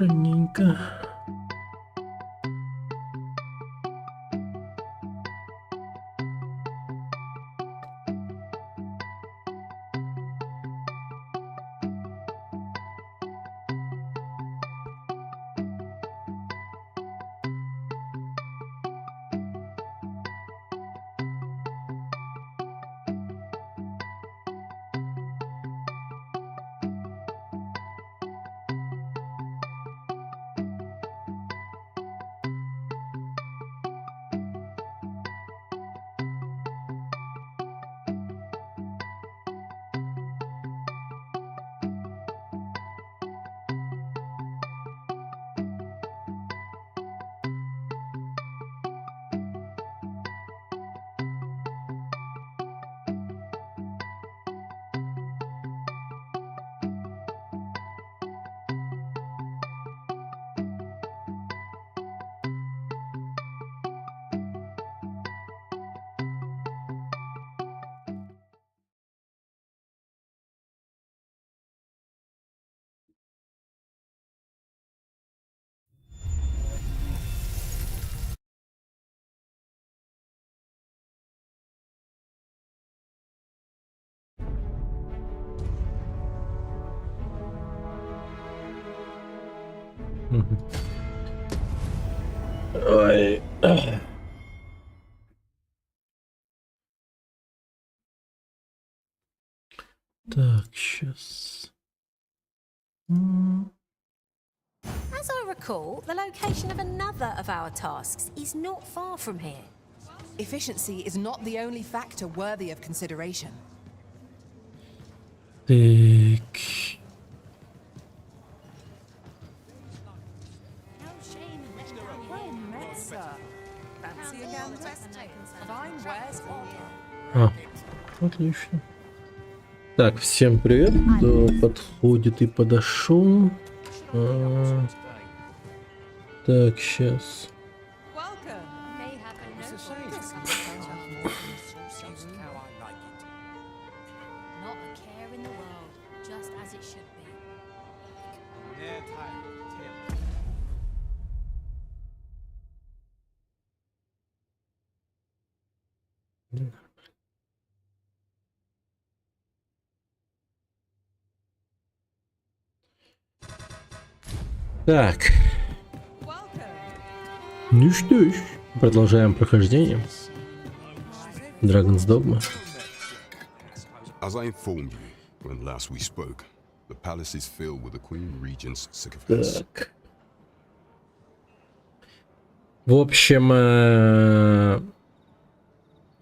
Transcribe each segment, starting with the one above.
Раненько. Ой. Так, сейчас. As I recall, the location of another of our tasks is not far from here. Efficiency is not the only factor worthy of consideration. Так. Well met, sir. Fancy again, Fine wares on. Отлично. Так, всем привет. Кто подходит и подошел. Так, сейчас. Welcome. Not a care in the world, just as it should be. Так, Welcome. ну что ж, продолжаем прохождение. Dragon's Dogma. As I informed you when last we spoke, the palace is filled with the Queen Regent's sycophants. Так. В общем,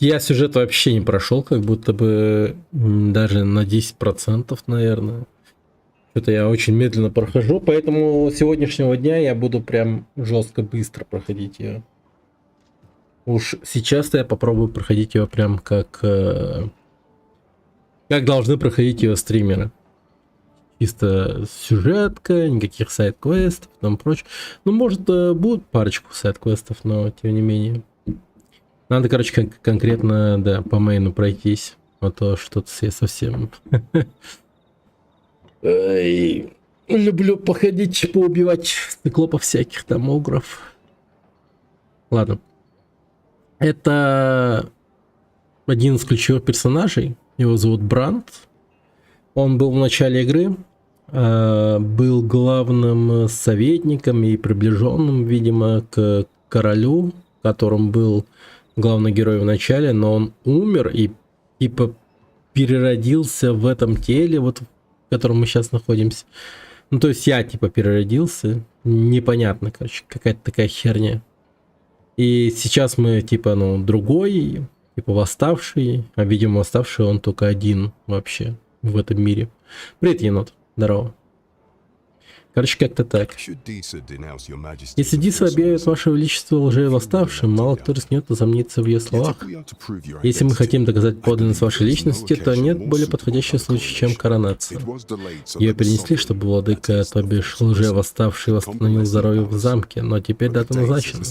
я сюжет вообще не прошел, как будто бы даже на 10%, наверное. Что-то я очень медленно прохожу, поэтому с сегодняшнего дня я буду прям жестко быстро проходить ее. Уж сейчас-то я попробую проходить ее прям как должны проходить ее стримеры. Чисто сюжетка, никаких сайд-квестов и тому прочее. Ну, может, будут парочку сайд-квестов, но тем не менее. Надо, короче, конкретно, да, по мейну пройтись. А то что-то я совсем... Ой, люблю походить, поубивать циклопов всяких там огров. Ладно. Это один из ключевых персонажей. Его зовут Бранд. Он был в начале игры. Был главным советником и приближенным, видимо, к королю, которым был главный герой в начале. Но он умер и типа переродился в этом теле, вот в котором мы сейчас находимся. Ну, то есть я, типа, переродился. Непонятно, короче, какая-то такая херня. И сейчас мы, типа, ну, другой, типа, восставший. А, видимо, восставший он только один вообще в этом мире. Привет, енот. Здорово. Короче, как-то так. Если Диса объявит Ваше Величество лжевосставшим, мало кто рискнет усомниться в ее словах. Если мы хотим доказать подлинность вашей личности, то нет более подходящего случая, чем коронация. Ее перенесли, чтобы владыка, то бишь лжевосставший, восстановил здоровье в замке, но теперь дата назначена.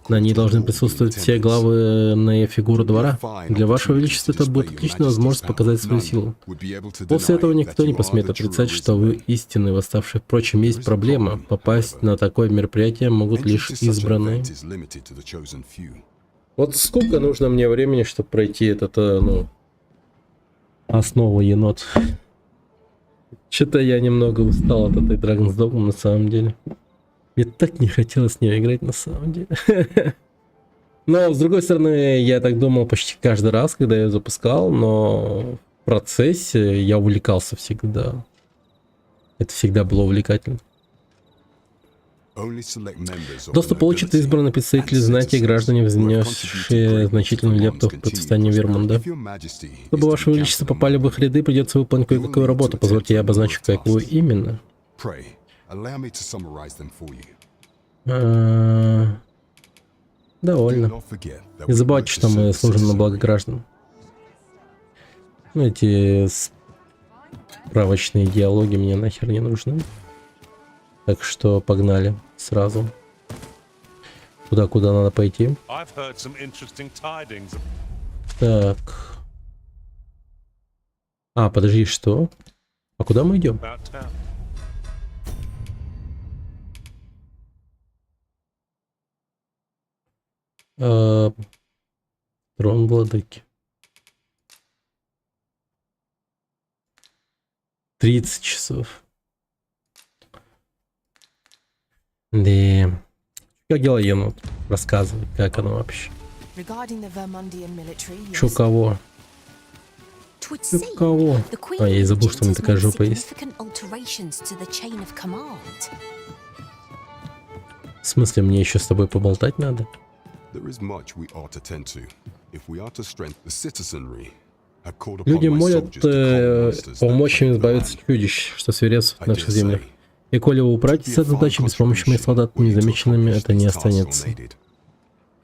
На ней должны присутствовать все главные фигуры двора. Для Вашего Величества это будет отличная возможность показать свою силу. После этого никто не посмеет отрицать, что вы истинный восставший Впрочем, есть проблема. Попасть на такое мероприятие могут Entry лишь to such an избранные. event is limited to the chosen few. Вот сколько нужно мне времени, чтобы пройти этот, ну, основу енот? Что-то я немного устал от этой Dragon's Dogma на самом деле. Мне так не хотелось с нее играть на самом деле. Но, с другой стороны, я так думал почти каждый раз, когда я ее запускал, но в процессе я увлекался всегда. Это всегда было увлекательно. Only select members of Доступ the получат nobility избранные представители and знати и citizens граждане, who have внесшие contributed значительную greatly to лепту в Vermont's процветание continued Вермонда. prosperity. If your majesty is Чтобы to ваше be величество counted попали в их ряды, придется выполнить кое-какую работу. Позвольте, я обозначу, какую именно. Pray, allow me to summarize them for you. Do Довольно. not forget that Не we забывайте, work что to мы serve the служим на благо citizenry. граждан. Ну, эти справочные диалоги мне нахер не нужны. Так что погнали сразу. Туда, куда надо пойти. I've heard some interesting tidings. Так. А, подожди, что? А куда мы идем? About town. Трон владыки. 30 часов. Да. Как дела, енот? Рассказывай, как оно вообще. Regarding the Vermundian military, Чё yes. кого? Twould Чё seem кого? the Queen А, я и забыл, Regent что у меня has такая made жопа есть. significant alterations to the chain of command. В смысле, мне еще с тобой поболтать надо? There is much we ought to tend to. If we are to strengthen the citizenry, have called upon Люди my молят soldiers to calm monsters that помочь им plague the избавиться от land. чудищ, что свирепствуют в I наших dare землях. say, И коли вы управитесь с этой задачей, без помощи моих солдат незамеченными это не останется.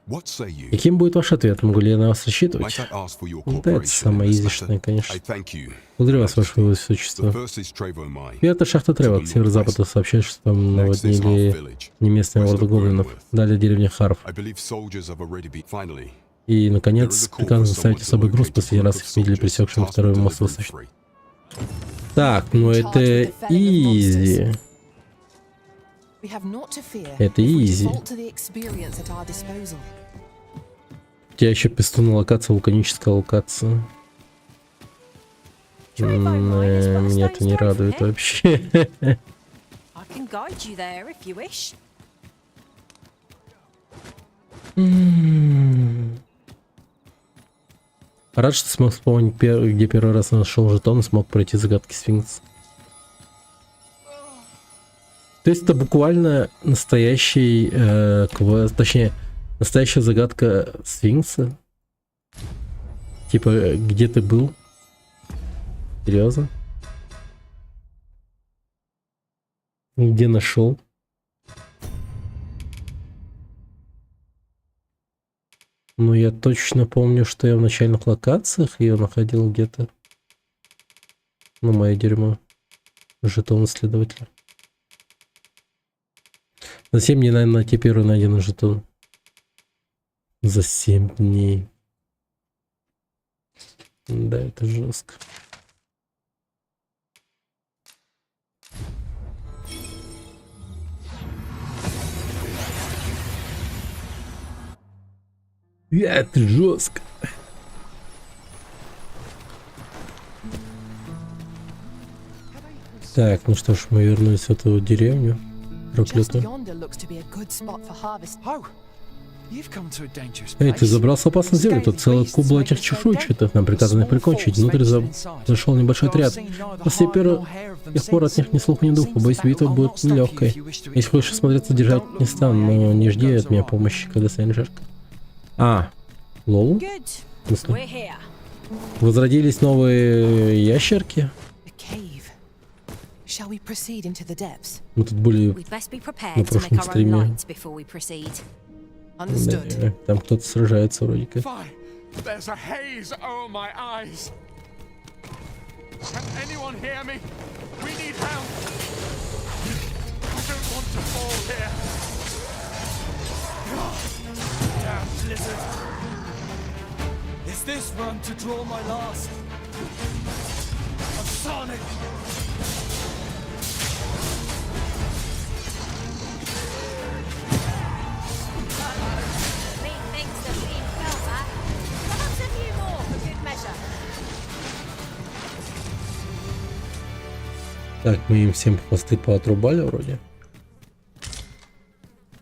What say you? Каким будет ваш ответ? Могу ли я на вас рассчитывать? Might I ask for your Да, это cooperation самое in this изящное, matter? конечно. I thank you. Благодарю вас, ваше The высочество. first is Trevo Mine. И это шахта Трева к северо-западу сообщает, что там Next is Half наводнили Village. не местные орды гоблинов. Далее деревня Харф. I believe soldiers have already been. Finally, И, there наконец, is a call приказ for доставить someone to особый груз locate a последний group раз of их видели soldiers пересекшим tasked второй with мост delivering высочества. freight. Так, ну это изи. We have naught to fear Это if we easy. default to the experience at our disposal. У тебя еще пистонная локация, вулканическая локация. Меня это не радует вообще. I can guide you there if you wish. Рад, что смог вспомнить, где первый раз нашел жетон и смог пройти загадки Сфинкса. То есть это буквально настоящий, точнее, настоящая загадка Сфинкса. Типа, где ты был? Серьезно? Где нашел? Ну, я точно помню, что я в начальных локациях ее находил где-то. Ну, мое дерьмо. Жетон исследователя. За 7 дней, наверное, найти первый найденный жетон. За 7 дней. Да, это жестко. Это жестко. Так, ну что ж, мы вернулись в эту деревню. Just Проклятую. yonder looks to be a good spot for harvest. Oh, you've come to a dangerous Эй, ты place. забрался в опасную землю, тут целый кубл этих чешуйчатых, нам приказано их прикончить. Внутрь зашел небольшой отряд. После первых пор от них ни слуха, ни духа. Боюсь, битва будет нелегкой. Если хочешь смотреться, держать не стану, но не жди от меня помощи, когда станет жарко. А, лол? Good. В смысле? We're here. Возродились новые ящерки? A cave. Shall we proceed into the depths? Мы тут были... We'd best be На prepared to make прошлом our own стриме. light before we proceed. Understood. Там кто-то сражается вроде как. Fire! There's a haze over my eyes. Can anyone hear me? We need help. I don't want to fall here. Damn blizzard. Is this run to draw my last? Of Sonic! Так, мы им всем хвосты поотрубали вроде.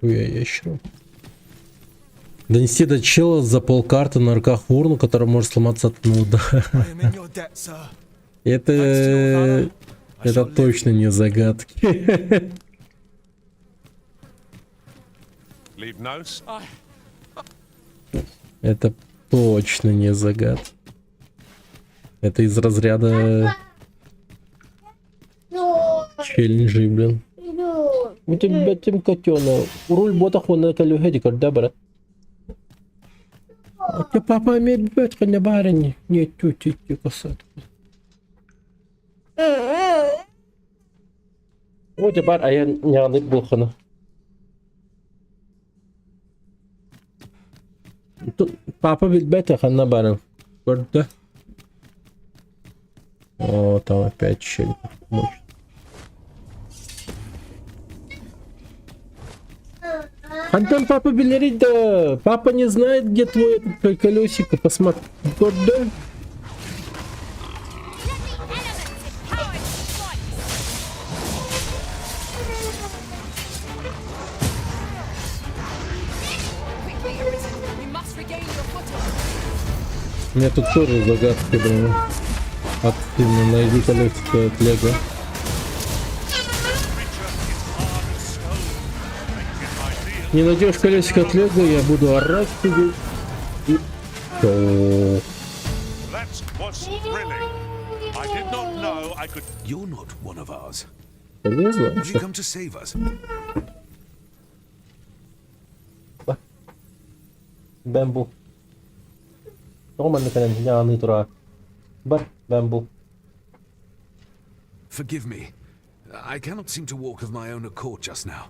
Я ящеру. Донести до чела за полкарты на руках урну, которая может сломаться от нуда. Это точно не загадки. Leave notes? Это точно не загадки. Это из разряда челленджей, блин. У тебя тем котенок. Руль ботах вон на колюге, да, брат? А ты папа имеет бетка на барине. Нет, тюти, косатку. Вот и бар, а я не анык булхана. Папа ведь бетка на барин. Да? О, там опять чель. Отдам папа билерить, да. Папа не знает, где твой этот колесико. Посмотри. Вот, да. Quickly, Arisen. You must regain your footing. У меня тут тоже загадки, блин. Активно найди колесико от Лего. Не найдешь колесико от Лего, я буду орать тебе. И... That was thrilling. I did not know I could. You're not one of ours. Полезно? Have you come to save us? Бэмбу. Нормально, конечно, я не тура. Бэмбу. Forgive me. I cannot seem to walk of my own accord just now.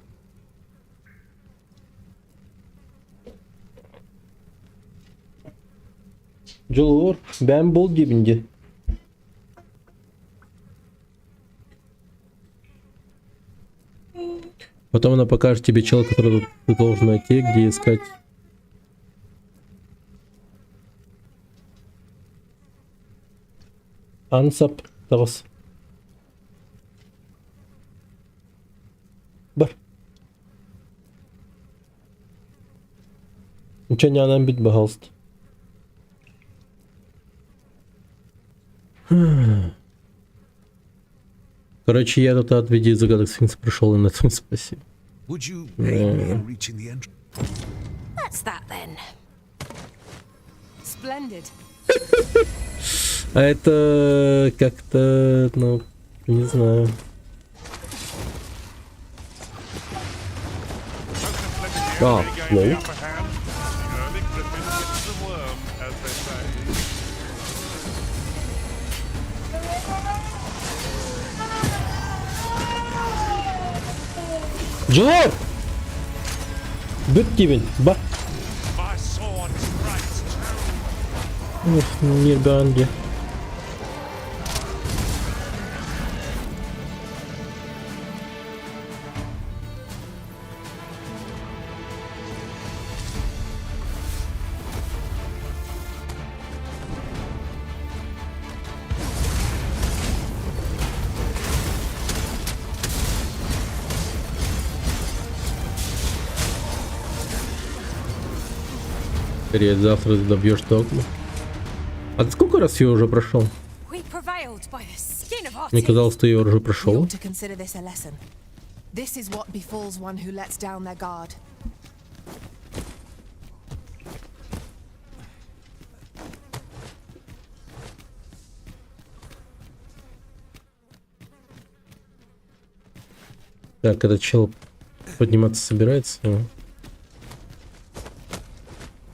Джулур, бэмбул дибинди. Потом она покажет тебе чела, который ты должен найти, где искать. Ансап Тос. Бар. Ничего не она бить, пожалуйста. Короче, я тут от видео загадок Сфинкса пришел, и на этом спасибо. Would you aid me in reaching the entrance? That's that then. Splendid. А это как-то, ну, не знаю. Ah, no. the upper hand. The early griffin gets the worm, as they say. Джулор! Быт тебе, ба! My sword strikes true. Ух, не банди. Скорее, завтра добьешь догму. А ты сколько раз ее уже прошел? We prevailed by the skin of our Мне teeth. казалось, ты ее уже We прошел. ought to consider this a lesson. This is what befalls one who lets down their guard. Так, этот чел подниматься собирается.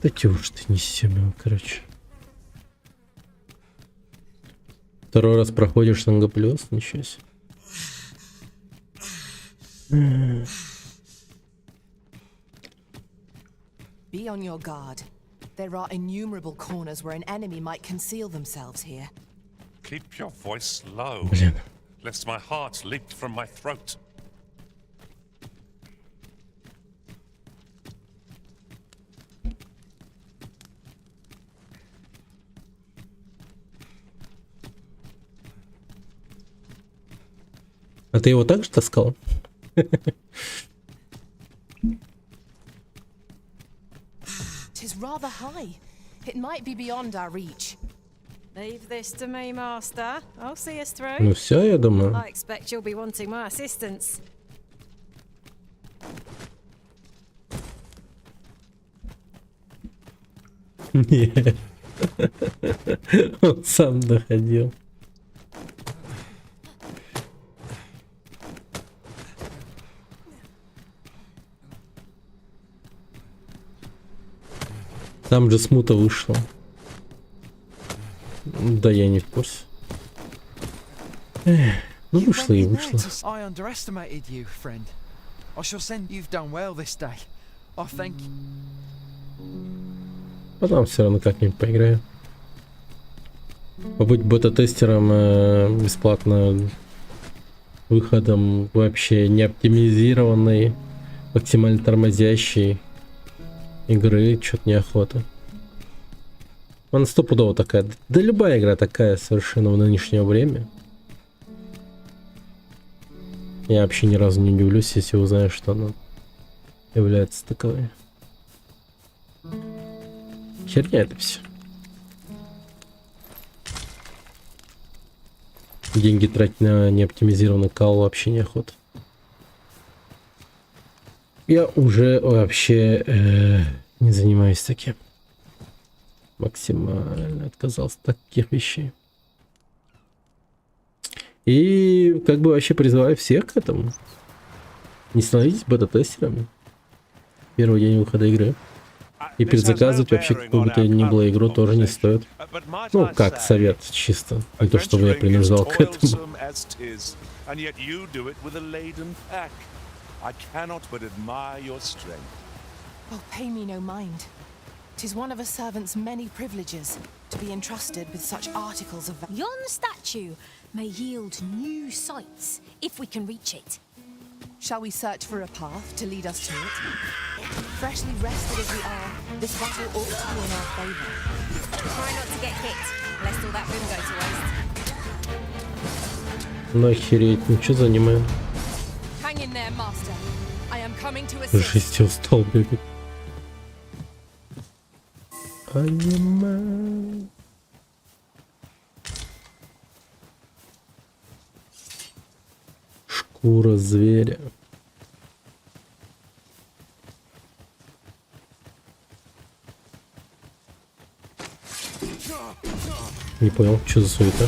Да чего ж ты несем его, короче. Второй раз проходишь Сангаплюс, ничего себе. Be on your guard. There are innumerable corners where an enemy might conceal themselves here. Keep your voice low, Блин. lest my heart leap from my throat. А ты его также таскал? 'Tis rather high. It might be beyond our reach. Leave this to me, Master. I'll see us through. Ну все, я думаю. I expect you'll be wanting my assistance. Нет. Он сам доходил. Там же смута вышла. Да я не в курсе. Эх, ну вышло и вышло. I underestimated you, friend. I shall send. You've done well this day. I thank you. Потом все равно как-нибудь поиграю. Побыть бета-тестером бесплатно выходом вообще не оптимизированной, максимально тормозящей игры, что-то неохота. Она стопудово такая. Да любая игра такая совершенно в нынешнее время. Я вообще ни разу не удивлюсь, если узнаю, что она является таковой. Херня это все. Деньги тратить на неоптимизированный кал вообще неохота. Я уже вообще не занимаюсь таким. Максимально отказался от таких вещей. И как бы вообще призываю всех к этому. Не становитесь бета-тестерами. Первый день выхода игры. И предзаказывать вообще какую бы то ни было игру тоже не стоит. Ну, как совет, чисто. Не то, чтобы я принуждал к этому. Oh, pay me no mind. 'Tis one of a servant's many privileges to be entrusted with such articles of value. Yon statue may yield new sights if we can reach it. Shall we search for a path to lead us to it? Freshly rested as we are, this battle ought to be in our favor. Try not to get hit, lest all that room go to waste. Ну охереть, ничего занимаем. Hang in there, master. I am coming to assist. Жесть, я устал бегать. Аниме. Шкура зверя. Не понял, что за суета?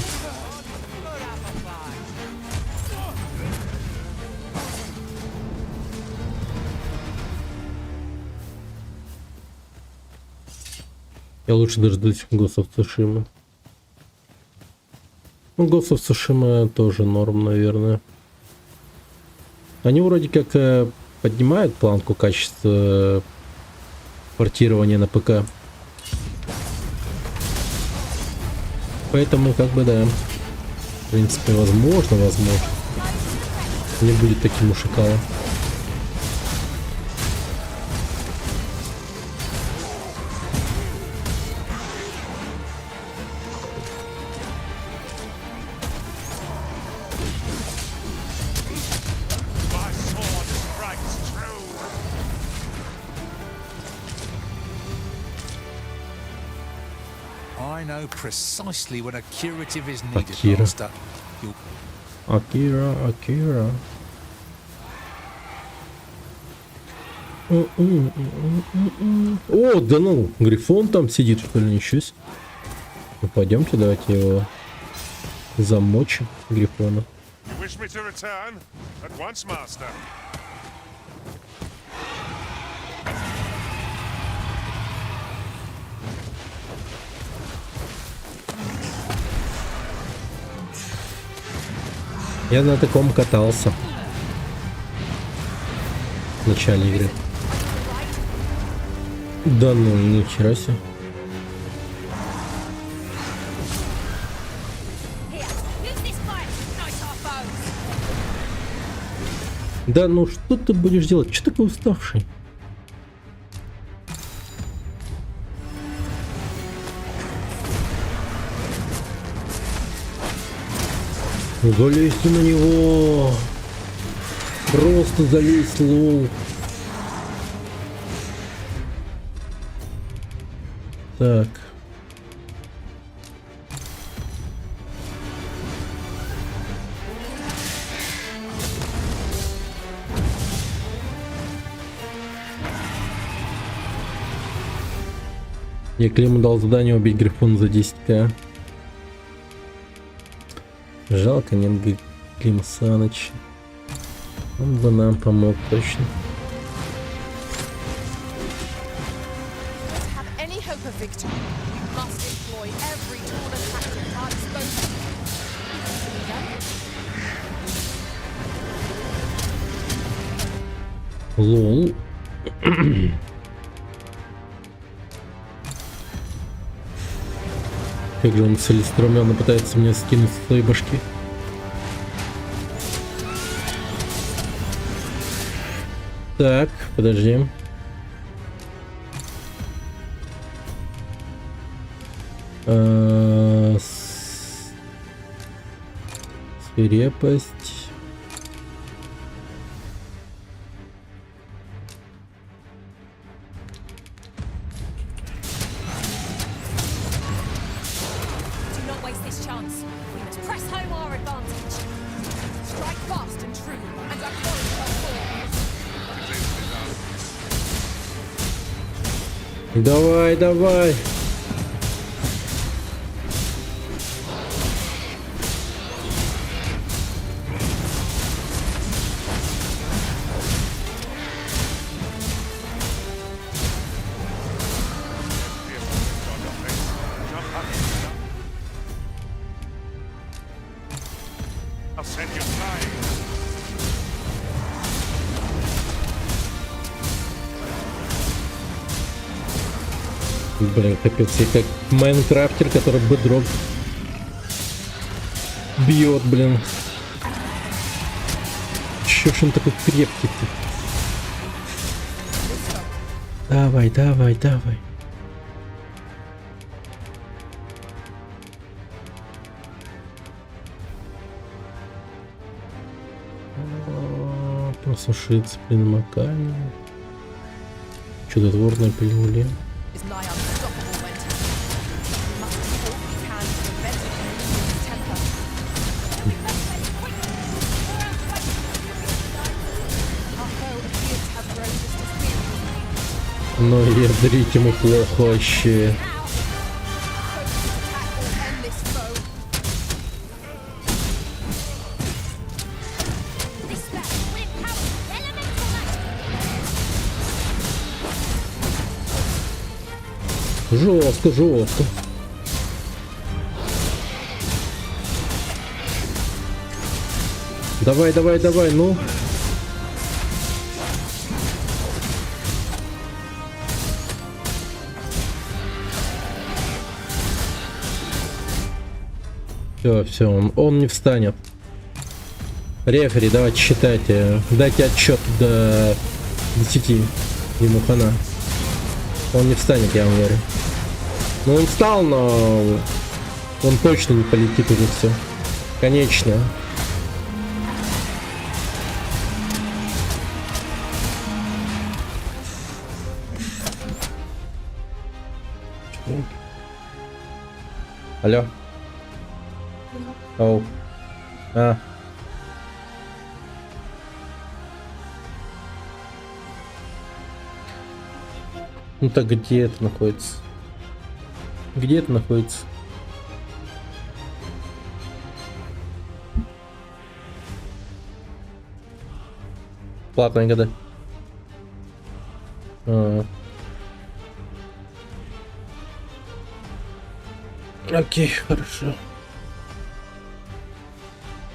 Я лучше дождусь Ghost of Tsushima. Ну, Ghost of Tsushima тоже норм, наверное. Они вроде как поднимают планку качества портирования на ПК. Поэтому, как бы, да. В принципе, возможно. Не будет таким уж и калом. I know precisely when a curative is needed, Akira. Master. Акира. О, да ну, Грифон там сидит, что ли, ничего себе. Ну, пойдемте, давайте его замочим, Грифона. You wish me to return? At once, Master. Я на таком катался в начале игры. Да ну, ни хера себе. Here, use this fire to ignite our foes. Да ну, что ты будешь делать? Че такой уставший? Залезьте на него. Просто залезть, лол. Так. Я Климу дал задание убить Грифона за 10к. Жалко, нет Клима Саныча. Он бы нам помог точно. To have any hope of victory, we must employ every tool and tactic at our disposal. Лол. Как же он целеустремленно пытается мне скинуть с своей башки. Так, подожди. Свирепость. Do not waste this chance. We must press home our advantage. Strike fast and true, and our foes shall fall. Давай, давай. I'll send you flying. Блин, капец, я как майнкрафтер, который бэдрок бьет, блин. Чё ж он такой крепкий-то? Давай, давай, давай. Просушиться при намокании. Чудотворное пилюли. Is nigh unstoppable when we must do all we can to prevent it from losing its temper. Our foe appears to have grown just as weary. Но ядрить ему плохо вообще. Focused attack will end this foe. This battle will empower elemental magic. Жестко, жестко. Давай, давай, давай, ну. Все, он не встанет. Рефери, давайте считайте. Дайте отчет до 10. Ему хана. Он не встанет, я вам говорю. Ну он встал, но он точно не полетит уже все. Конечно. Алло. Оу. А. Ну так где это находится? Где это находится? Платные года. Окей, хорошо.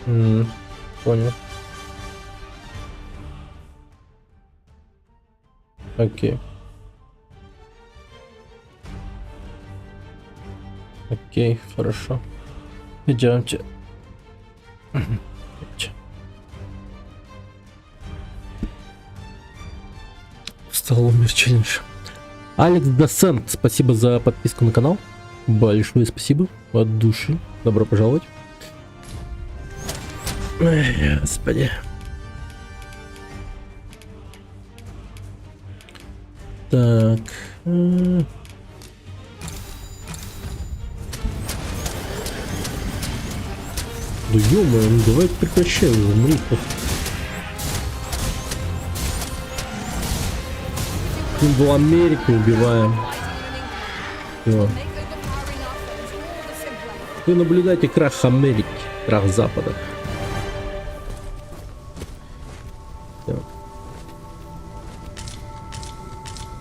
Понял. Окей. Окей, хорошо. Идемте. Встал умер челлендж. Алекс Десент, спасибо за подписку на канал. Большое спасибо от души. Добро пожаловать. Ой, господи. Так. Да ё-моё, ну давай прекращай уже, умри. Символ Америки убиваем. Всё. Вы наблюдаете крах Америки, крах Запада. Так.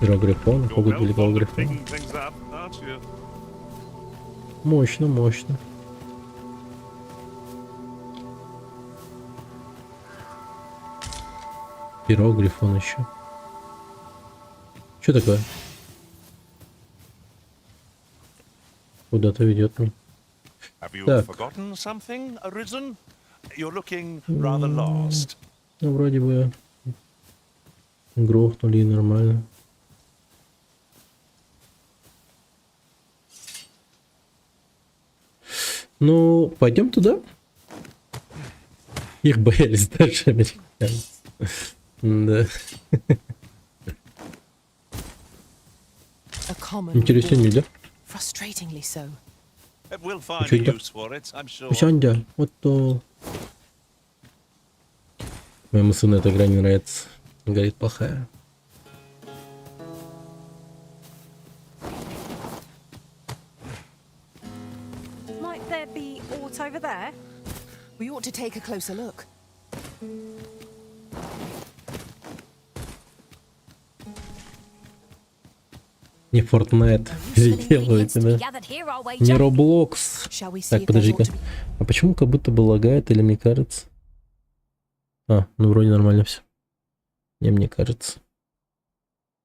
Перо Грифона, You're погода well Великого fond of Грифона. picking things up, aren't you? Мощно, мощно. Перо Грифон еще. Что такое? Куда-то ведет меня. Have you Так. forgotten something, Arisen? You're looking rather lost. Ну, вроде бы грохнули и нормально. Ну, пойдем туда. Их боялись даже американцы. Да. A common Интереснее, да? frustratingly so. We'll find a Чё это? use for it, I'm sure. Сяндя, вот то. Моему сыну эта игра не нравится. Говорит, плохая. Might there be aught over there? We ought to take a closer look. Не Fortnite переделывайте, да? Gathered here, I'll wager. Не Roblox. Shall we see Так, if there's подожди-ка. aught to be... А почему как будто бы лагает, или мне кажется? А, ну вроде нормально все. Не, мне кажется.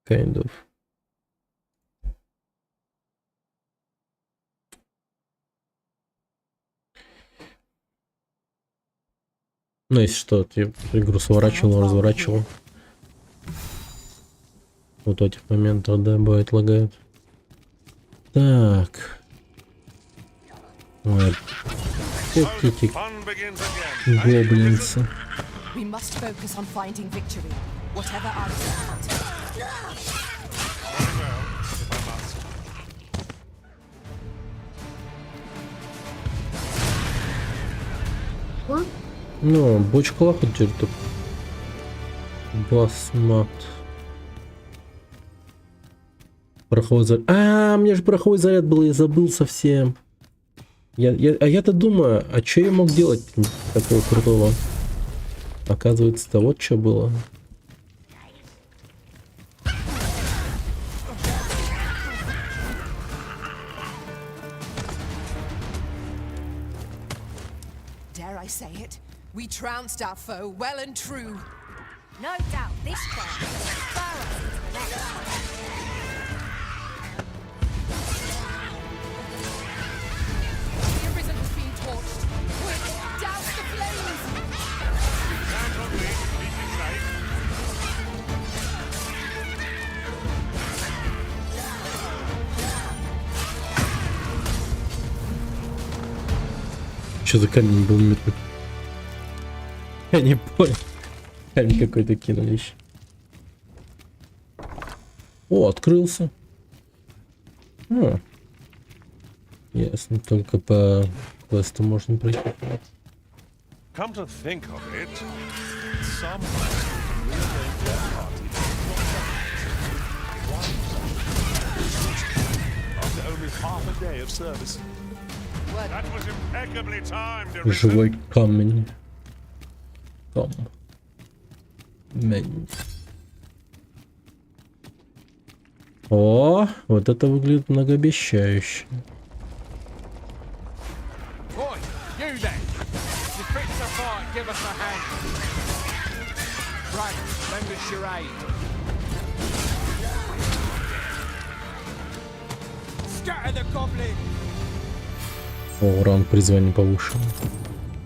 Kind of. Ну, если что, ты игру сворачивал, разворачивал. Вот в этих моментах, да, бывает лагает. Так. Ой. So the Эти fun begins again. гоблинцы. We must focus on finding victory, whatever our result. Very well, if I must. Ну, бочка лаха теперь тут. Басмат. Пороховой заряд. А, мне же пороховой заряд был, я забыл совсем. А я-то думаю, а что я мог делать такого крутого? Оказывается-то вот что было. Dare I say it? We trounced our foe well and true. No doubt this crowd will spur us into the next fight. The Arisen has been torched. Quick, douse the flames! Count on me to keep you safe. Что за камень был метнут? Я не понял. Камень какой-то кинули еще. О, открылся. А. Ясно, только по квесту можно пройти. Come to think of it, some masters rearrange their party after only half a day of service. That was impeccably timed, Arisen. Живой камень. Камень. О, вот это выглядит многообещающе. Boy, you then. You fix the fight, give us a hand. Right, lend us your aid. Scatter the goblin! О, урон призвания повышен.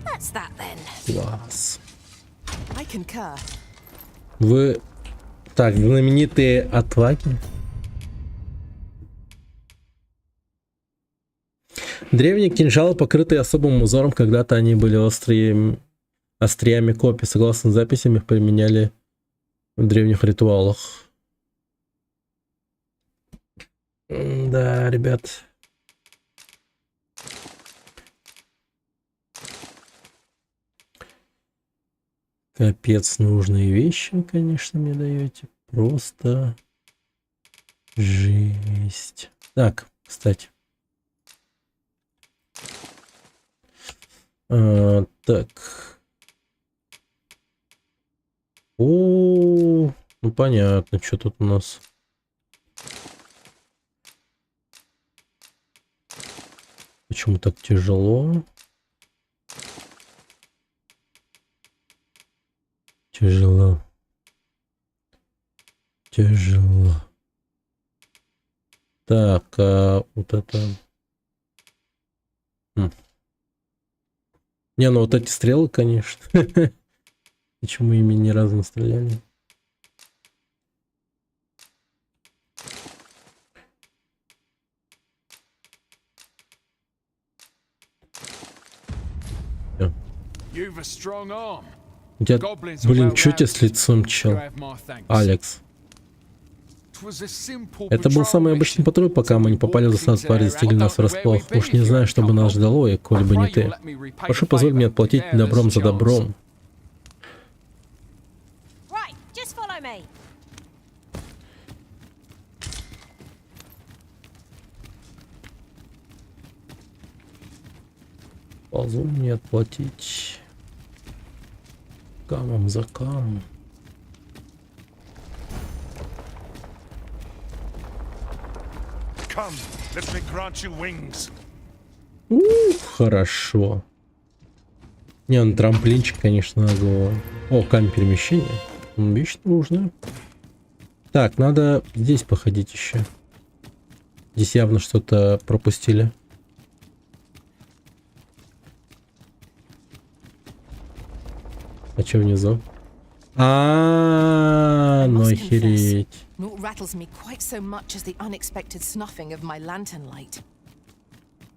That's that then. Класс. I concur. Вы... Так, знаменитые отваги. Древние кинжалы, покрытые особым узором, когда-то они были остриями копий. Согласно записям, их применяли в древних ритуалах. Да, ребят. Капец, нужные вещи, конечно, мне даете. Просто жесть. Так, кстати. Так. О, ну понятно, что тут у нас. Почему так тяжело? Тяжело. Тяжело. Так, а вот это... Не, ну вот эти стрелы, конечно. Почему ими ни разу не стреляли? You've a strong arm. У тебя, Goblins are блин, well чё у тебя с rounded. лицом, You чел? have my thanks. Алекс. It was a simple Это был patrol самый обычный mission патруль, пока мы не попали в засаду, твари застигли нас врасплох. Уж не знаю, что бы нас ждало, и коли бы не ты. Прошу, позволь мне отплатить добром за добром. Right, just follow me. Позволь мне отплатить. Камом за камом. Come, let me grant you wings. Хорошо. Не, ну трамплинчик, конечно, на голову. О, камень перемещения. Вещь нужная. Так, надо здесь походить еще. Здесь явно что-то пропустили. А что внизу? Ну охереть. Naught rattles me quite so much as the unexpected snuffing of my lantern light.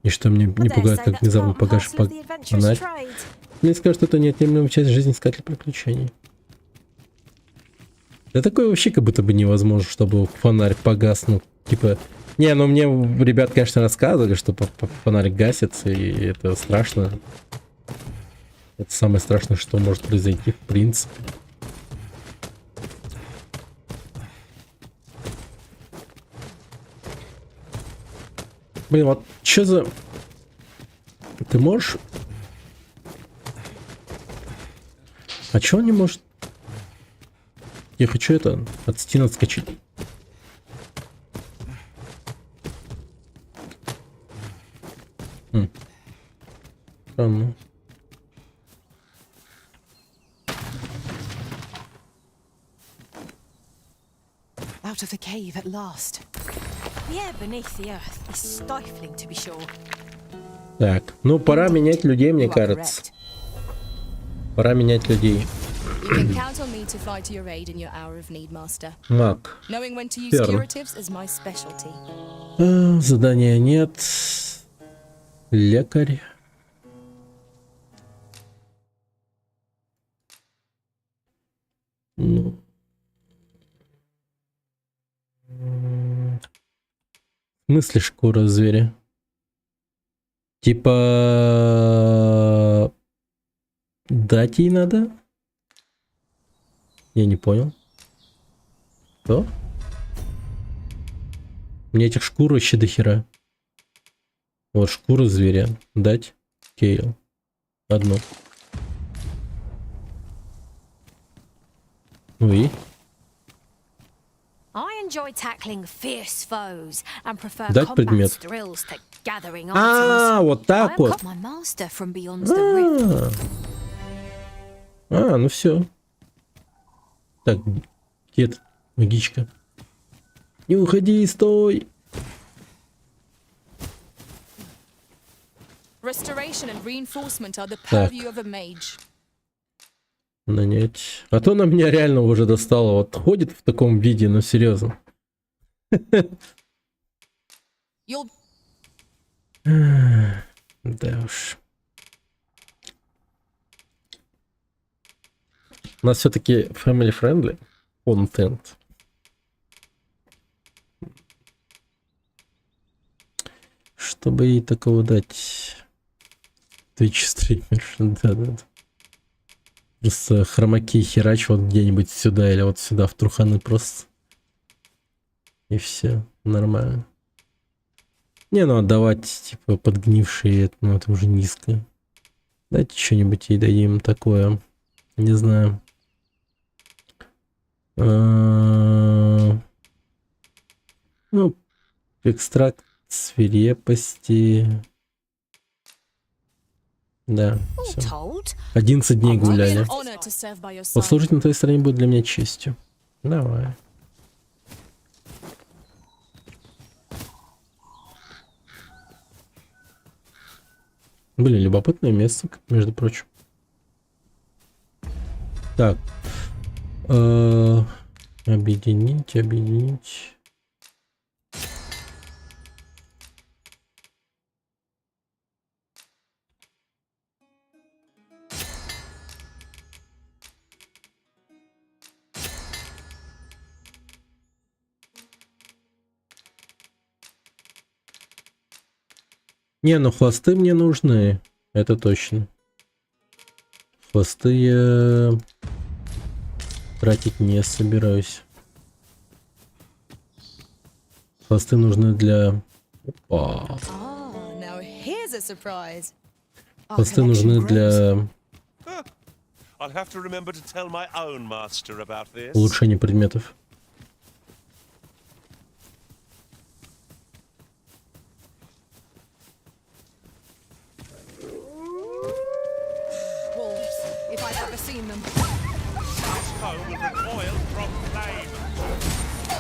И что мне не I dare пугает, say как that's внезапно part and погашь parcel of the adventurous фонарь. trade. Мне скажут, это неотъемлемая часть жизни искателя приключений. Да такое вообще как будто бы невозможно, чтобы фонарь погас, ну, типа... Не, ну мне ребят, конечно, рассказывали, что фонарь гасится, и это страшно. Это самое страшное, что может произойти, в принципе. Блин, вот что за... Ты можешь... А чё он не может... Я хочу это... От стены отскочить. Странно. Out of the cave at last. The air beneath the earth is stifling, to be sure. Так, ну пора менять людей, мне You are кажется. correct. Пора менять людей. You can count on me to fly to your aid in your hour of need, Master. Маг. Knowing when to use Верно. curatives is my specialty. Задания нет. Лекарь. Ну. В смысле шкура зверя? Типа... Дать ей надо? Я не понял. Что? Мне этих шкур вообще до хера. Вот шкуру зверя. Дать. Кейл. Одну. Ну и? I enjoy tackling fierce foes and prefer Дать combat предмет. thrills to gathering А, items. вот I так am вот. my master from beyond the rift. Ну все. Так, где ты, магичка? Не уходи, стой! Restoration and reinforcement are the Так. purview of a mage. Нанять. А то она меня реально уже достала. Вот ходит в таком виде, ну серьезно. You'll Да уж. У нас все-таки family friendly content. чтобы ей такого дать. Twitch стример. Да. Просто хромаки херач вот где-нибудь сюда или вот сюда в труханы просто. И все, нормально. Не, ну отдавать, типа, подгнившие, ну это уже низко. Дайте что-нибудь ей дадим такое. Не знаю. Ну, экстракт свирепости. Да, All все. told, 11 дней It will be гуляли. an honor to serve by your side. Послужить на твоей стороне будет для меня честью. Давай. Блин, любопытное место, между прочим. Так. Объединить. Не, ну хвосты мне нужны. Это точно. Хвосты я тратить не собираюсь. Хвосты нужны для... Опа. Ah, now here's a surprise. Our Хвосты collection нужны grows. для I'll have to remember to tell my own master about this. улучшения предметов. Wolves, if I've ever seen them. This foe will recoil from flame.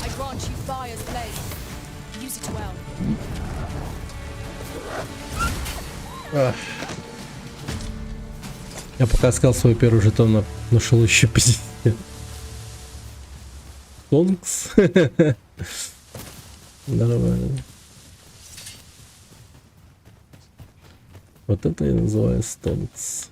I grant you fire's blade. Use it well. Я пока искал свой первый жетон, нашел еще 50. Тонкс. Нормально. Вот это я называю стонкс.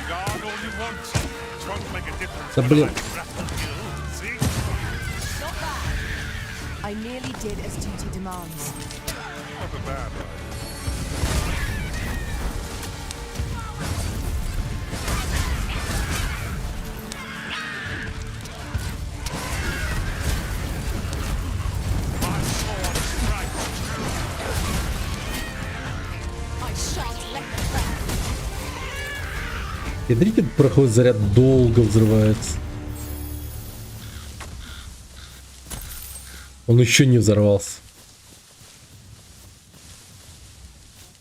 Guard all you want. It won't make a difference. Да whether блин. I grapple you. See? I nearly did as duty demands. Not a bad idea. My sword strikes true. I shan't let them fall. Ядрите, проходит заряд, долго взрывается. Он еще не взорвался.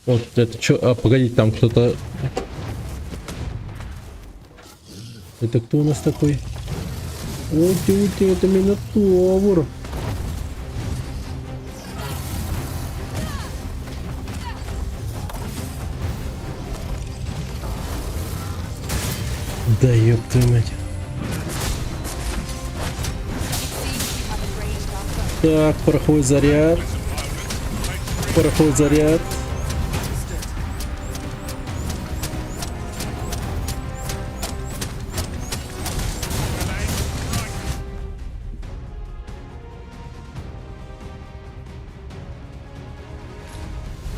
Вот это что? А, погодите, там кто-то... Это кто у нас такой? Ути, это Минотавр. Да ёб твою мать. Так, проходит заряд. Проходит заряд.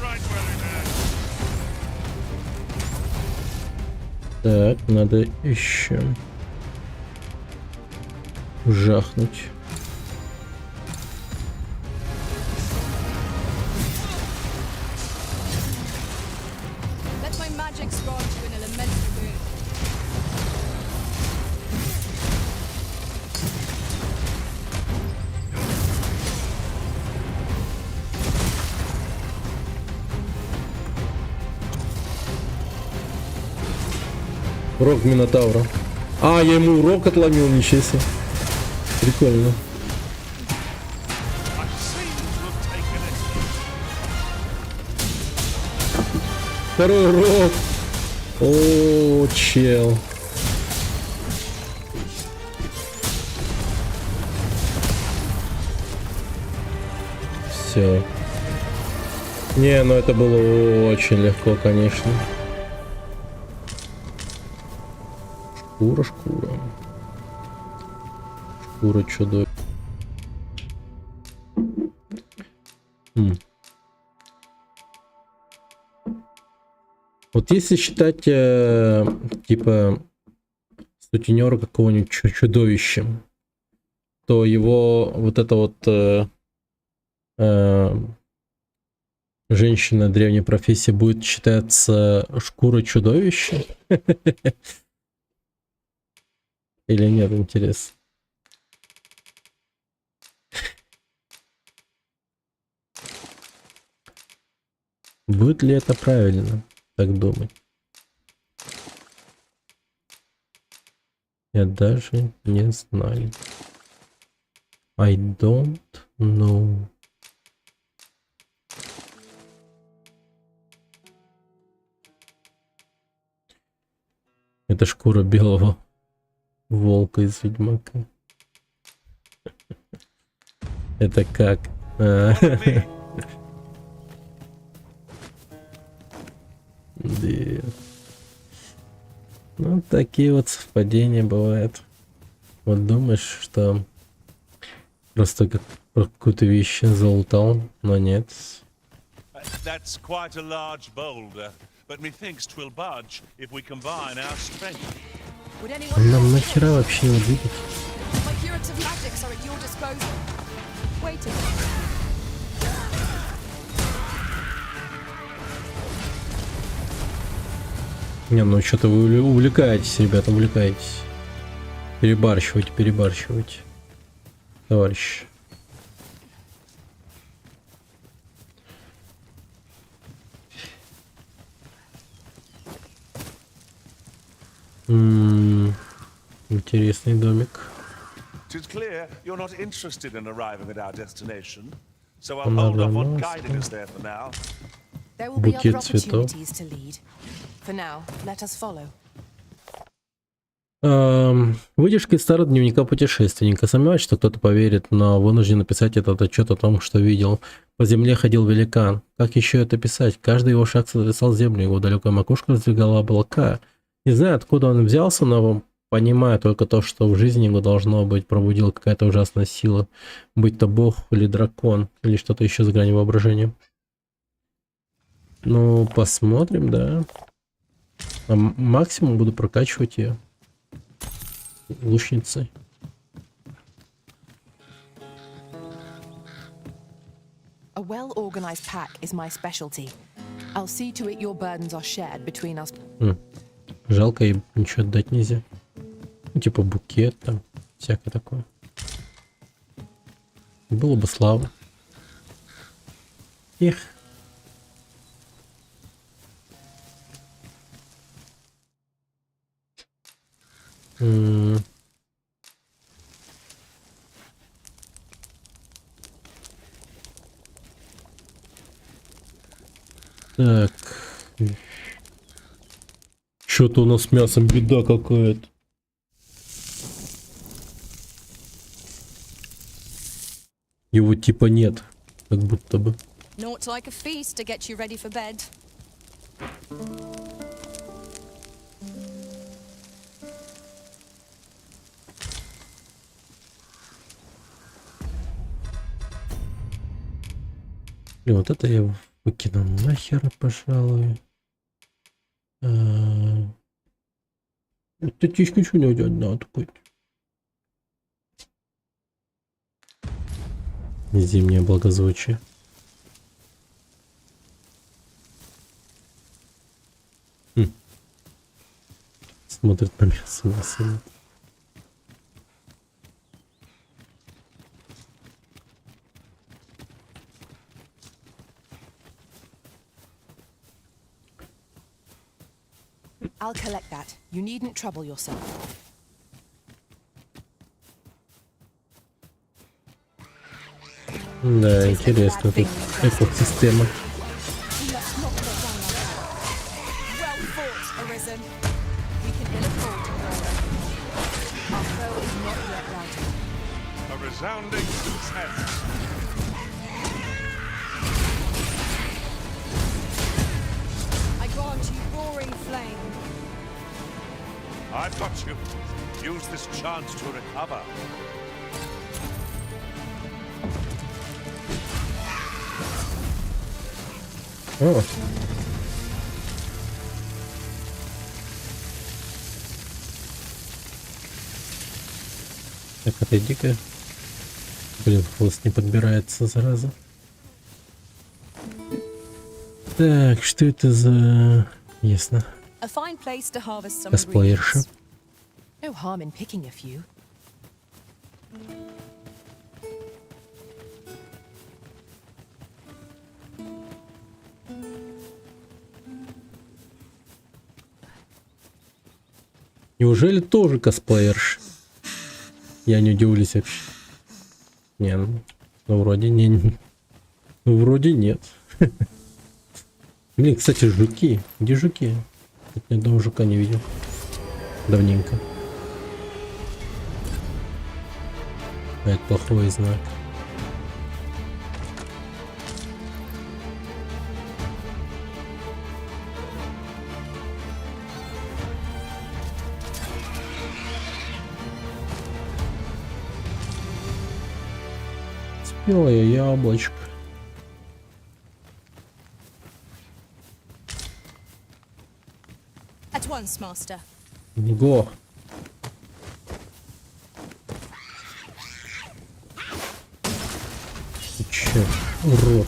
Right well in there. Так, надо еще жахнуть. Let my magic scroll to an elemental boon. Рог Минотавра. А, я ему рог отломил, ничего себе. Прикольно. I seem to have taken it. Второй рог. О, чел. Все. Не, ну это было очень легко, конечно. Шкура, шкура. Шкура чудовища. Вот если считать, типа, сутенера какого-нибудь чудовищем, то его вот это вот женщина древней профессии будет считаться шкура чудовища? Или нет, интересно? Будет ли это правильно, так думать? Я даже не знаю. I don't know. Это шкура белого волка из Ведьмака. Это как? Да. Ну, такие вот совпадения бывают. Вот думаешь, что просто как про какую-то вещь залутал, но нет. That's quite a large boulder, but methinks 'twill budge if we combine our strength. Would anyone Нам нахера вообще его двигать? my curative magics are at your disposal. Wait a minute. Не, ну что-то вы увлекаетесь, ребята, увлекаетесь. Перебарщивайте, перебарщивайте. Товарищ. Интересный домик. Tis clear you're not interested in arriving at our destination, so I'll hold off on guiding us there for now. There will be Букет other цветов. opportunities to lead. For now, let us follow. Выдержка из старого дневника путешественника. Сомневаюсь, что кто-то поверит, но вынужден написать этот отчет о том, что видел. По земле ходил великан. Как еще это писать? Каждый его шаг сотрясал землю, его далекая макушка раздвигала облака. Не знаю, откуда он взялся, но понимаю только то, что в жизни его должно быть пробудила какая-то ужасная сила. Будь то бог или дракон, или что-то еще за гранью воображения. Ну, посмотрим, да. А максимум буду прокачивать ее. Лучницей. A well-organized pack is my specialty. I'll see to it your burdens are shared between us. Жалко, и ничего отдать нельзя. Ну, типа букет там, всякое такое. Было бы славно. Эх. Так. Что-то у нас с мясом беда какая-то. Его типа нет, как будто бы. Naught like a feast to get you ready for bed. И вот это я выкину нахер, пожалуй. Это тишь ничего не одна такой. Зимнее благозвучие. Смотрит на мясо на сына. I'll collect that. You needn't trouble yourself. Да, интересно тут экосистема. Well fought, Arisen. We can ill afford to grow. Our foe is not yet routed. A resounding success. you. Use this chance to recover. О. Так, отойди-ка. Блин, хвост не подбирается, зараза. Так, что это за... Ясно. A fine place to harvest some Косплеерша. ingredients. No harm in picking a few. Неужели тоже косплеерш? Я не удивлюсь вообще. Не, ну вроде не... Ну вроде нет. Блин, кстати, жуки. Где жуки? Я ни одного жука не видел. Давненько. А это плохой знак. Спелое яблочко. At once, master. Го. Ты чё, урод.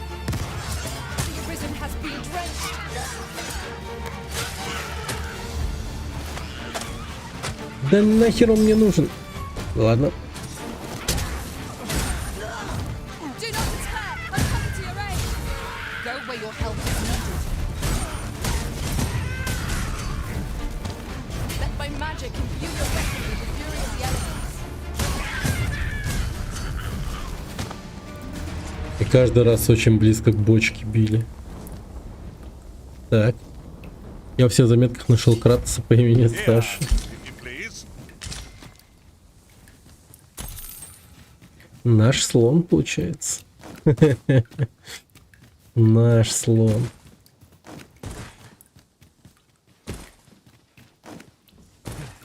The prison has been drenched. Да нахер он мне нужен? Ладно. Do not despair. I'm coming to your aid. Go where your help is needed. Let my magic imbue your weapon with the fury of the elements. И каждый раз очень близко к бочке били. Так. Я во всех заметках нашел Кратоса по имени Here, Саша. if you please. Наш слон, получается. Наш слон.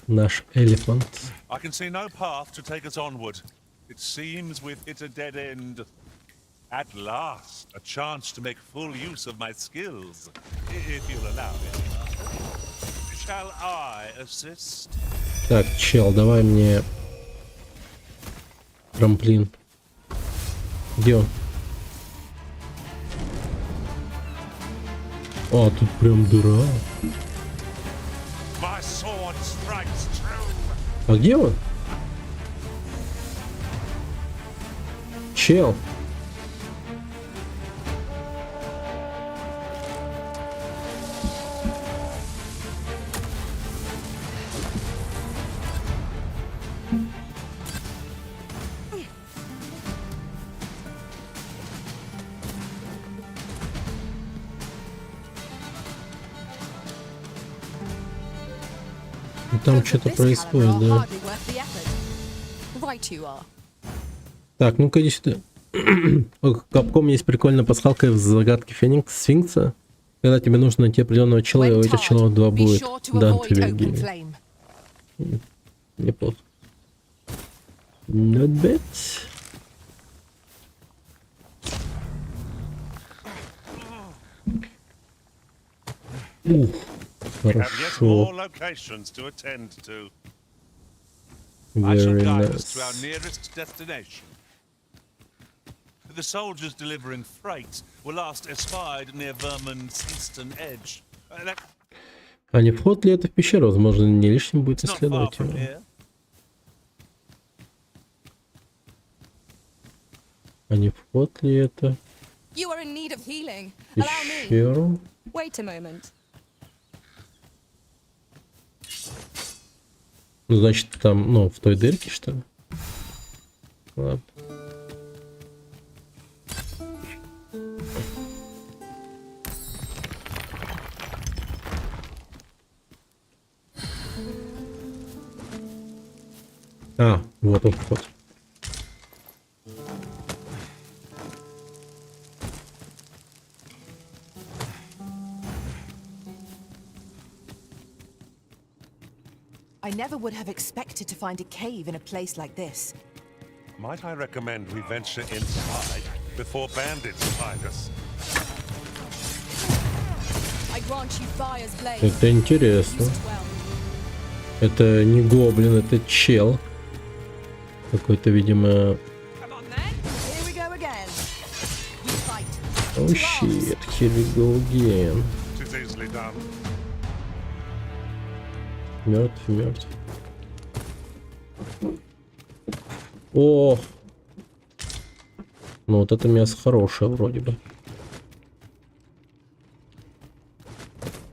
Наш элефант. I can see no path to take us onward. It seems we've hit a dead end. At last, a chance to make full use of my skills, if you'll allow it. Shall I assist? Так, чел, давай мне трамплин. Где он? А, тут прям дыра. My sword strikes true. А где он? Чел. Там что-то происходит, да. Hardly worth the effort. Right you are. Так, ну-ка иди сюда. У Капком есть прикольная пасхалка в загадке Сфинкса. Когда тебе нужно найти определенного чела, и у When этих tired, челов два be будет. sure to Данте avoid open Вильгельм. flame. Неплохо. Not bad. Ух, We have yet more хорошо. locations to attend to. I shall Very guide us to our nice. nearest destination. The soldiers delivering freight were last espied near Vermon's eastern edge. That- А не вход ли это в пещеру? Возможно, не лишним будет It's not far исследовать from его. here. А не вход ли это You are in need of healing. в Allow me. пещеру? Wait a moment. Ну, значит, там, ну, в той дырке, что ли? Ладно. А, вот он вход. I never would have expected to find a cave in a place like this. Might I recommend we venture inside before bandits find us? I grant you fire's blaze. Это интересно. Use it well. Это не гоблин, это чел. Какой-то, видимо... Come on then. Here we go again. We fight. Oh shit, here we go again. It is easily done. Мертв, мертв. О! Ну вот это мясо хорошее вроде бы.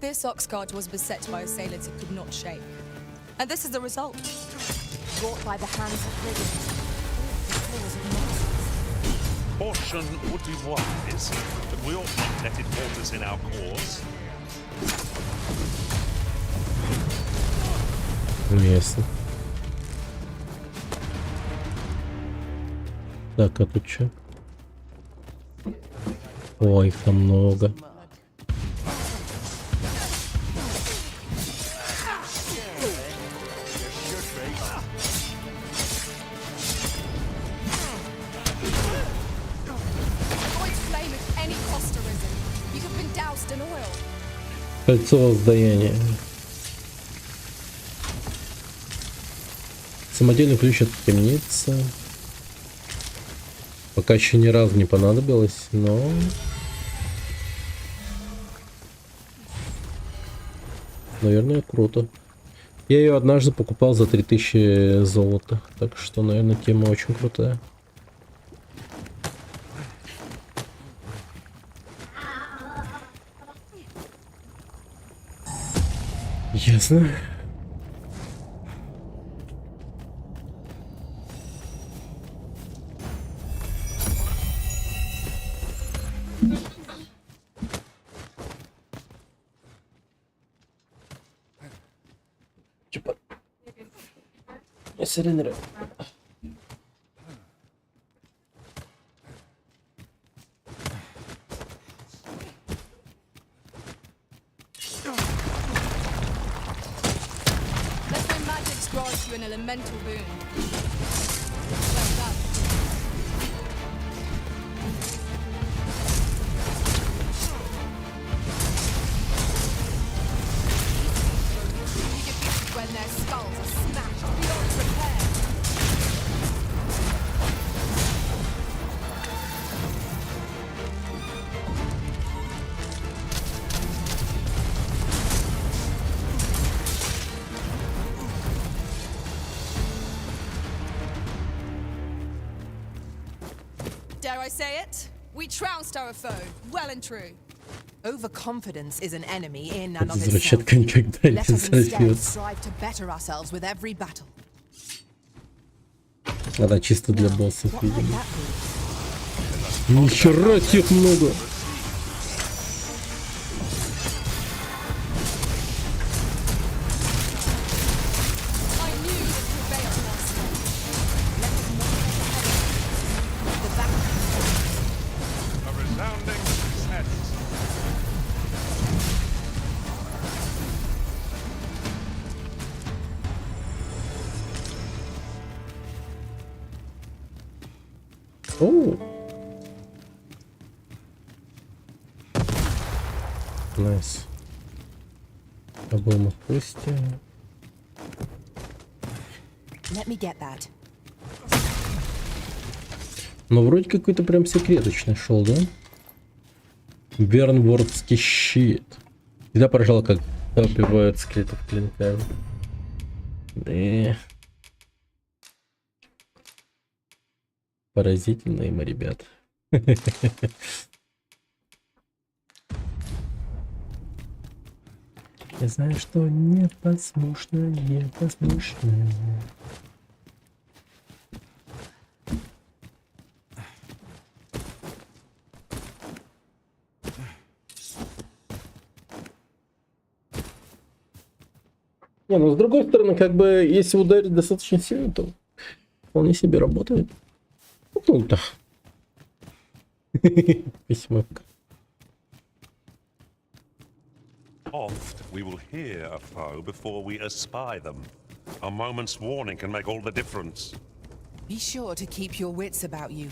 This ox cart was beset by assailants it could not shake. And this is the result. Brought by the hands of brigands. Caution would be wise, but we ought not let it halt us in our cause. Ясно. Так, а тут что? Ой, их там много. Avoid flame at any cost arisen. You have been doused in oil. Кольцо воздаяния. Самодельный ключ от темницы. Пока еще ни разу не понадобилось, но... Наверное, круто. Я ее однажды покупал за 3000 золота. Так что, наверное, тема очень крутая. Ясно. Типа. Сиренеры. Let my magics grant you an elemental boon. Well done. You defeated when their skulls are smashed beyond repair. Dare I say it? We trounced our foe, well and true. Overconfidence is an enemy in and of Возвращатка itself. никогда не Let us instead взорвется. strive to better ourselves with every battle. Она чисто для боссов, What might видимо. that be? Нихера тех много. I knew it would prevail to us. The battle. A resounding success. Оу. Найс. Обломок кости. Let me get that. Но вроде какой-то прям секреточный шел, да? Вернвордский щит. Всегда поражало, как убивают скелетов клинками. Да. Поразительные мы ребята. Я знаю, что непослушно, непослушно. Не, ну с другой стороны, как бы, если ударить достаточно сильно, то вполне себе работает. Ну да. Письмовка. Oft we will hear a foe before we espy them. A moment's warning can make all the difference. Be sure to keep your wits about you.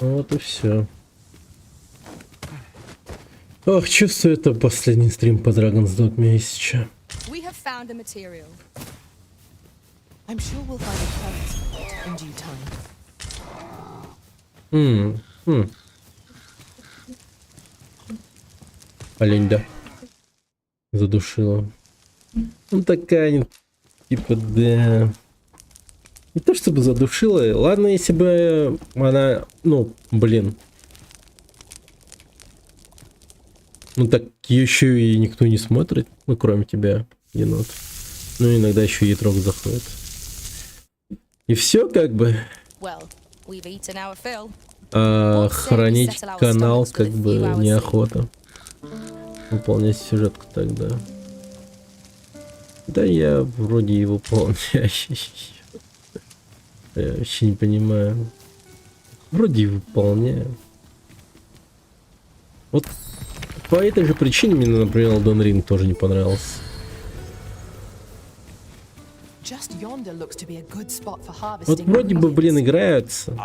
Вот и все. Ох, чувствую, это последний стрим по Dragon's Dogma месяца. We have found a material. I'm sure we'll find a point in due time. Олень, да. Задушила. Ну такая, типа, да. Не то чтобы задушила. Ладно, если бы она, ну, блин. Ну так ее еще и никто не смотрит, ну кроме тебя, енот. Ну иногда еще и трог заходит. И все как бы. Well, we've eaten our fill. А хранить канал как бы неохота. Выполнять сюжетку тогда. Да я вроде и выполняю. Я вообще не понимаю. Вроде и выполняю. Вот по этой же причине мне, например, Elden Ring тоже не понравился. Вот вроде бы, блин, играются.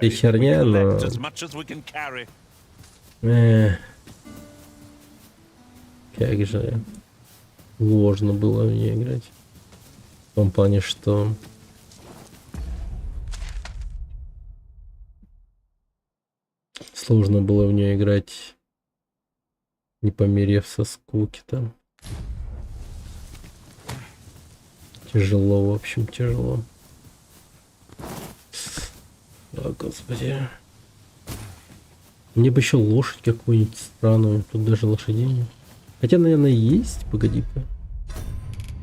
И херня, но... Как же сложно было в нее играть. В том плане, что... Сложно было в нее играть, не померев со скуки там. Тяжело, в общем, тяжело. О, господи. Мне бы еще лошадь какую-нибудь странную. Тут даже лошадей нет. Хотя, наверное, есть. Погоди-ка.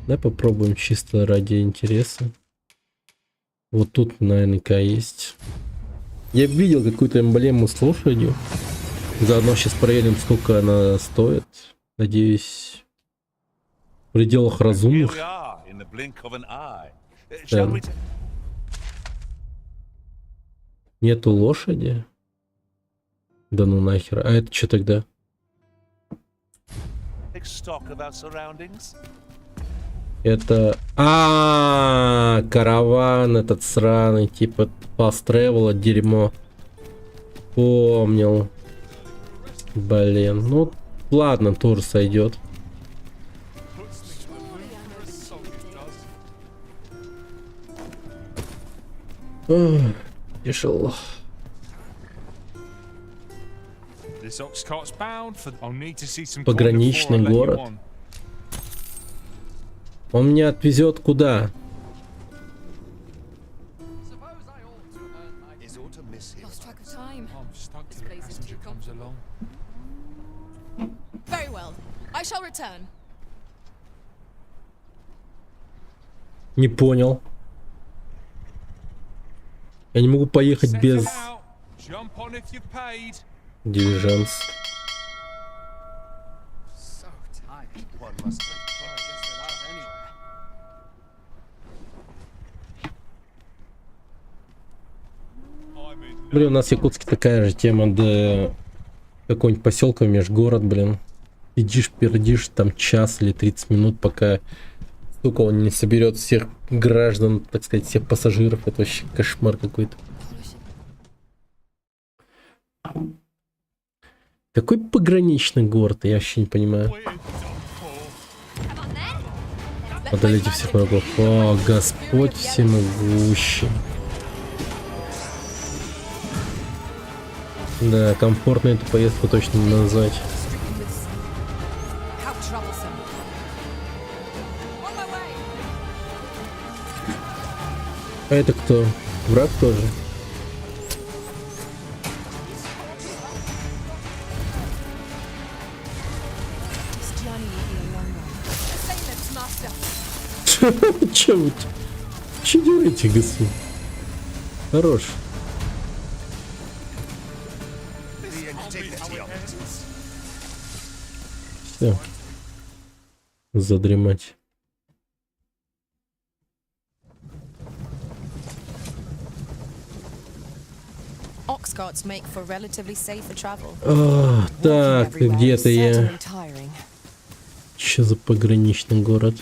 Давай попробуем чисто ради интереса. Вот тут наверняка есть. Я видел какую-то эмблему с лошадью. Заодно сейчас проверим, сколько она стоит. Надеюсь, в пределах разумных. Да. Нету лошади? Да ну нахер. А это что тогда? Это... караван этот сраный, типа Fast Travel, дерьмо. Помнил. Блин, ну ладно, тоже сойдет. Тяжело. Пограничный город. Он меня отвезет куда? Lost track of time. This place is too comfortable. Very well. I shall return. Не понял. Я не могу поехать без дилижанс. Блин, у нас в Якутске такая же тема, да, какой-нибудь поселка, межгород, блин. Сидишь, пердишь там час или 30 минут, пока столько он не соберет всех граждан, так сказать, всех пассажиров. Это вообще кошмар какой-то. Какой пограничный город, я вообще не понимаю. Одолейте всех врагов. О, Господь всемогущий. Да, комфортно эту поездку точно не назвать. А это кто? Враг тоже? Че вы делаете, госу? Хорош. Все. Задремать. Ox carts make for relatively safer travel. Так, где-то я. Certainly tiring. Что за пограничный город?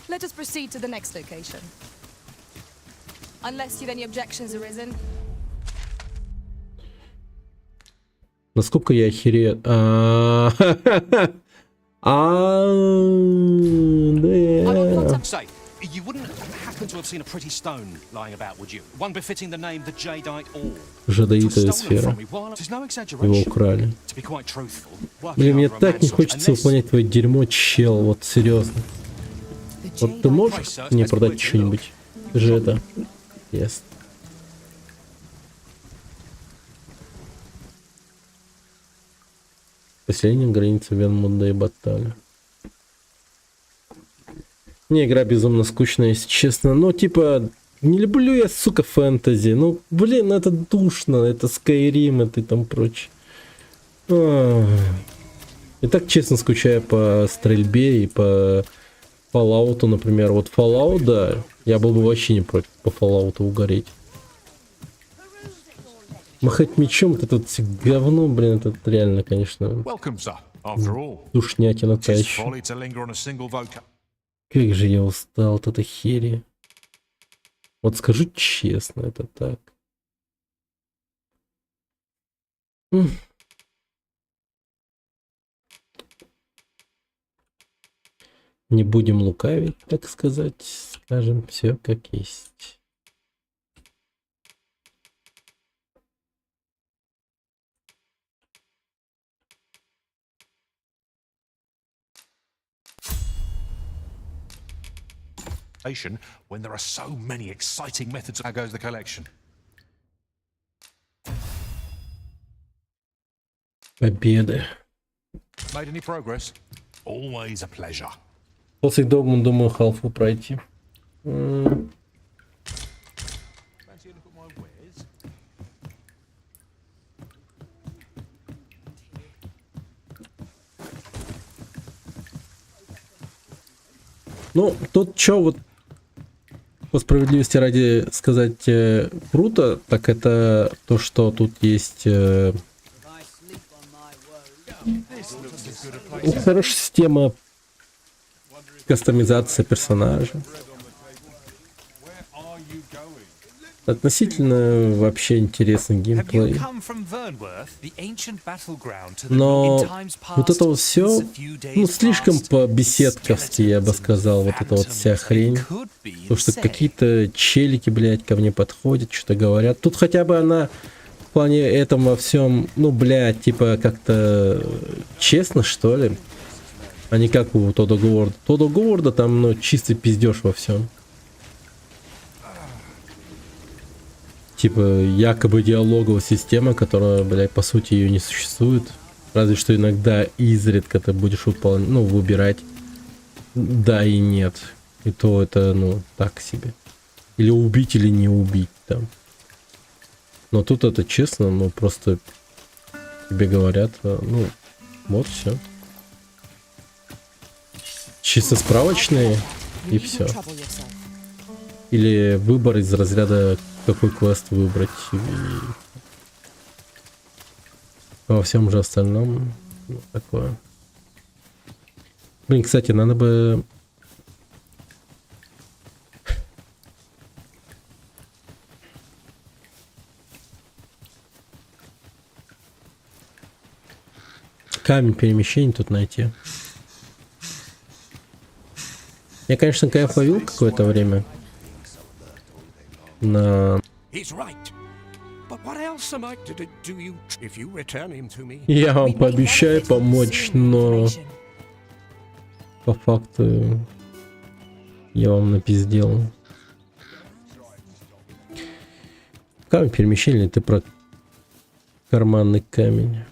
Let us proceed to the next location. Unless you've any objections arisen. Насколько я охерею. Say, you wouldn't happen to have seen a pretty stone lying about, would you? One befitting the name the Jadeite Orb. Жадоитая сфера. Его украли. To be quite truthful, Блин, мне так не хочется выполнять твое дерьмо, чел. Вот серьезно. Вот ты можешь мне продать что-нибудь? Ты же это... Ясно. Поселение границы Венмунда и Батталя. Мне игра безумно скучная, если честно. Ну, типа, не люблю я, сука, фэнтези. Ну, блин, это душно. Это Skyrim, это и там прочее. И так, честно, скучаю по стрельбе и по Fallout, например. Вот Fallout, да, я был бы вообще не против по Fallout угореть. Махать мечом, вот это вот говно, блин, это реально, конечно, душнятина та еще. Как же я устал от этой хери. Вот скажу честно, это так. Не будем лукавить, так сказать. Скажем все как есть. When there are so many exciting methods. How goes the collection? Победы. Made any progress? Always a pleasure. После дома, думаю, халфу пройти. Ну, тут что вот по справедливости ради сказать круто, так это то, что тут есть хорошая система кастомизации персонажа. Относительно вообще интересный геймплей. Но вот это вот все, ну, слишком по-беседковски, я бы сказал, вот эта вот вся хрень. Потому что какие-то челики, блядь, ко мне подходят, что-то говорят. Тут хотя бы она в плане этом во всем, ну, блядь, типа как-то честно, что ли. А не как у Тодда Говарда. Тодда Говарда там, ну, чистый пиздеж во всем. Типа, якобы диалоговая система, которая, блядь, по сути ее не существует. Разве что иногда изредка ты будешь выполнять, ну, выбирать да и нет. И то это, ну, так себе. Или убить, или не убить там. Но тут это честно, ну, просто тебе говорят, ну, вот все. Чисто справочные и все. Или выбор из разряда какой квест выбрать. И во всем же остальном, ну, такое. Блин, кстати, надо бы... Камень перемещений тут найти. Я, конечно, кайф ловил какое-то время. На... Я вам пообещаю помочь, но по факту я вам напиздел. Камень перемещения, ты про карманный камень.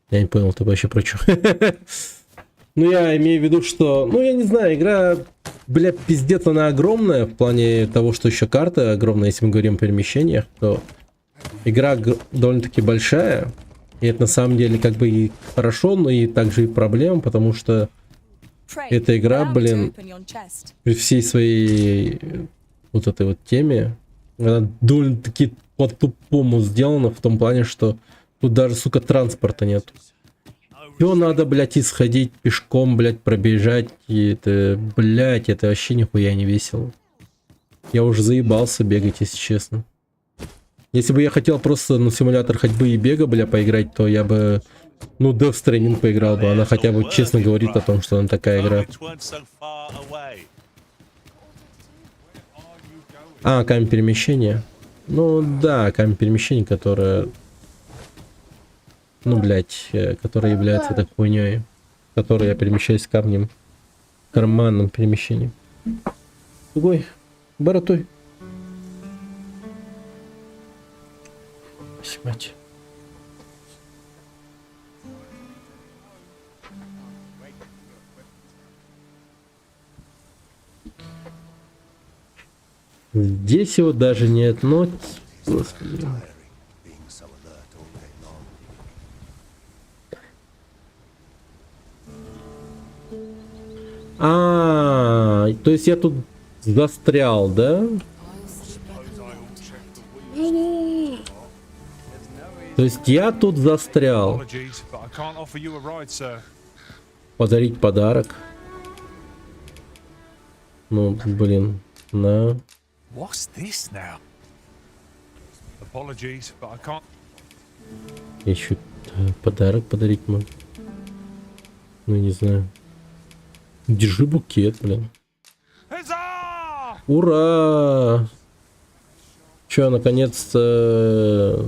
Я не понял, ты вообще про что? Ну, я имею в виду, что... Ну, я не знаю, игра бля, пиздец, она огромная в плане того, что еще карта огромная, если мы говорим о перемещениях, то игра довольно-таки большая. И это на самом деле как бы и хорошо, но и также и проблема, потому что эта игра, блин, при всей своей вот этой вот теме, она довольно-таки по-тупому сделана в том плане, что тут даже, сука, транспорта нет. Все надо, блядь, исходить пешком, блядь, пробежать. И это, блядь, это вообще нихуя не весело. Я уже заебался бегать, если честно. Если бы я хотел просто на симулятор ходьбы и бега, бля, поиграть, то я бы, ну, Death Stranding поиграл бы. Она хотя бы честно говорит о том, что она такая игра. А, камень перемещения. Ну, да, камень перемещения, которая... Ну, блядь, которая является этой хуйней, в которой я перемещаюсь камнем, карманным перемещением. Другой, боротой. Спасибо. Здесь его даже нет, но... Господи. То есть я тут застрял, да? То есть я тут застрял. Подарить подарок. Ну, блин, на. Еще подарок подарить могу. Ну, не знаю. Держи букет, блин. Ура! Че, наконец-то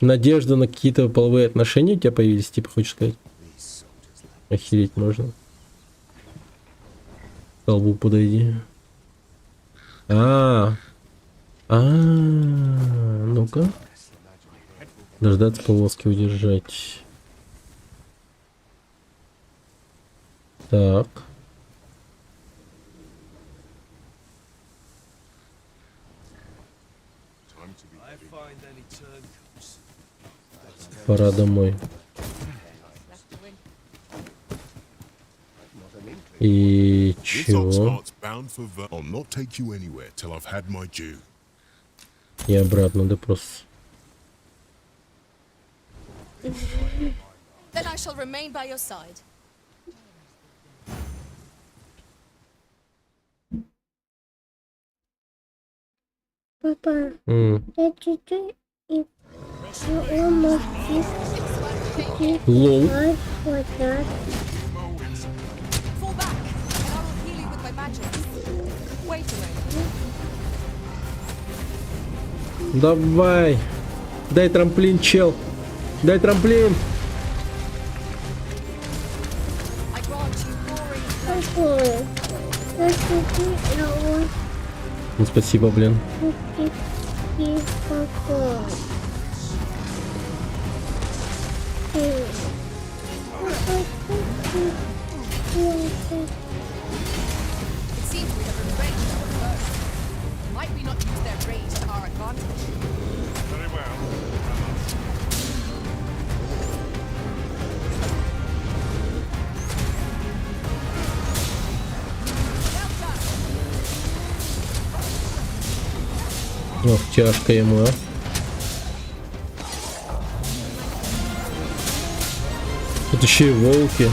надежда на какие-то половые отношения у тебя появились, типа, хочешь сказать? Охереть можно. К колбу подойди. Ну-ка. Дождаться повозки, удержать. Так. Пора домой. И чего? И обратно, да просто. Then I shall remain by your side. Папа, я чуть-чуть и Лол. Fall back, and I will heal you with my magic. Wait a minute. Давай. Дай трамплин, чел. Дай трамплин. I grant you glory. Ну, спасибо, блин. It seems we have revenged our foes. Might we not use their rage to our advantage? Very well. Ох, тяжко ему, а. Тут еще и волки.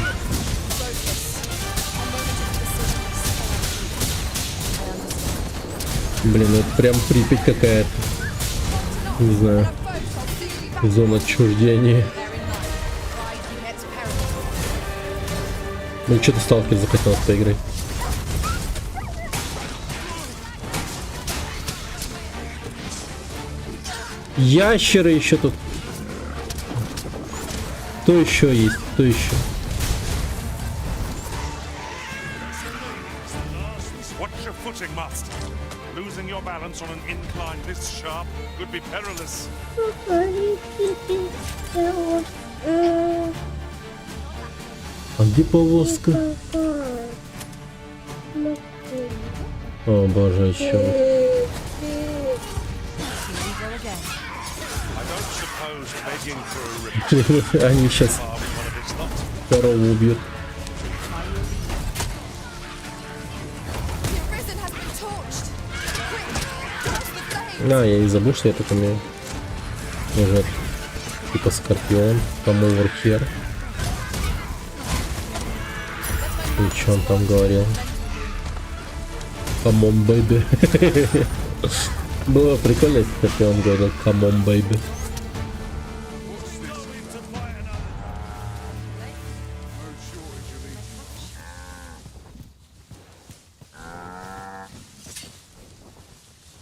Блин, это прям Припять какая-то. Не знаю. Зона отчуждения. Ну что-то сталкер захотел поиграть. Ящеры еще тут. Кто еще есть? Кто еще? Watch your footing, master. Losing your balance on an incline this sharp could be perilous. А где повозка? О боже, чё? Они сейчас корову убьют. Я и забыл, что я так умею. Уже типа Скорпион, кому Warfare. И что он там говорил? Come on, baby. Было прикольно, если Скорпион говорил come on, baby.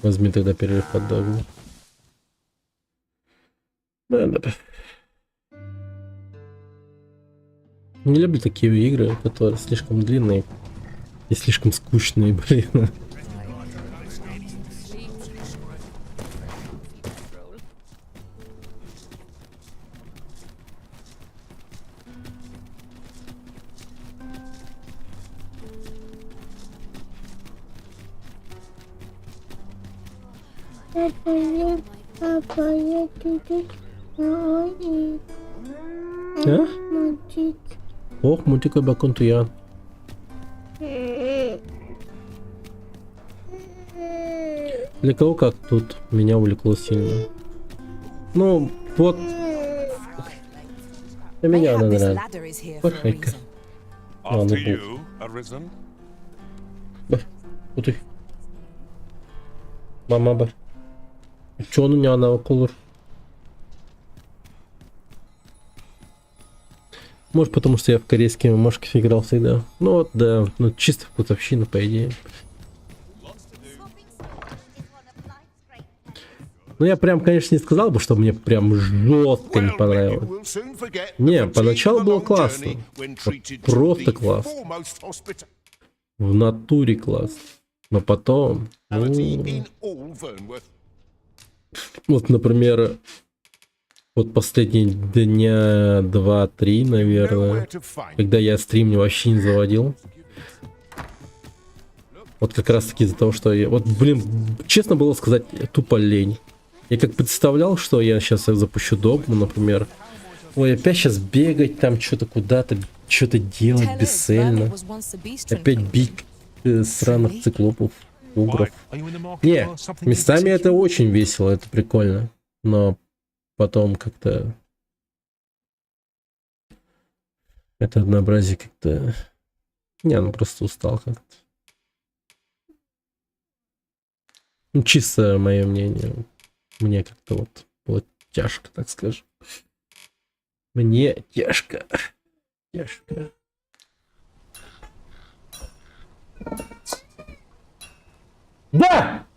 Возьми тогда перерыв под догму. Не люблю такие игры, которые слишком длинные и слишком скучные, блин. Ох, мультик Бакунтуян. Для кого как тут меня увлекло сильно. Ну, вот. Для меня она нравится. Пошайка. Ладно, вот и. Мама бар. Чё он у меня на колор? Может, потому что я в корейские мамашки играл всегда. Ну вот, да, ну чисто вкусовщина, по идее. Ну я прям, конечно, не сказал бы, что мне прям жестко не понравилось. Не, поначалу было классно. Вот просто класс. В натуре класс. Но потом... Вот, например... Вот последние дня 2-3, наверное, когда я стрим вообще не заводил. Вот как раз таки из-за того, что я... Вот, блин, честно было сказать, тупо лень. Я как представлял, что я сейчас запущу догму, например. Ой, опять сейчас бегать там, что-то куда-то, что-то делать бесцельно. Опять бить сраных циклопов, угров. Не, местами это очень весело, это прикольно. Но... Потом как-то это однообразие как-то... Не, ну просто устал как-то. Ну, чисто мое мнение. Мне как-то вот было тяжко, так скажем. Мне тяжко. Тяжко. Да!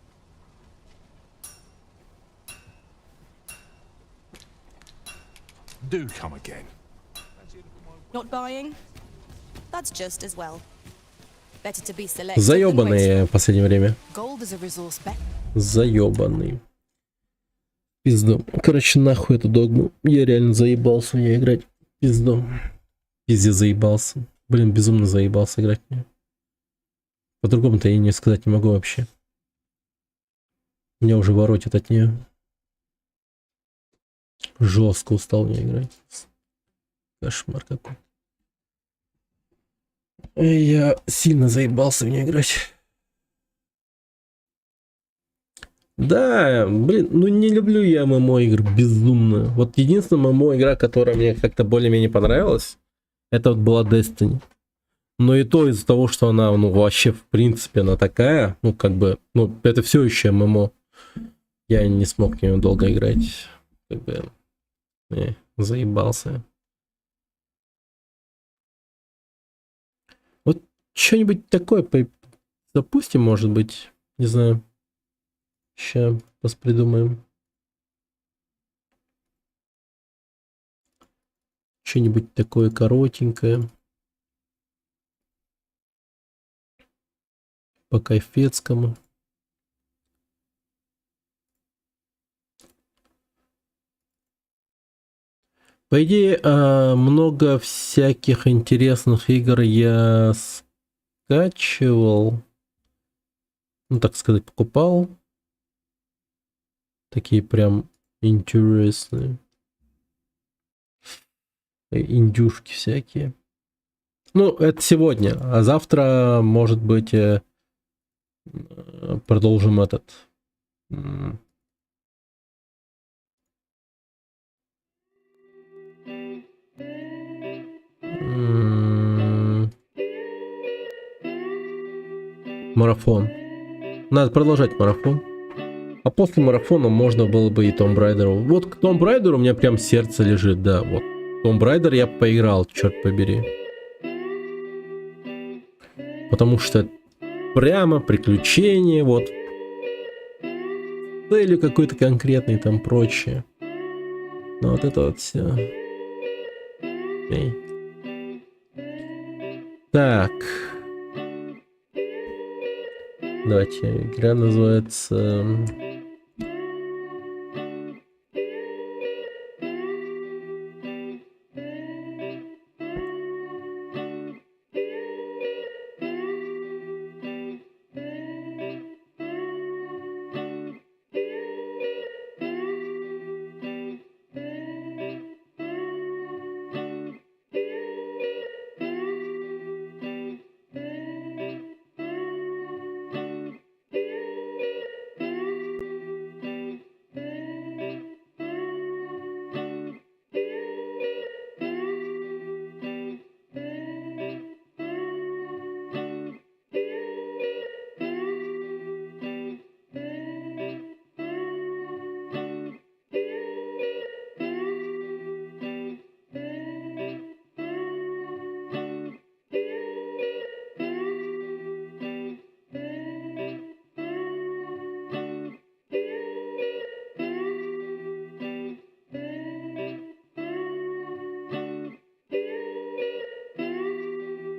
Do come again. Not buying? That's just as well. Better to be selective. Заебанные в последнее время. Gold is a resource bet. Заебанный. Пизду. Короче, нахуй эту догму. Я реально заебался в нее играть. Пизду. Пиздец заебался. Блин, безумно заебался играть в нее. По-другому-то я не сказать не могу вообще. Меня уже воротит от нее. Жестко устал в нее играть. Кошмар какой. Я сильно заебался в нее играть. Да, блин, ну не люблю я ММО игр безумно. Вот единственная ММО игра, которая мне как-то более-менее понравилась, это вот была Destiny. Но и то из-за того, что она, ну вообще в принципе она такая, ну как бы, ну это все еще ММО. Я не смог в нее долго играть. Как бы, заебался. Вот что-нибудь такое запустим, может быть, не знаю. Сейчас придумаем. Что-нибудь такое коротенькое. По кайфецкому. По идее, много всяких интересных игр я скачивал, ну так сказать, покупал. Такие прям интересные. Индюшки всякие. Ну, это сегодня. А завтра, может быть, продолжим этот. Марафон. Надо продолжать марафон. А после марафона можно было бы и Tomb Raider. Вот к Tomb Raider у меня прям сердце лежит, да. Вот. Tomb Raider я поиграл, черт побери. Потому что прямо приключения, вот. Целью какой-то конкретной там прочее. Ну вот это вот все. Эй. Так. Давайте, игра называется...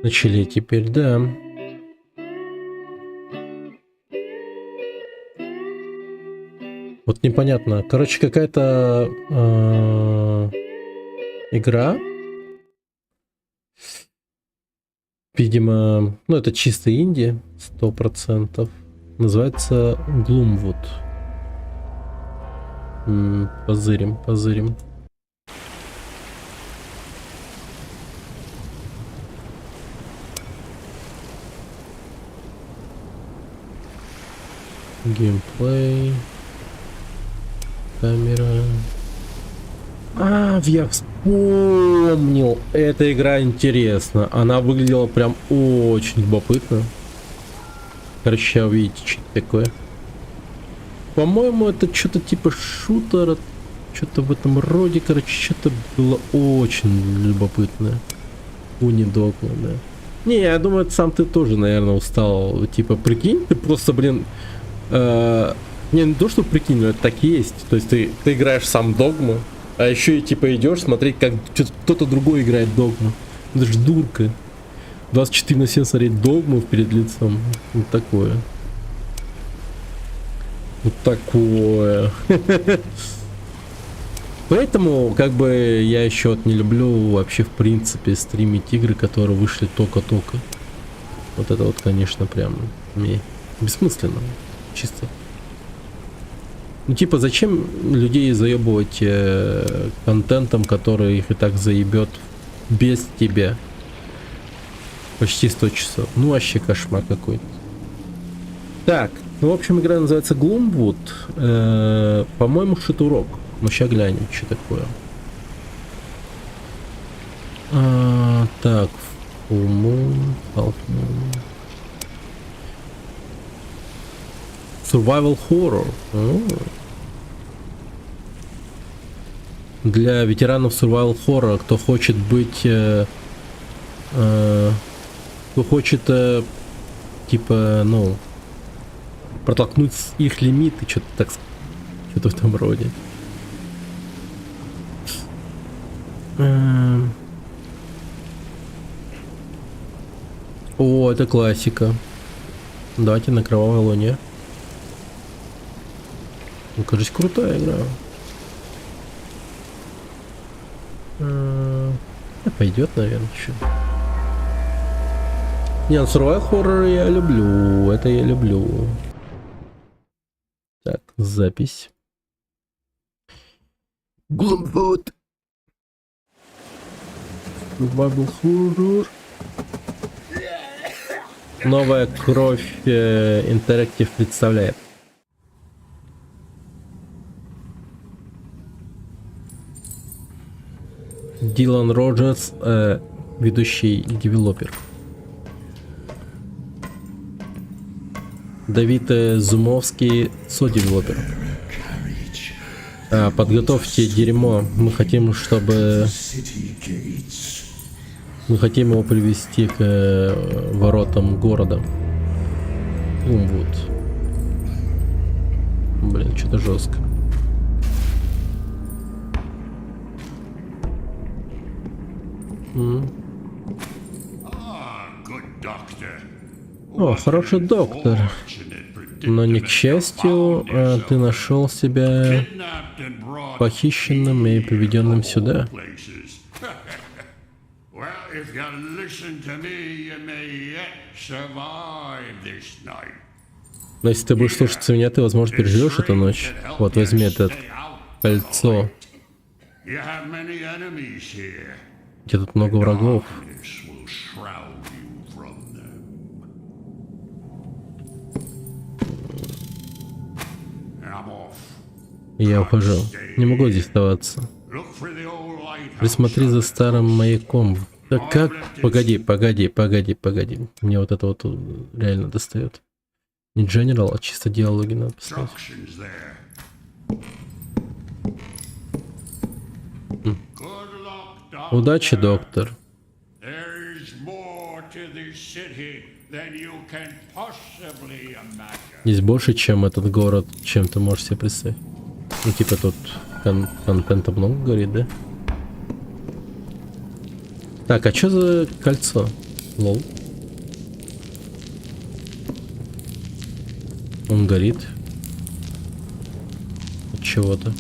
Начали теперь, да. Вот непонятно. Короче, какая-то игра. Видимо, ну это чисто инди, 100%. Называется Gloomwood. Позырим, позырим. Геймплей. Камера. Я вспомнил. Эта игра интересна. Она выглядела прям очень любопытно. Короче, сейчас увидите, что это такое. По-моему, это что-то типа шутера. Что-то в этом роде. Короче, что-то было очень любопытное. Унидогма, да. Не, я думаю, это сам ты тоже, наверное, устал. Типа, прикинь, ты просто, блин... не то, что прикинь, но это так и есть. То есть ты играешь сам Догму, а еще и типа идешь смотреть, как кто-то другой играет Догму. Это же дурка. 24/7 смотреть Догму перед лицом. Вот такое. Вот такое. Поэтому, как бы, я еще вот не люблю вообще, в принципе, стримить игры, которые вышли только-только. Вот это вот, конечно, прям бессмысленно. Чисто. Ну, типа, зачем людей заебывать контентом, который их и так заебет без тебя? Почти 100 часов. Ну, вообще кошмар какой-то. Так, ну, в общем, игра называется Gloomwood. По-моему, шатурок. Ну, сейчас глянем, что такое. Так, Full Moon, Half Moon. Survival Horror. Для ветеранов Survival Horror, кто хочет быть... кто хочет, типа, ну... протолкнуть их лимиты, что-то так... что-то в этом роде. О, это классика. Давайте на Кровавой Луне. Ну, кажется, крутая игра. Пойдет, наверное, еще. Не, survival хоррор я люблю. Это я люблю. Так, запись. Глумвуд. Survival хоррор. Новая кровь Interactive представляет. Дилан Роджерс, ведущий девелопер. Давид Зумовский, содевелопер. Подготовьте дерьмо. Мы хотим, чтобы... Мы хотим его привести к воротам города. Глумвуд. Блин, что-то жестко. О, хороший доктор. Но не к счастью, ты нашел себя похищенным и приведенным сюда. Но если ты будешь слушаться меня, ты, возможно, переживешь эту ночь. Вот, возьми это кольцо. Где тут много врагов. Я ухожу. Не могу здесь оставаться. Присмотри за старым маяком. Да как? Погоди. Мне вот это вот реально достает. Не General, а чисто диалоги надо поставить. Удачи, доктор. Здесь больше, чем этот город, чем ты можешь себе представить. Ну, типа тут контента много говорит, да? Так, а что за кольцо? Лол. Он горит. От чего-то.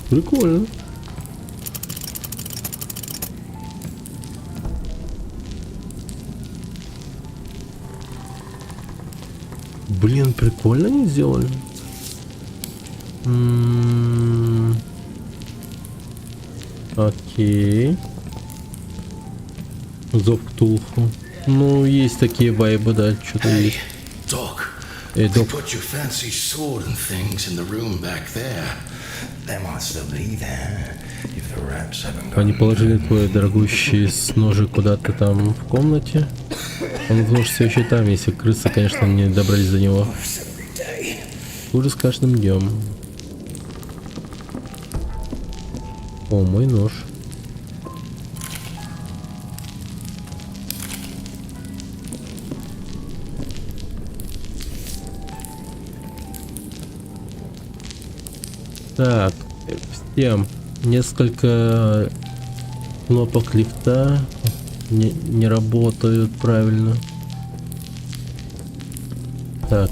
Прикольно. Блин, прикольно они сделали. Окей. Зов Ктулху. Ну, есть такие вайбы, да, что-то есть. Эй, док. Они положили твой дорогущий ножик куда-то там в комнате. Он может все еще там, если крысы, конечно, не добрались до него. Хуже с каждым днем. О, мой нож. Так, всем несколько кнопок лифта не работают правильно. Так,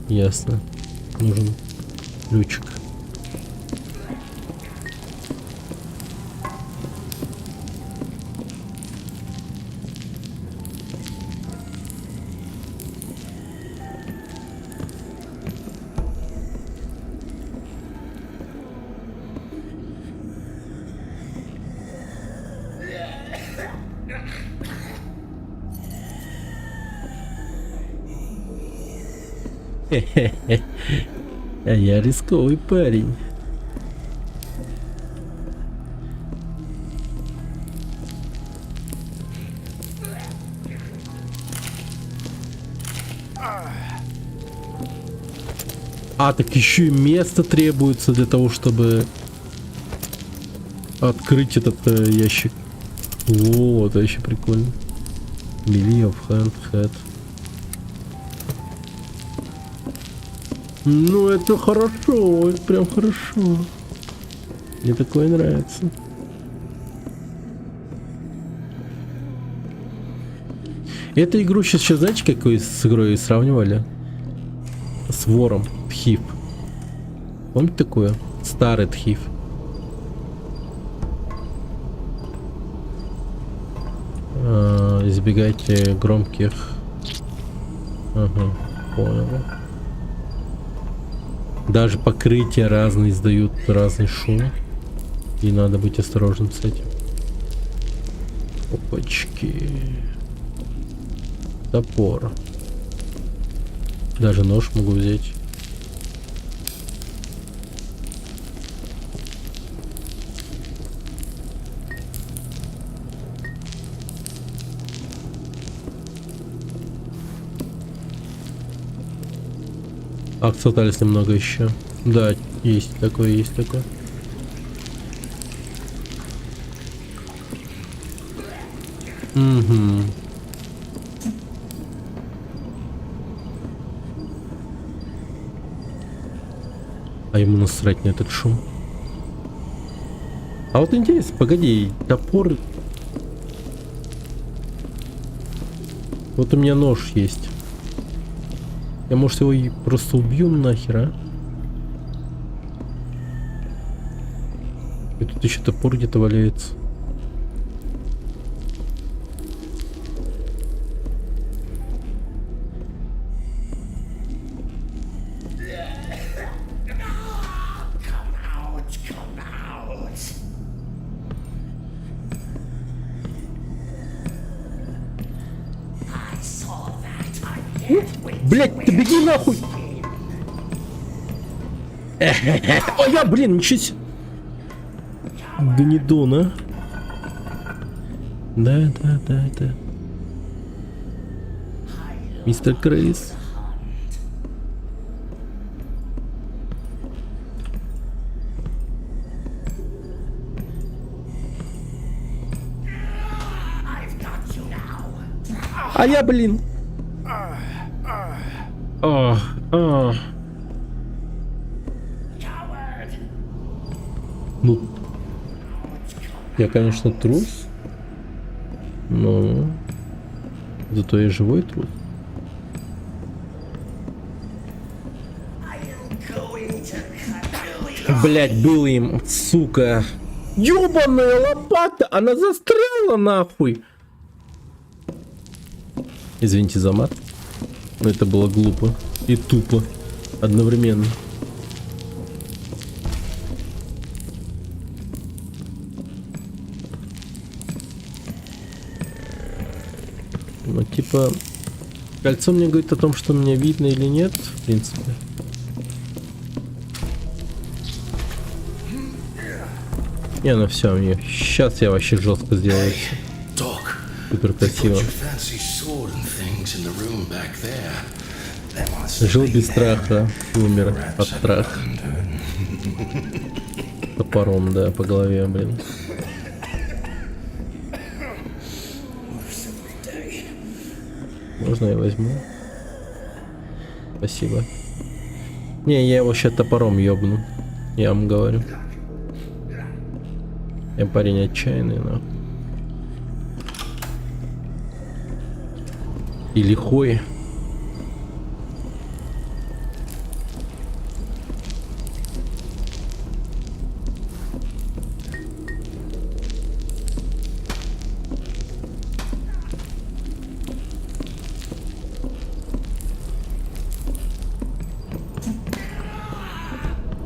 ясно. Нужен ключик. А я рисковый парень. А, так еще и место требуется для того, чтобы открыть этот ящик. Вот, это еще прикольно. Melee of hand head. Ну, это хорошо, это прям хорошо. Мне такое нравится. Эту игру сейчас, знаете, какой с игрой сравнивали? С вором. Тхив. Помните такое? Старый Тхив. Избегайте громких. Ага, понял. Даже покрытия разные издают разный шум. И надо быть осторожным с этим. Опачки. Топор. Даже нож могу взять. Осталось немного еще. Да, есть такое, есть такое. Угу. А ему насрать на этот шум. А вот интересно, погоди, топор. Вот у меня нож есть. Я, может, его и просто убью нахер, а? И тут еще топор где-то валяется. Блять, ты беги нахуй! Ой, я, блин, ничего себе! Гнидон, а? Да. Мистер Крейс. А я, блин. Ну, я, конечно, трус, но зато я живой трус. Блять, было им, сука. Ёбаная лопата, она застряла нахуй. Извините за мат. Но это было глупо и тупо одновременно. Ну, типа, кольцо мне говорит о том, что мне видно или нет, в принципе. Не, ну все, мне сейчас я вообще жестко сделаю. Супер красиво. Жил без страха, умер от страха. Топором, да, по голове, блин. Можно я возьму? Спасибо. Не, я его сейчас топором ёбну. Я вам говорю. Я парень отчаянный, но. И лихой.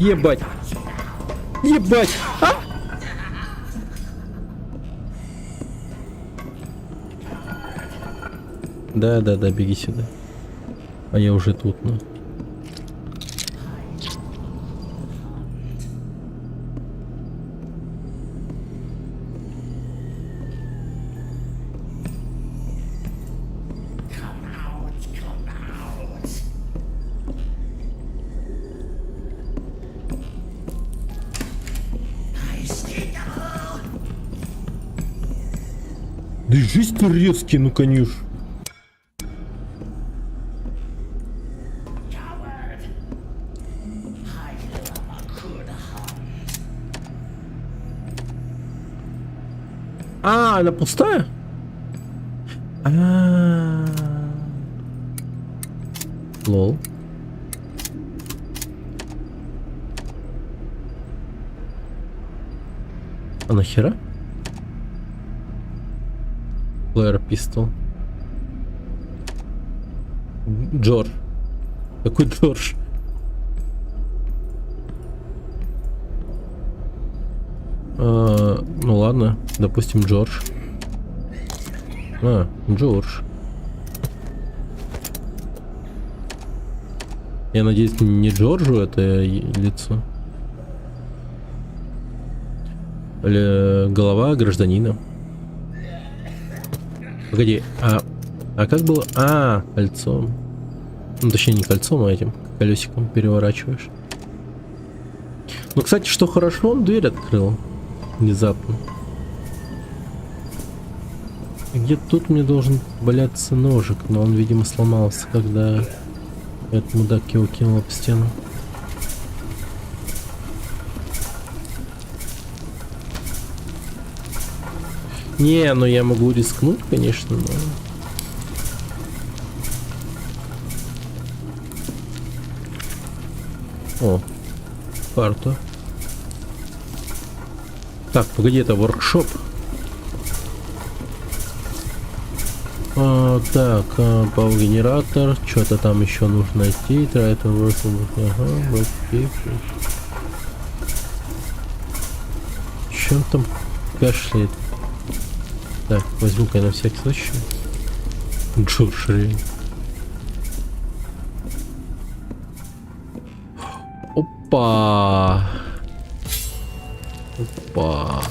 Ебать! Ебать! А? Да, беги сюда. А я уже тут, ну. Да и жизнь резкий, ну конечно. А, она пустая? Лол. А нахера? Flare пистол. Джордж. Какой Джордж? Ну ладно, допустим, Джордж. Джордж. Я надеюсь, не Джорджу это лицо. Или голова гражданина. Погоди, а как было? Кольцом. Ну, точнее, не кольцом, а этим колесиком переворачиваешь. Ну, кстати, что хорошо, он дверь открыл. Внезапно. Где тут мне должен валяться ножик, но он, видимо, сломался, когда этот мудак его кинул об стену. Не, ну я могу рискнуть, конечно, но... О, карта. Так, погоди, это воркшоп. Так, пауэр-генератор. Что-то там еще нужно найти. Чем там кашляет? Так, возьму-ка я на всякий случай. Джордж Рей. Опа! Опа!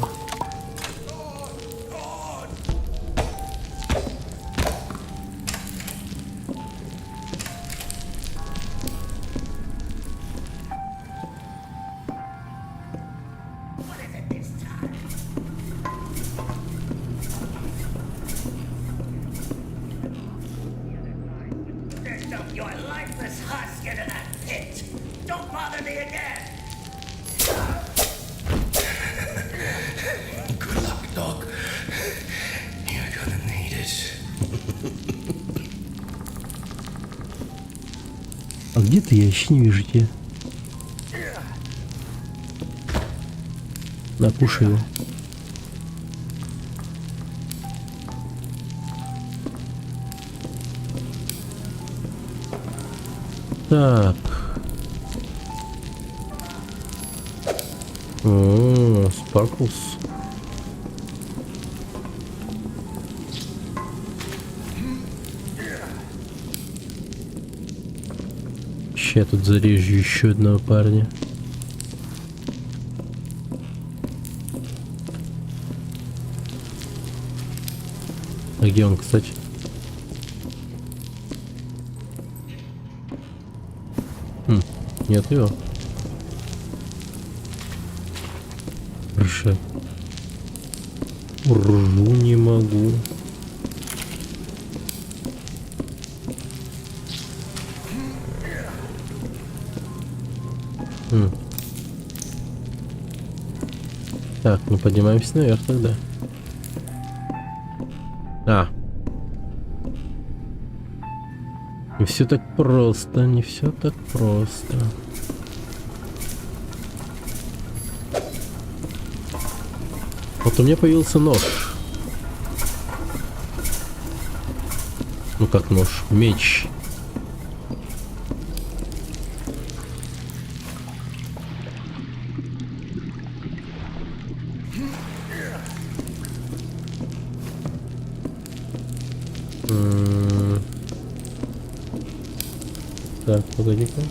А где ты? Я еще не вижу тебя. На, кушай его. Так. О, Sparkles. Я тут зарежу еще одного парня. А где он, кстати? Нет его. Хорошо. Ржу не могу. Так, ну поднимаемся наверх тогда. Не все так просто, не все так просто. Вот у меня появился нож. Ну как нож? Меч. Так, погоди-ка.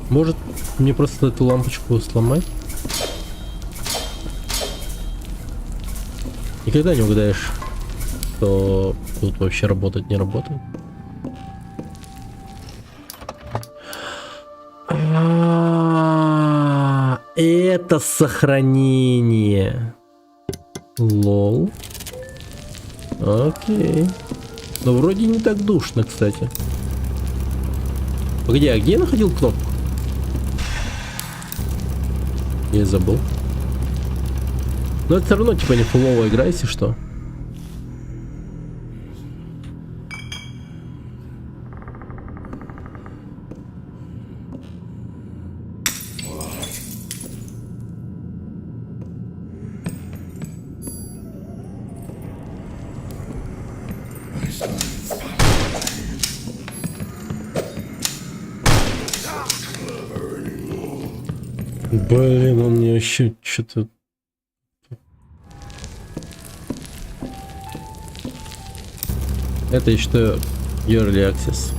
Может, мне просто эту лампочку сломать? Никогда не угадаешь, что тут вообще работает, не работает. Это сохранение. Лол. Окей. Но вроде не так душно, кстати. Погоди, а где я находил кнопку? Я забыл. Но это все равно типа не фуловая игра, если что. Блин, он мне вообще что-то... Это я считаю Early Access.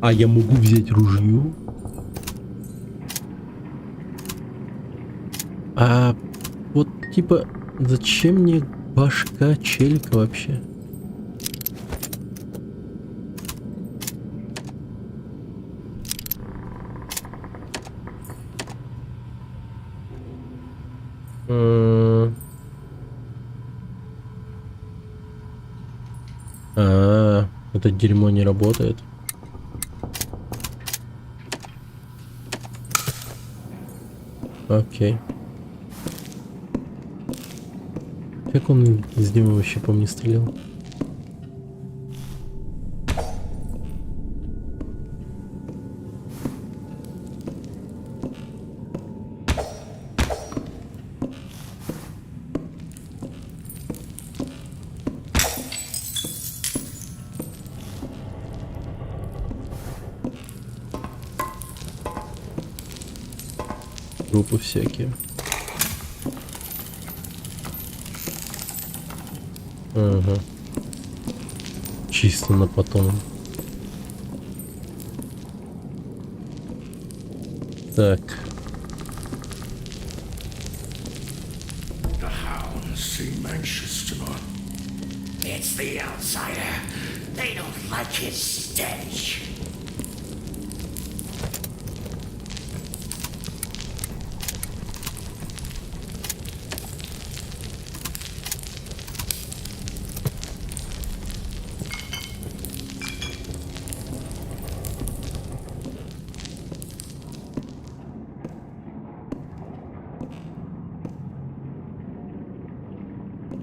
А я могу взять ружье? А вот типа, зачем мне башка челика вообще? Это дерьмо не работает. Окей. Как он из него вообще по мне стрелял? Трупы всякие. Ага. Чисто на потом. Так. The hounds seem anxious tonight. It's the outsider. They don't like his stench.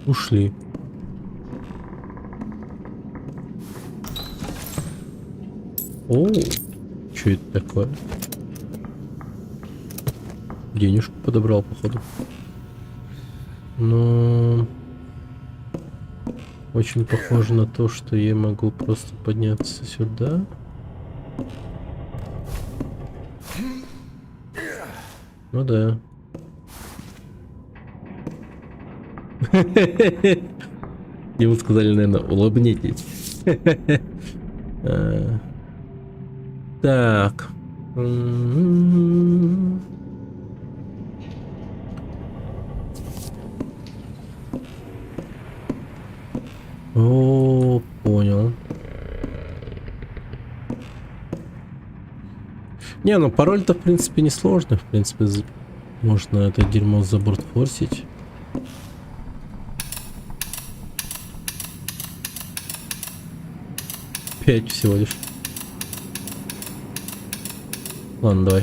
Ушли. О, что это такое? Денежку подобрал, походу. Но очень похоже на то, что я могу просто подняться сюда. Ну да. Ему сказали, наверное, улыбнитесь. Так. О, понял. Не, ну пароль-то в принципе не сложный. В принципе, можно это дерьмо забортфорсить. Пять всего лишь. Ладно, давай.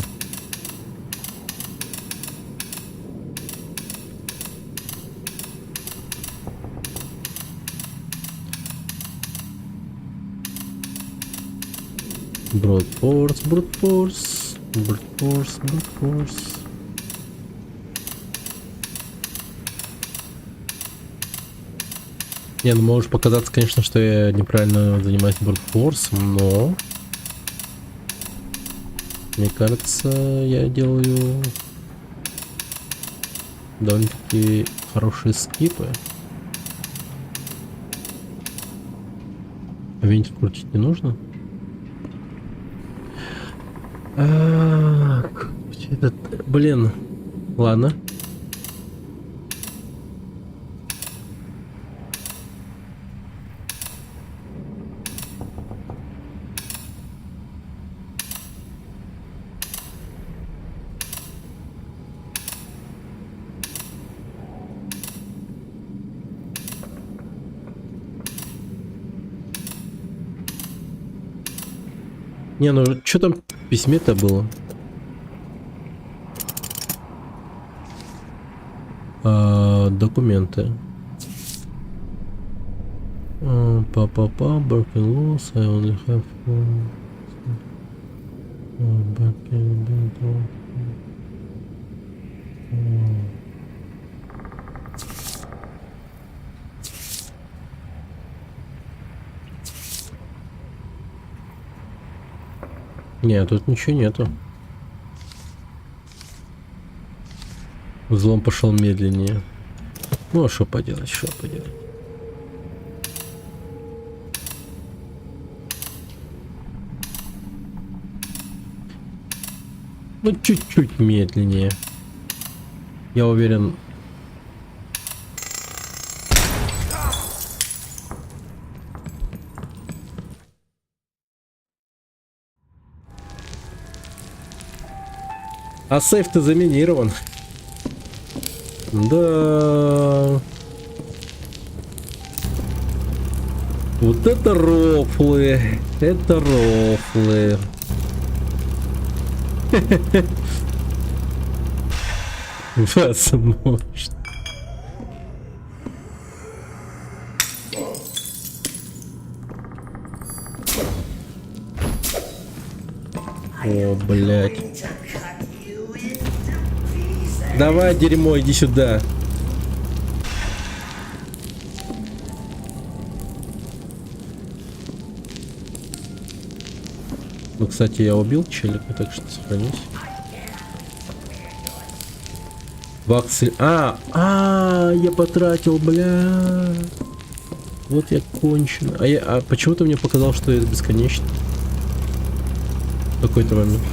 Брутфорс, брутфорс, брутфорс, брутфорс. Не, ну может показаться, конечно, что я неправильно занимаюсь брутфорсом, но мне кажется, я делаю довольно-таки хорошие скипы. А вентиль крутить не нужно? Этот, блин. Ладно. Не, ну что там в письме-то было? Документы. Па-па-па, broken laws, I only have Не, тут ничего нету. Взлом пошел медленнее. Ну а что поделать, что поделать. Ну чуть-чуть медленнее. Я уверен. А сейф-то заминирован. Да. Вот это рофлы. Это рофлы. Возможно. О, блядь. Давай, дерьмо, иди сюда. Ну, кстати, я убил челика, так что сохранись. Ваксель. Я потратил, бля. Вот я кончен. А почему-то мне показал, что это бесконечно. В какой-то момент.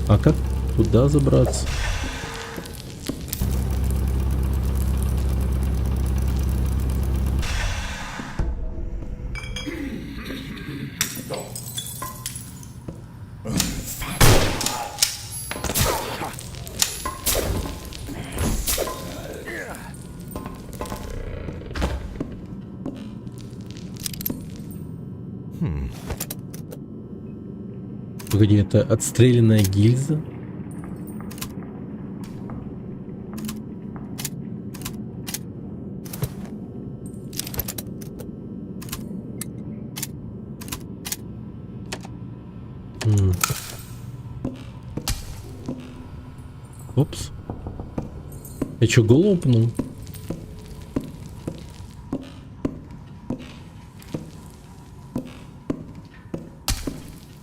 А как туда забраться? Погоди, это отстрелянная гильза? Опс. Я чё, голову пнул?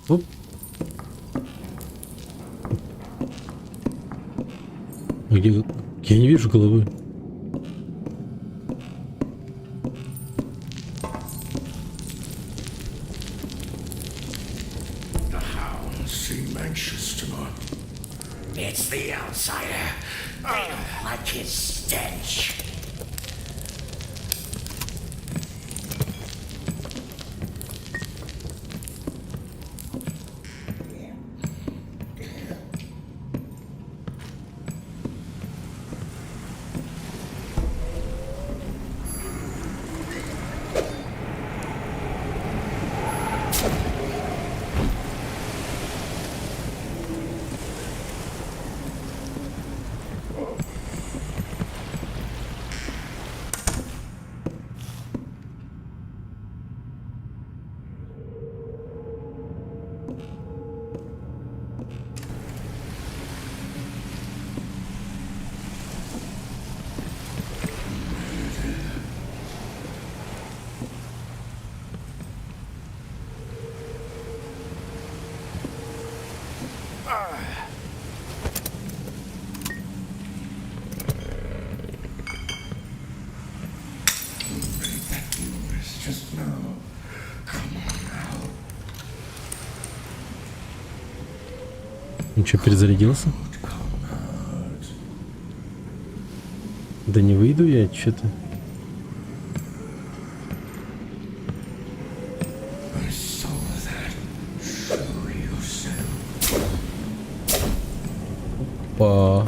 Оп. Где? Я не вижу головы. The hounds seem anxious tonight. It's the outsider. They don't like his stench. Just now. Come on now. Он что, перезарядился? Да не выйду я, что-то. I saw that. Show yourself. Па.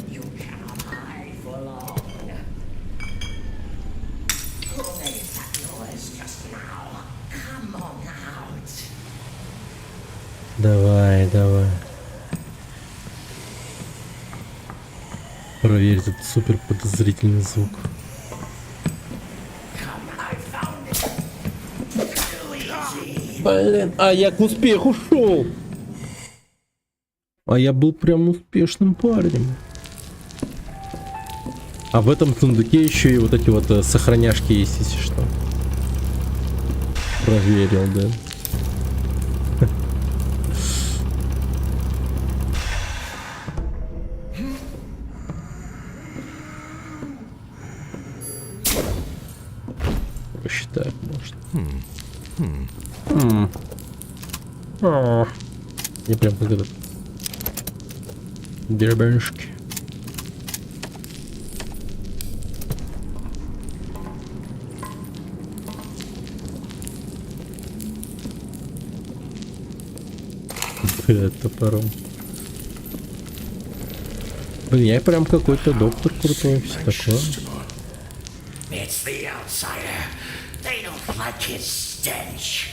You cannot hide for long. Who made that noise just now? Come on out. Давай, давай. Проверь этот супер подозрительный звук. Блин, а я к успеху шел. А я был прям успешным парнем. А в этом сундуке еще и вот эти вот сохраняшки есть, если что. Проверил, да. Посчитать можно. Не прям как этот. Дербеншки. Топором. Блин, я прям какой-то доктор крутой, все такое. It's the outsider. They don't like his stench.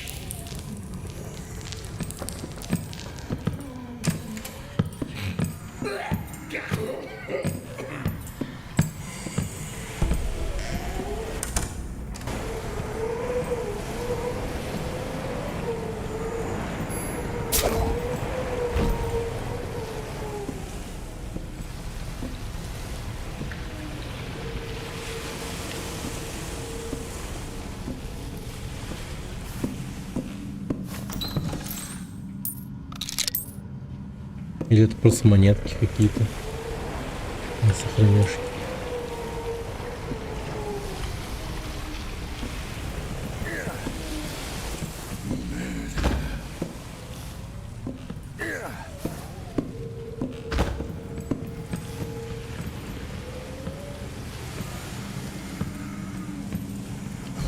Или это просто монетки какие-то? Не сохранишь.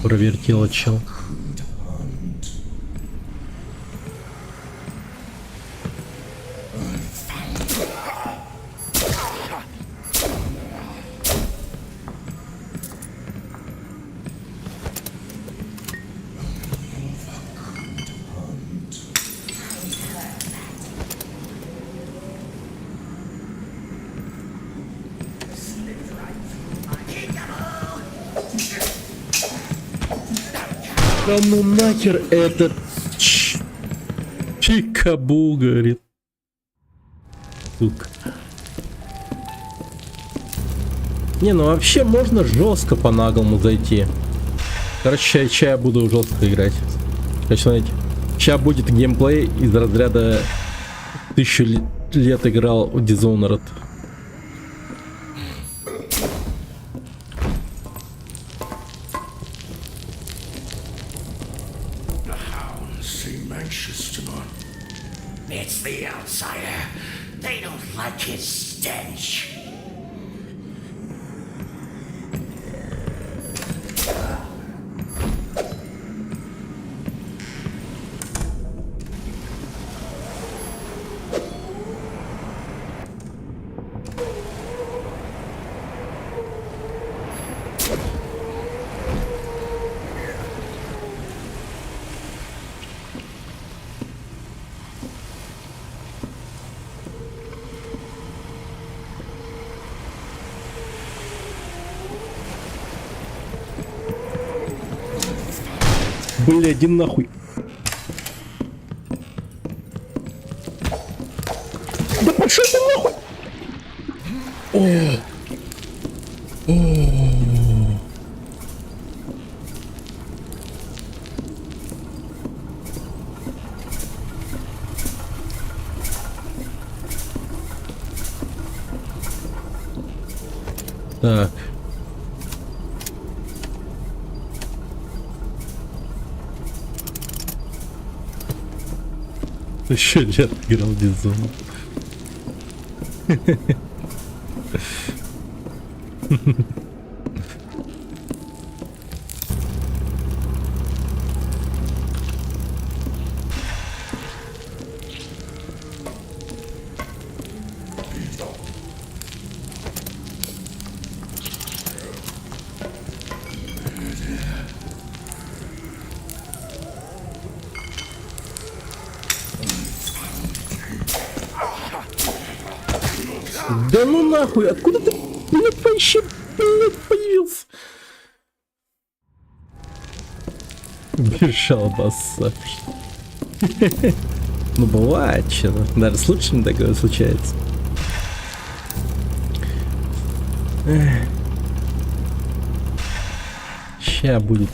Проверь тело, чел. Да ну нахер этот Пикабу, говорит. Сука. Не, ну вообще можно жестко по-наглому зайти. Короче, сейчас я буду жестко играть. Короче, смотрите. Сейчас будет геймплей из разряда 1000 лет играл в Dishonored. It's the outsider. They don't like his stench. Бля, иди нахуй. Да пошел ты нахуй! Так. Еще лет играл в Dishonored. Да ну нахуй, откуда ты, блядь, вообще, блядь, появился? Бежал бассаж. Ну бывает что-то, даже с лучшим такое случается. Ща будет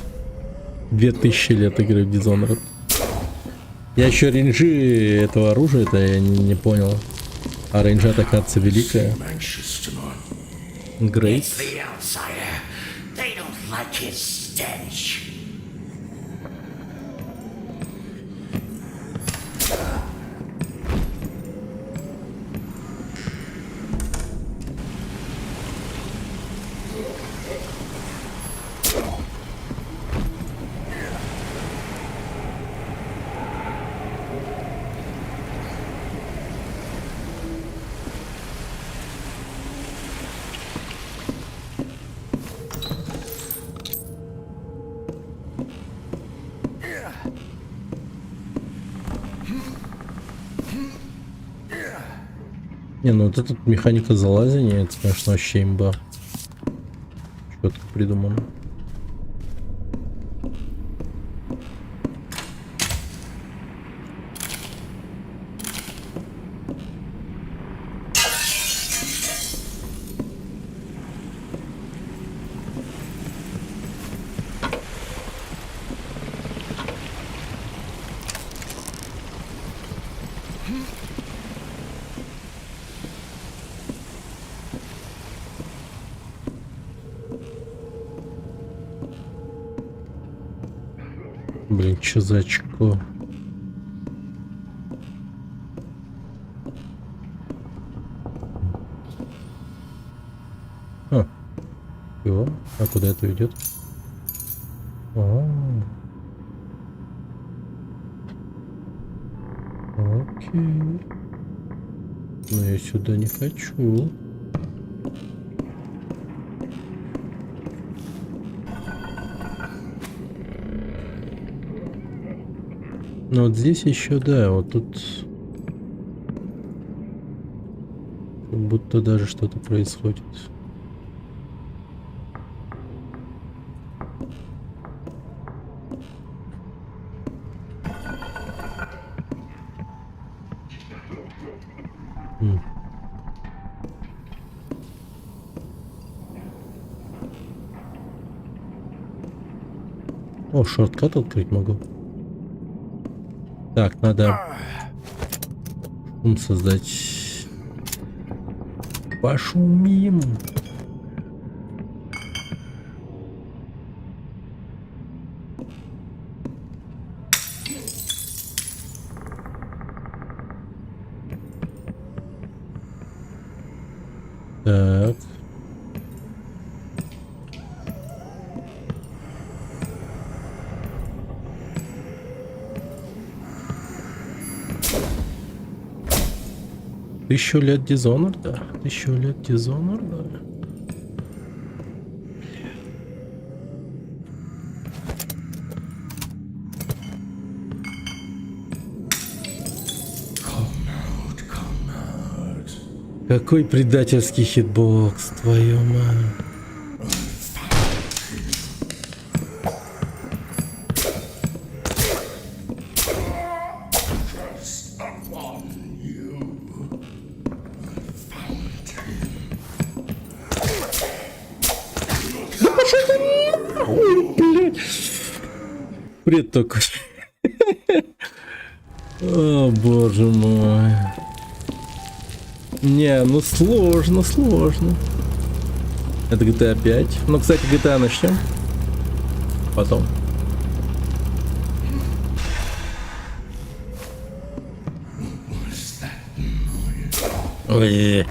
2000 лет игры в Dishonored. Я еще рейнджи этого оружия-то я не понял. А рейнджа, оказывается, великая. Грейт. Не, ну вот эта механика залазения, это, конечно, вообще имба. Четко придумано. Блин, чё за очко? А, его? А куда это ведет? Окей. Но я сюда не хочу. Ну вот здесь еще, да, вот тут как будто даже что-то происходит. О, шорткат открыть могу. Так, надо шум создать. Пошумим. Так. Тысячу лет Dishonored, 1000 лет Dishonored. Какой предательский хитбокс, твою мать. Бред такой. О, боже мой. Не, ну сложно. Это GTA 5. Ну, кстати, GTA начнем. Потом. Ой,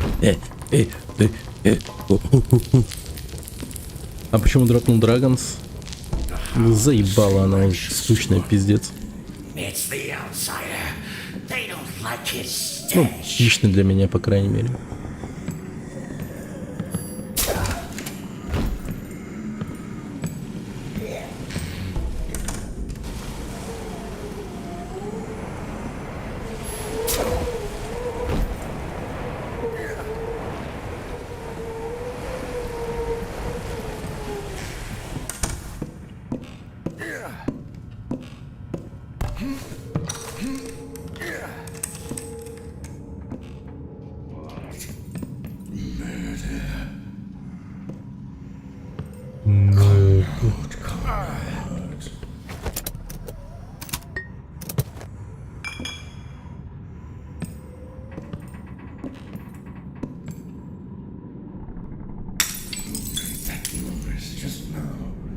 а почему дропнул Dragons? Заебала она, скучная, пиздец. It's the outsider. They don't like his Ну, stench. лично для меня, по крайней мере.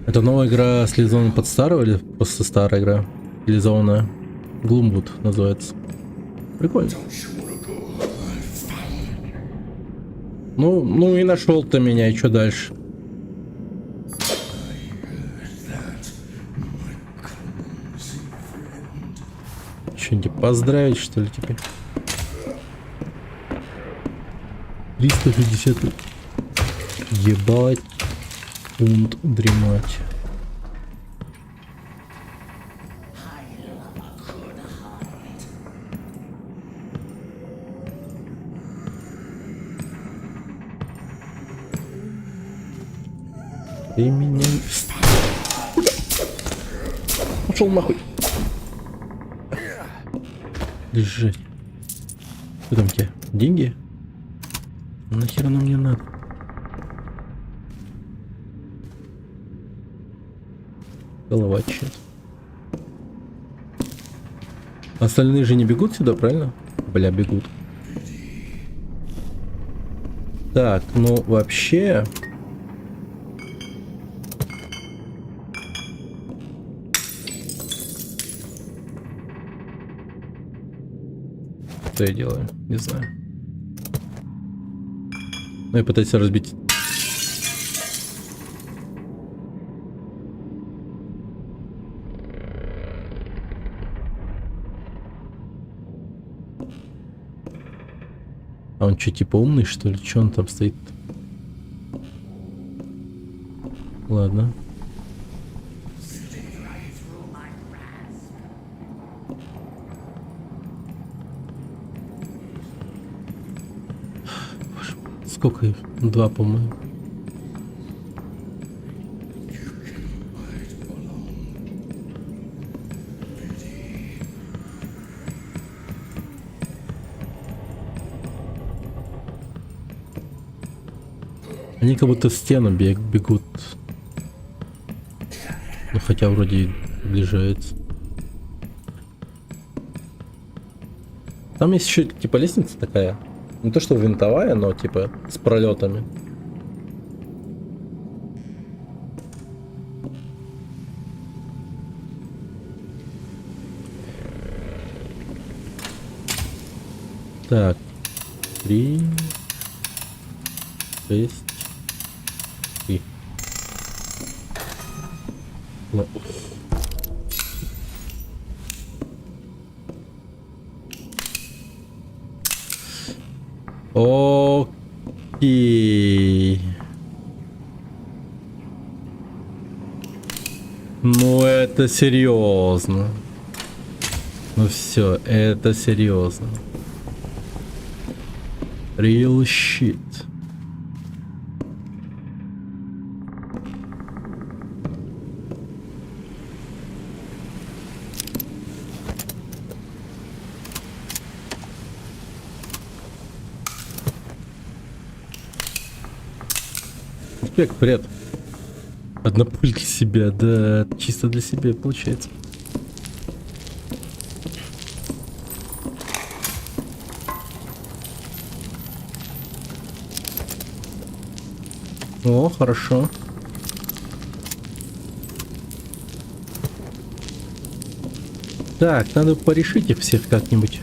Это новая игра слизана под старую или просто старая игра? Слизованная. Gloomwood называется. Прикольно. Ну и нашел ты меня, и что дальше? Что-нибудь поздравить, что ли, теперь? 360. Ебать. Und дремать. Ты меня... Ушел нахуй. Лежать. Что там у тебя? Деньги? Нахер оно мне надо? Голова чет. Остальные же не бегут сюда, правильно? Бля, бегут. Так, ну вообще... Что я делаю? Не знаю. Ну, я пытаюсь разбить. А он что, типа умный, что ли? Че он там стоит? Ладно. Сколько их? 2, по-моему. Они как будто в стену бегут. Ну хотя вроде и приближается. Там есть еще типа лестница такая. Не то что винтовая, но типа с пролетами. Так. 3, 6, 3. Ну. Окей. Ну это серьезно. Ну все, это серьезно. Real shit. Успех, привет. Одна пулька себя, да, чисто для себя получается. О, хорошо. Так, надо порешить их всех как-нибудь.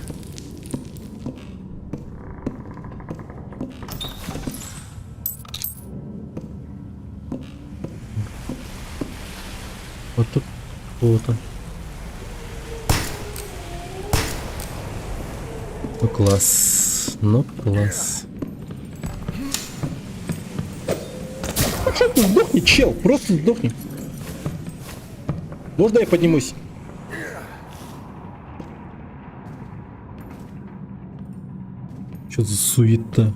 Вот тут вот-то. Ну класс. Ну класс. Сдохни, чел, просто сдохни. Можно я поднимусь? Что за суета?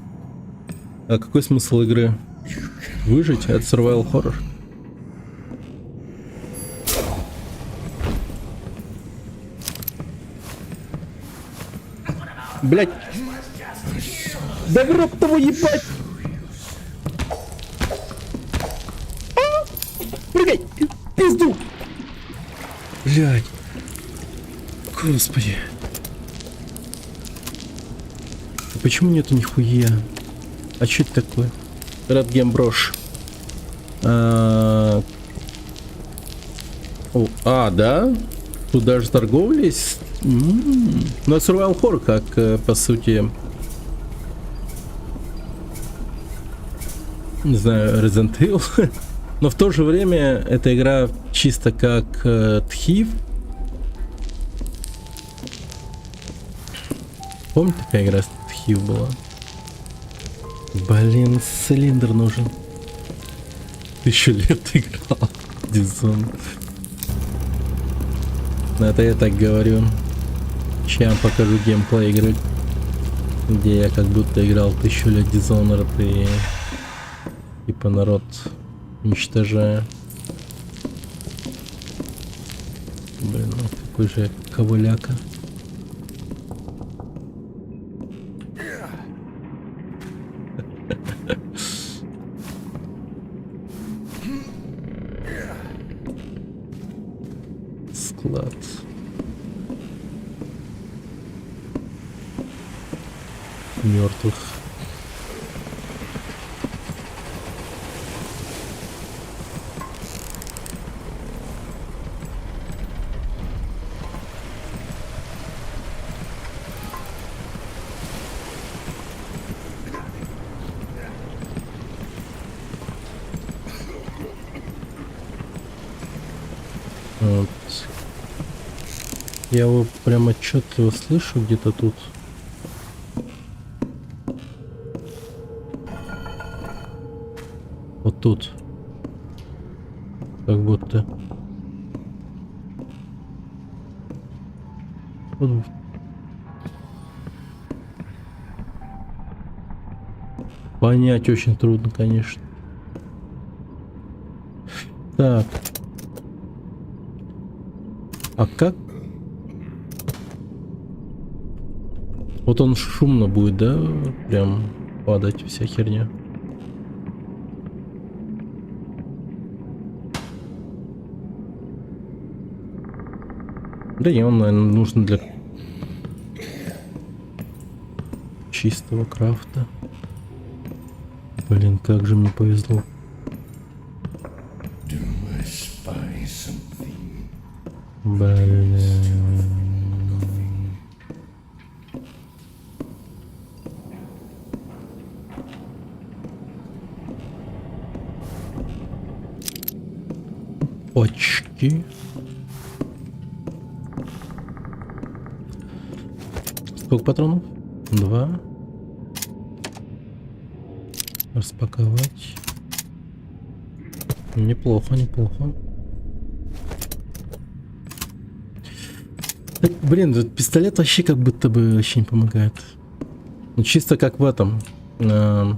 А какой смысл игры? Выжить? Это survival horror. Блять. Да в рот того ебать! Прыгай! Пизду! Блять. Господи. Почему нету нихуя? А что это такое? Red Game брошь. Да? Тут даже торговля есть. Ну, survival horror, как по сути, не знаю, Resident Evil. Но в то же время эта игра чисто как Thief. Помните, такая игра Thief была? Блин, цилиндр нужен. 1000 лет играл. Dishonored. Это я так говорю. Сейчас я вам покажу геймплей игры, где я как будто играл 1000 лет Dishonored и типа народ уничтожая. Блин, ну какой же я ковыляка. Склад. Мертвых. Вот. Я его прям отчетливо слышу где-то тут. Вот тут. Как будто. Вот. Понять очень трудно, конечно. Так. А как? Вот он шумно будет, да? Прям падать вся херня. Да не, он, наверное, нужен для чистого крафта. Блин, как же мне повезло. Блин. Очки. Сколько патронов? 2. Распаковать. Неплохо, неплохо. Так, блин, этот пистолет вообще как будто бы вообще не помогает. Ну, чисто как в этом. В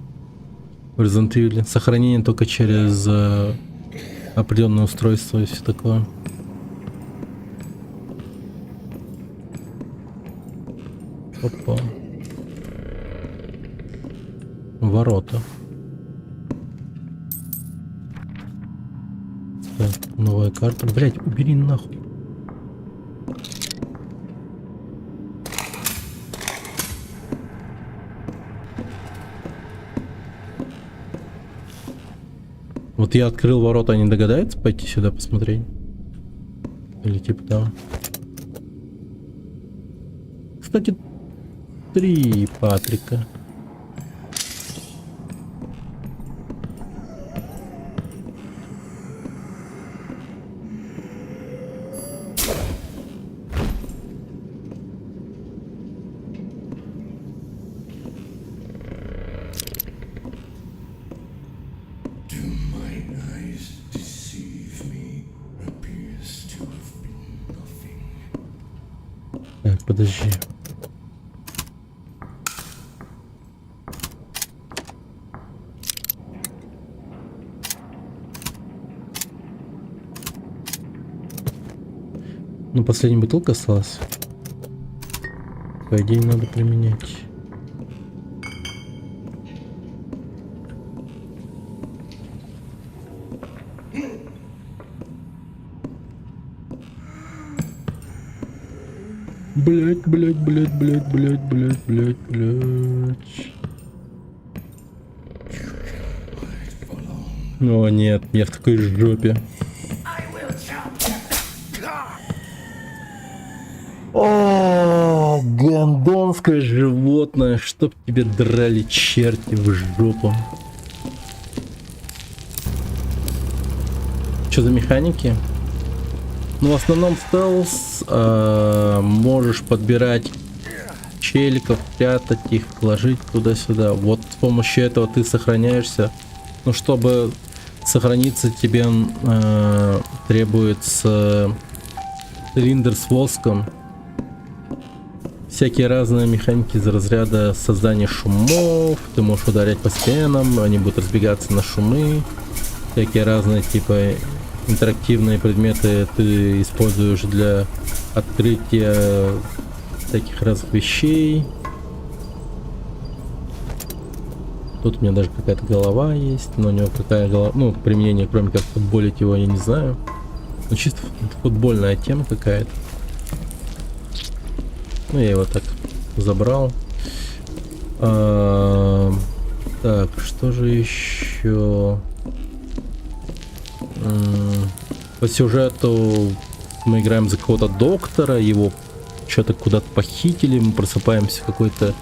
Resident Evil. Сохранение только через определенное устройство и все такое. Опа. Ворота. Так, новая карта. Блять, убери нахуй. Вот я открыл ворота, они догадаются пойти сюда посмотреть? Или типа того. Кстати, 3 Патрика. Так, подожди. Ну, последняя бутылка осталась. По идее, надо применять. Блять. О нет, я в такой жопе. О, гондонское животное, чтоб тебе драли черти в жопу. Что за механики? Ну, в основном стелс, можешь подбирать челиков, прятать их, положить туда-сюда. Вот с помощью этого ты сохраняешься. Ну, чтобы сохраниться, тебе требуется цилиндр с воском. Всякие разные механики из разряда создания шумов. Ты можешь ударять по стенам, они будут разбегаться на шумы. Всякие разные типа интерактивные предметы ты используешь для открытия всяких разных вещей. Тут у меня даже какая-то голова есть, но у него какая голова, ну, применение, кроме как футболить его, я не знаю. Ну, чисто футбольная тема какая-то. Ну, я его так забрал. Так, что же еще? По сюжету мы играем за какого-то доктора, его что-то куда-то похитили, мы просыпаемся в какой-то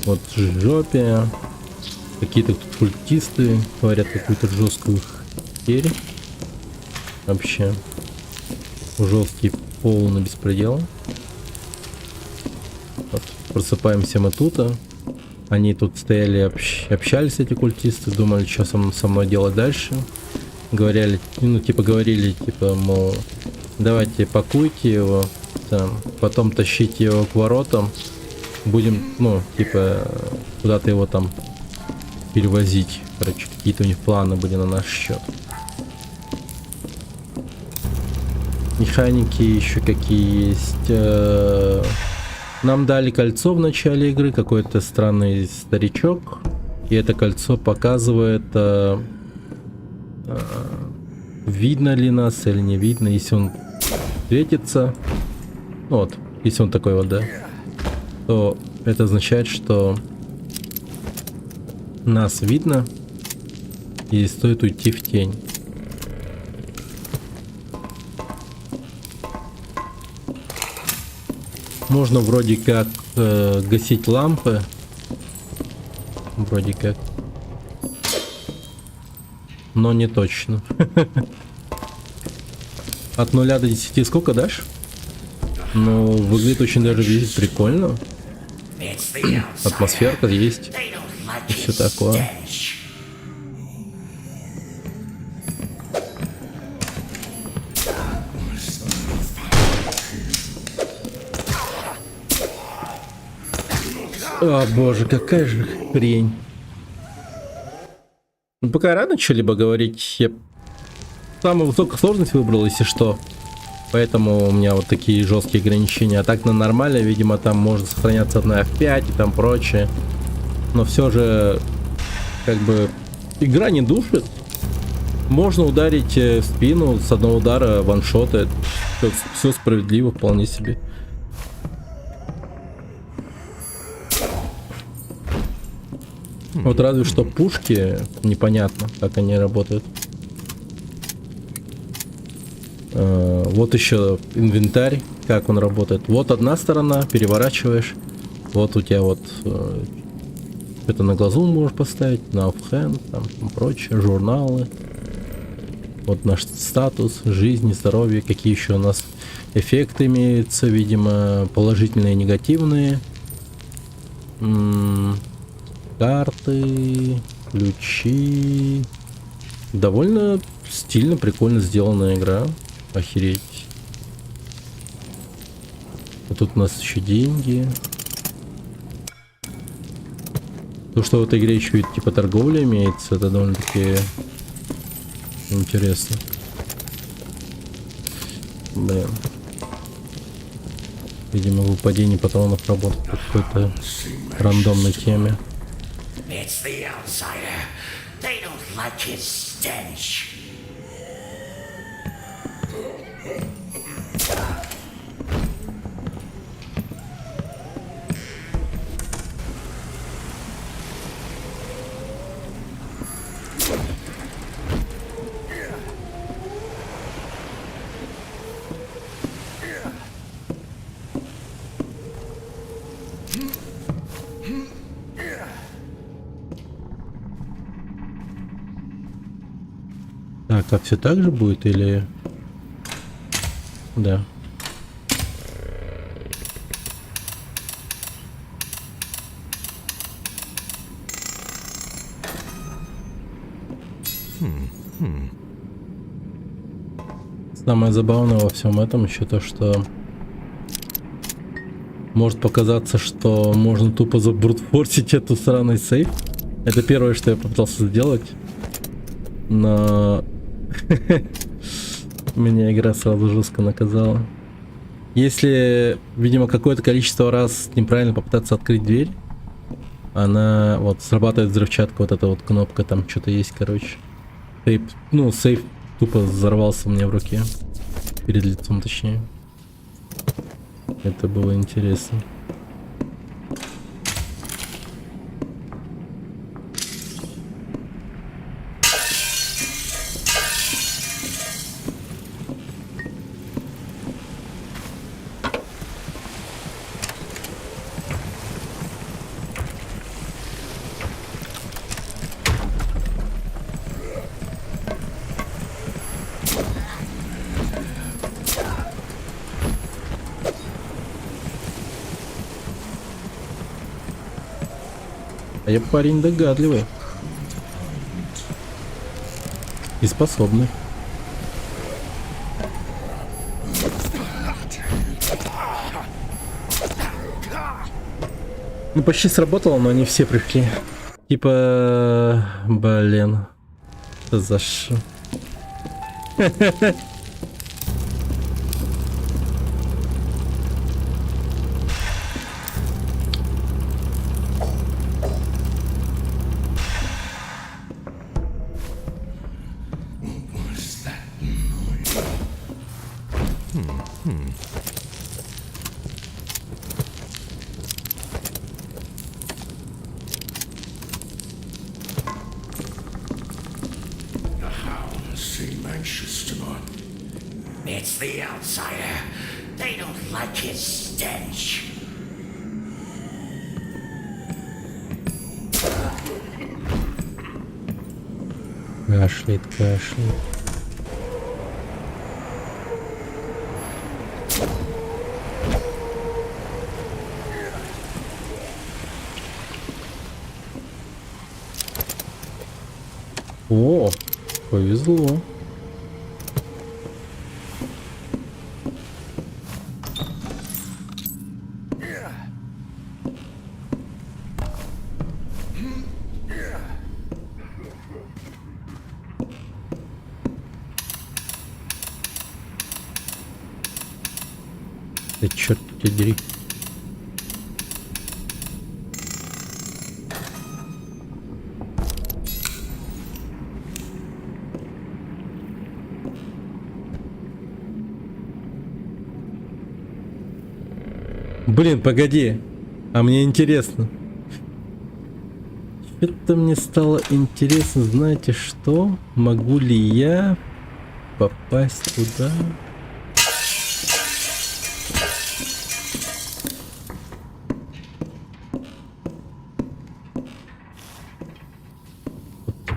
вот жопе. Какие-то тут культисты говорят какую-то жесткую херь. Вообще жесткий полный беспредел. Вот, просыпаемся мы тут. Они тут стояли, общались, эти культисты, думали, что со мной делать дальше. Говорили, ну, говорили, мол, давайте пакуйте его, там, потом тащите его к воротам, будем, ну, куда-то его там перевозить. Короче, какие-то у них планы были на наш счет. Механики еще какие есть. Нам дали кольцо в начале игры, какой-то странный старичок, и это кольцо показывает, видно ли нас или не видно. Если он светится, ну вот, если он такой вот, да, то это означает, что нас видно и стоит уйти в тень. Можно вроде как гасить лампы. Вроде как. Но не точно. От 0 до 10 сколько дашь? Ну, выглядит очень даже прикольно. Атмосферка есть. И все такое. О боже, какая же хрень. Ну, пока рано что-либо говорить. Я самую высокую сложность выбрал, если что. Поэтому у меня вот такие жесткие ограничения. А так на нормальной, видимо, там может сохраняться на F5 и там прочее. Но все же, как бы, игра не душит. Можно ударить в спину с одного удара, ваншота. Все справедливо, вполне себе. Вот разве что пушки непонятно, как они работают. Вот еще инвентарь, как он работает. Вот одна сторона, переворачиваешь. Вот у тебя вот это на глазу можешь поставить, на оффхенд, там прочее, журналы. Вот наш статус, жизнь, здоровье, какие еще у нас эффекты имеются, видимо, положительные и негативные. Карты, ключи. Довольно стильно, прикольно сделанная игра. Охереть. А тут у нас еще деньги. То, что в этой игре еще типа торговля имеется, это довольно-таки интересно. Блин. Видимо, выпадение патронов работает по какой-то рандомной теме. It's the outsider. They don't like his stench. Так, а все так же будет или... Да. Самое забавное во всем этом еще то, что может показаться, что можно тупо забрутфорсить эту сраный сейф. Это первое, что я попытался сделать. Но меня игра сразу жестко наказала. Если, видимо, какое-то количество раз неправильно попытаться открыть дверь, она вот срабатывает взрывчатка, вот эта вот кнопка, там что-то есть, короче. Сейф, ну, сейф тупо взорвался у меня в руке. Перед лицом, точнее. Это было интересно. А я парень догадливый. И способный. Ну, почти сработало, но они все пришли. Типа... Блин. Это за что? It's the outsider. They don't like his stench. Кашляет, кашляет. О, повезло. Да черт тебя дери. Блин, погоди. А мне интересно. Это мне стало интересно, знаете что? Могу ли я попасть туда?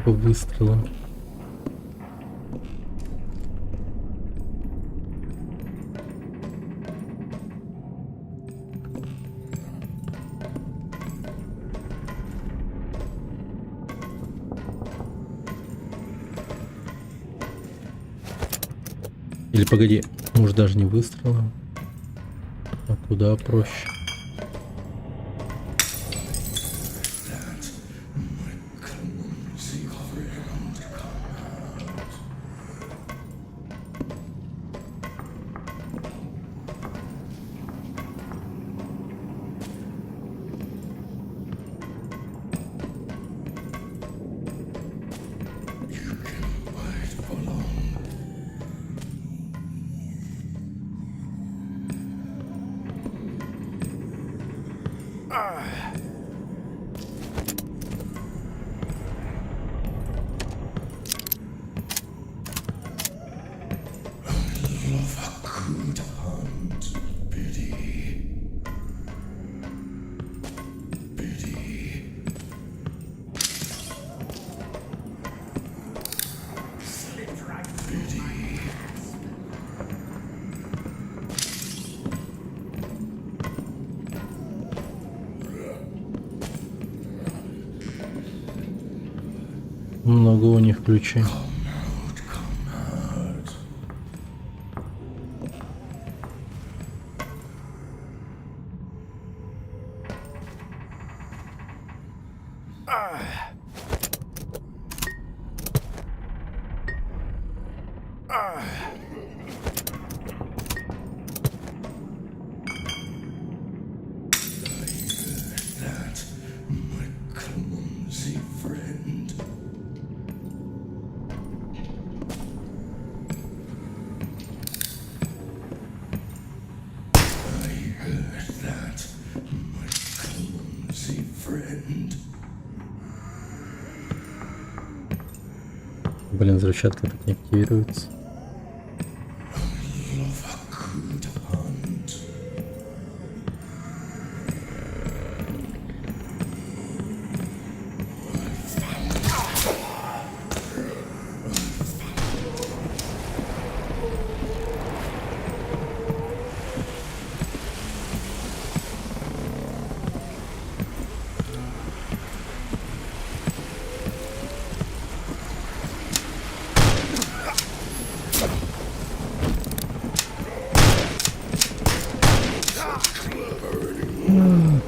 по выстрелам. Или погоди, может даже не выстрелом, а куда проще. Много у них ключей. Блин, взрывчатка так не активируется.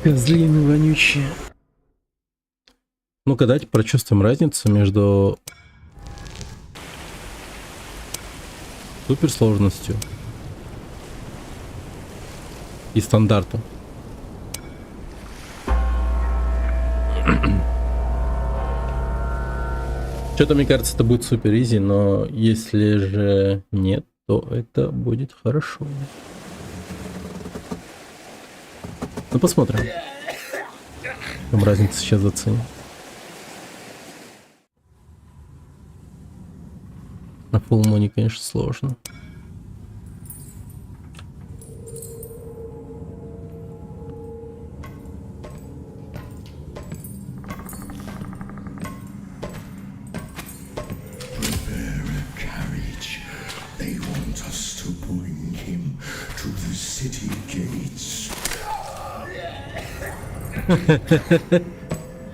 Козлины вонючие. Ну-ка, давайте прочувствуем разницу между суперсложностью и стандартом. Что-то, мне кажется, это будет супер изи, но если же нет, то это будет хорошо. Ну, посмотрим. Там разницу сейчас заценим. На фулл-моне, конечно, сложно.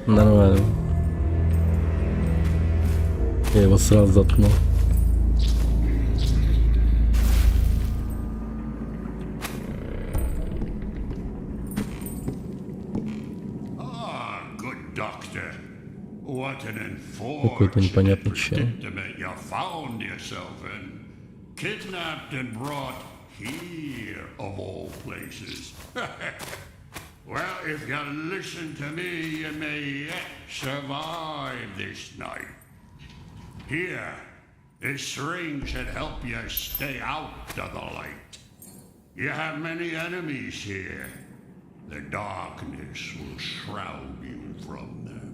Нормально. Я его сразу заткнул. Какой-то непонятный чел. Kidnapped and brought here of all places. Well, if you listen to me, you may yet survive this night. Here, this ring should help you stay out of the light. You have many enemies here. The darkness will shroud you from them.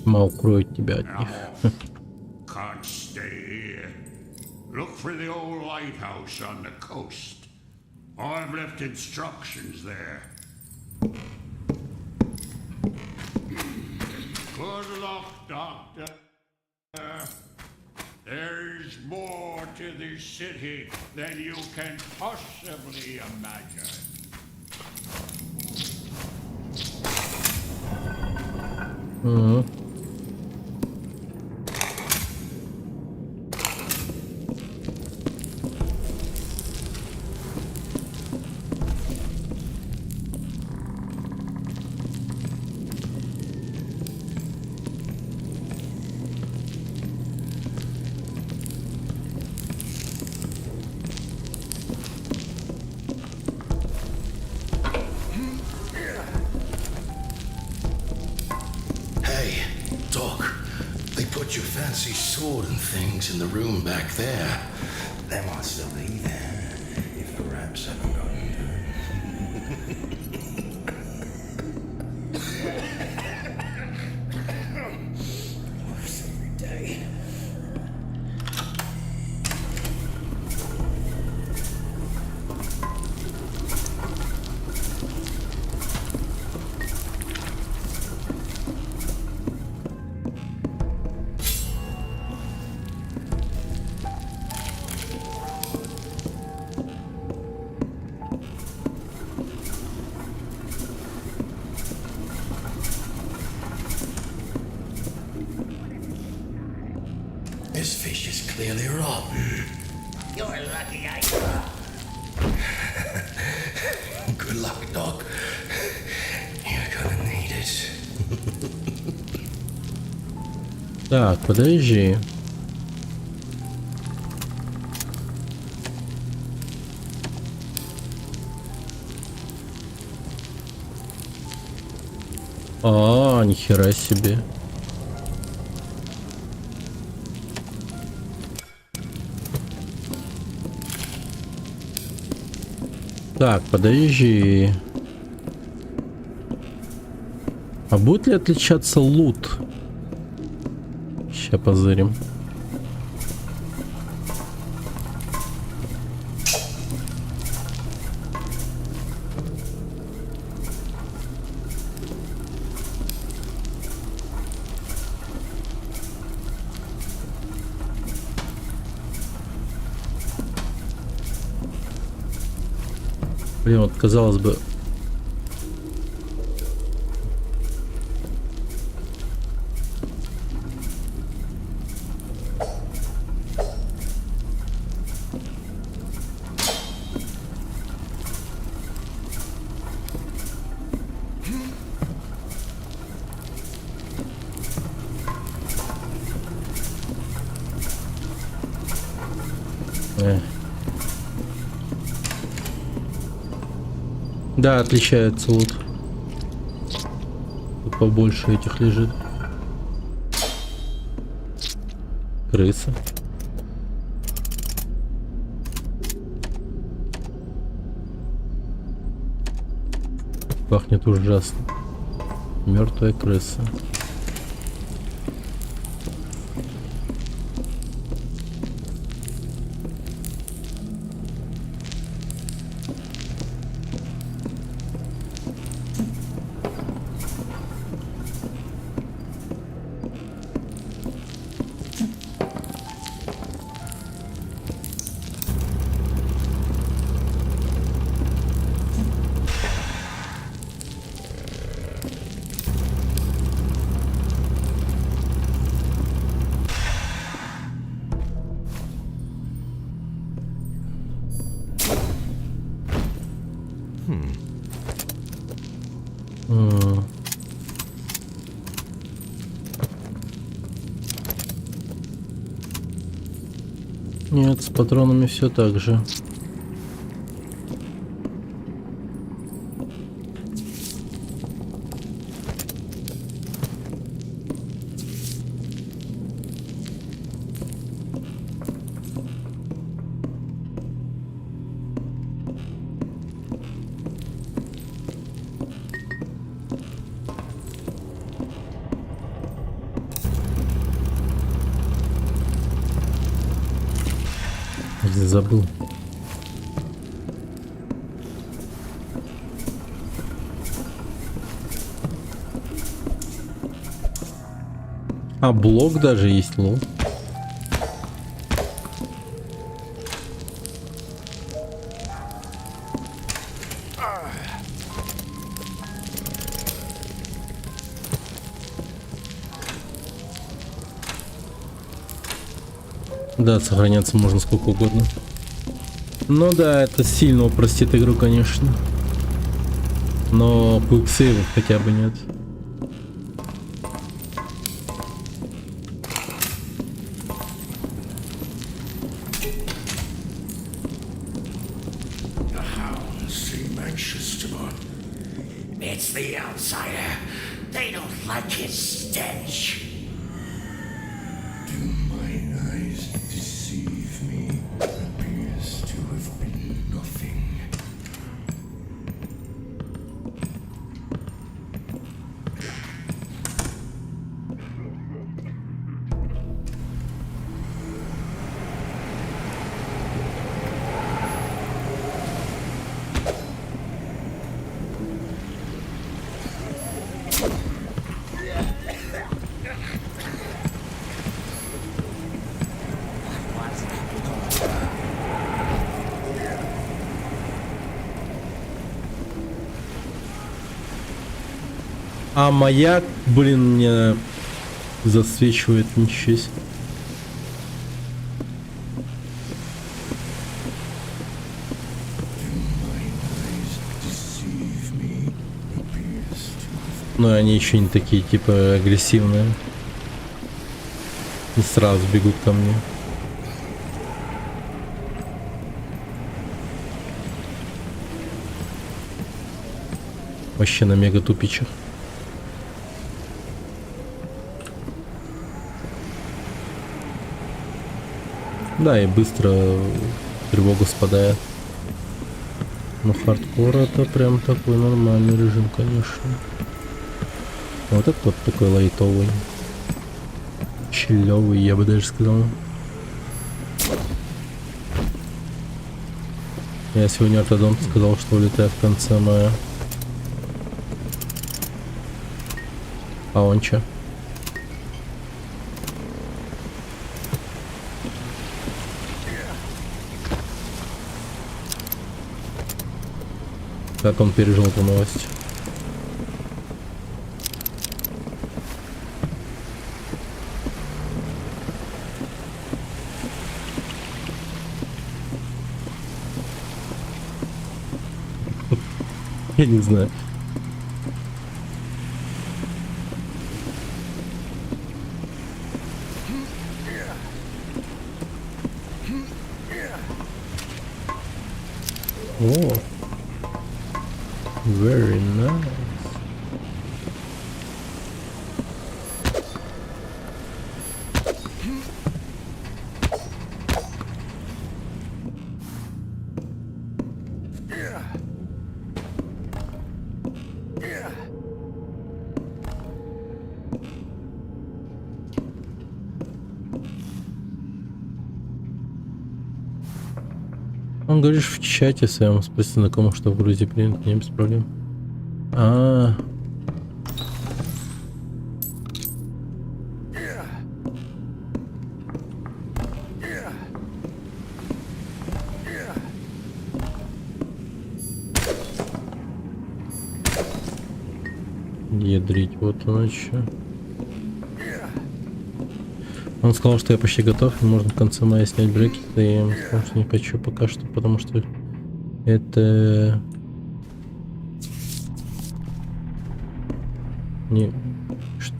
Укроет тебя от них. Can't stay here. Look for the old lighthouse on the coast. I've left instructions there. Good luck, Doctor. There's more to this city than you can possibly imagine. Hey, Doc. They put your fancy sword and things in the room back there. They might still be there if the raps haven't gotten to it. Worse every day. This fish is clearly rotten. You're lucky I... Good luck, Doc. You're gonna need it. Так, подожди. А, нихера себе. Так, подожди. А будет ли отличаться лут? Сейчас позырим. Блин, вот казалось бы. Да, отличается лут. Тут побольше этих лежит. Крыса. Пахнет ужасно. Мертвая крыса. Нет, с патронами все так же. Забыл. А, блок даже есть, лол. Да, сохраняться можно сколько угодно. Ну да, это сильно упростит игру, конечно. Но квиксейвов хотя бы нет. The hounds seem anxious to run. It's the outsider. They don't like his stench. Do mine eyes deceive me? Appears to have been nothing. А маяк, блин, мне засвечивает, ничего себе. Но они еще не такие, типа, агрессивные. И сразу бегут ко мне. Вообще на мега тупичах. Да, и быстро тревога спадает. Но хардкор это прям такой нормальный режим, конечно. Вот это вот такой лайтовый. Чиллёвый, я бы даже сказал. Я сегодня ортодонт сказал, что улетаю в конце мая. А он чё? Как он пережил эту новость? Я не знаю. О, very nice. Он говоришь в чате своем, спроси знакомых, что в Грузии принято, не без проблем. Ядрить, вот оно что. Он сказал, что я почти готов, и можно в конце мая снять брекеты, и я ему сказал, что не хочу пока что, потому что это не,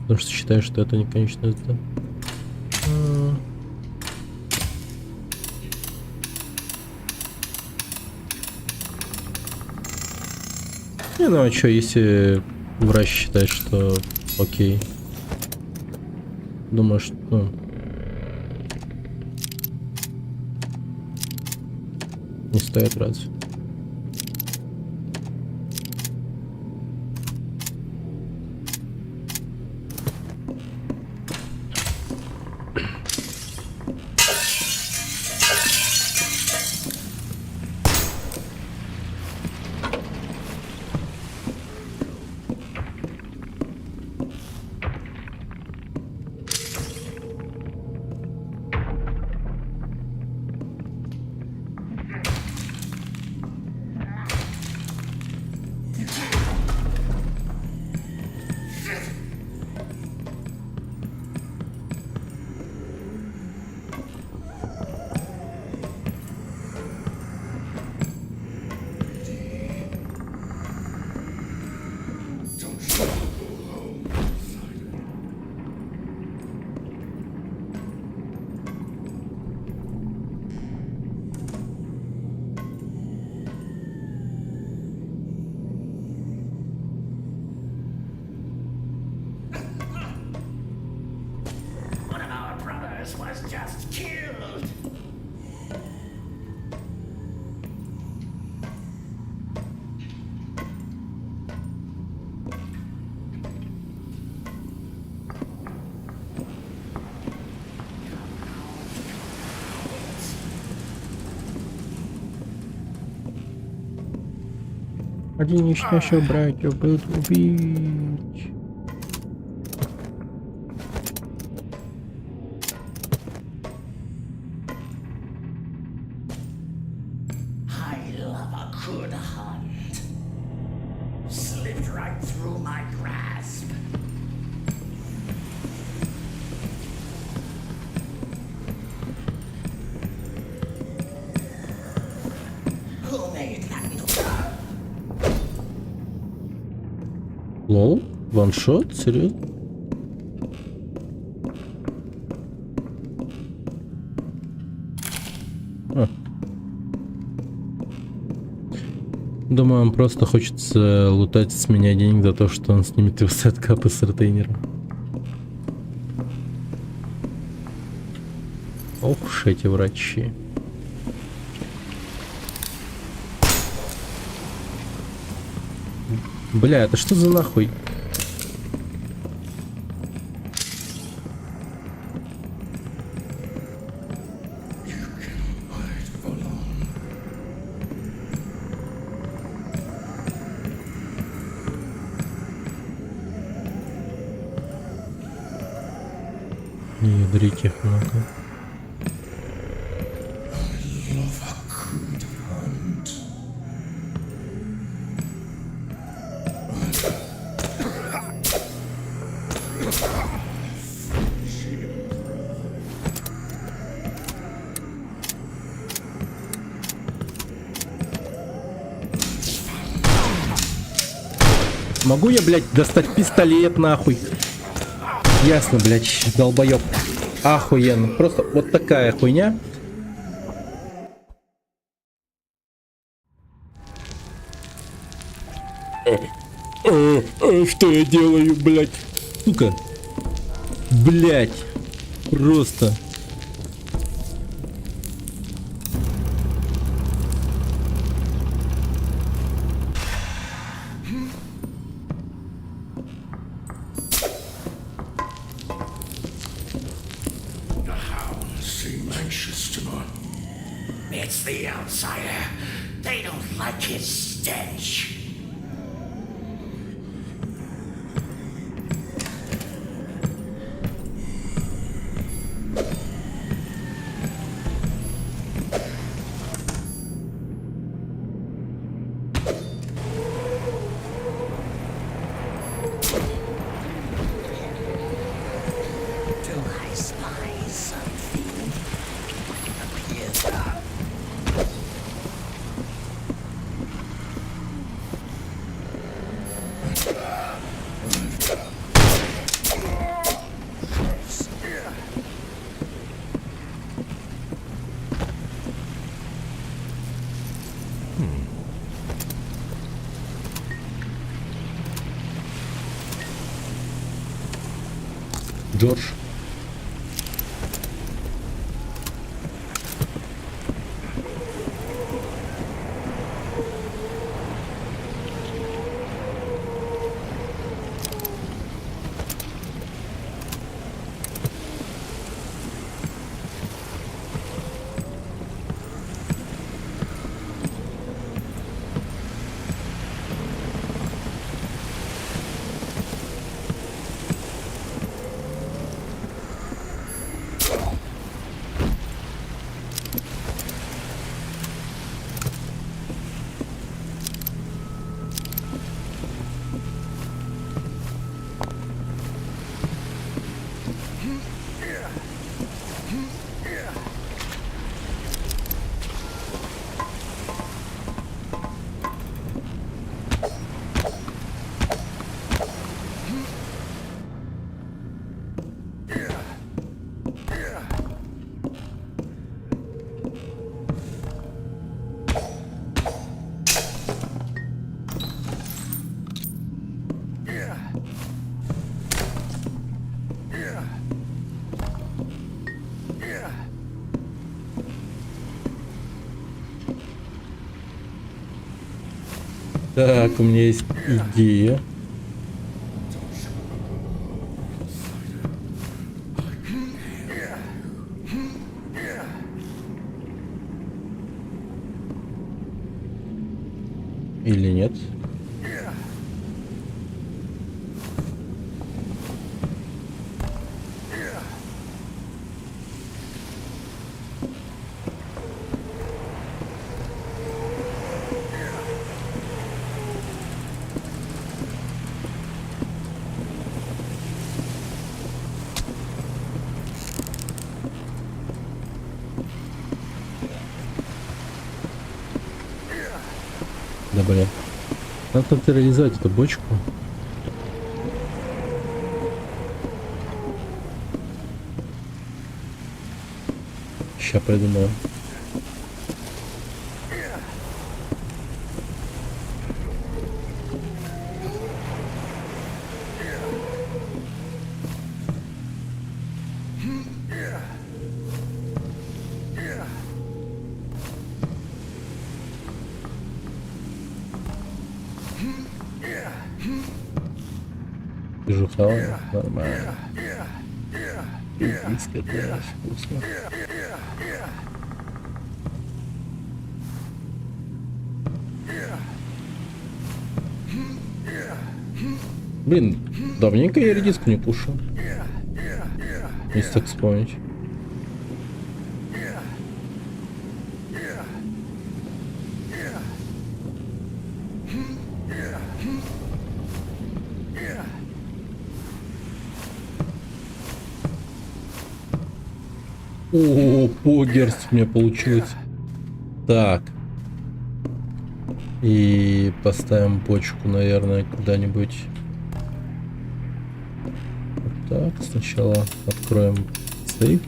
потому что считаю, что это не конечная дата. Не, ну а что, если врач считает, что окей, думаю, что ну, не стоит разве. Один несчастных братьев был убить. I love a good hunt. Slipped right through my grasp. Who made that noise? Лол? Ваншот? Серьезно? Думаю, он просто хочет лутать с меня денег за то, что он снимет его сеткапы с ретейнера. Ох уж эти врачи. Бля, это что за нахуй? Ядрить их много. Могу я, блядь, достать пистолет, нахуй? Ясно, блядь, долбоёб. Охуенно. Просто вот такая хуйня. Что я делаю, блядь? Сука. Блядь. Просто. It's the outsider. They don't like his stench. Do I spy something? Appears Джордж. Так, у меня есть идея. Или нет? Да блин. Надо как-то реализовать эту бочку. Сейчас придумаю. Жухал, нормально. Пиписька, да, вкусно. Блин, давненько я редиску не кушал. Если так вспомнить. О, погерсть у меня получилось. Так. И поставим бочку, наверное, куда-нибудь. Вот так. Сначала откроем сейф.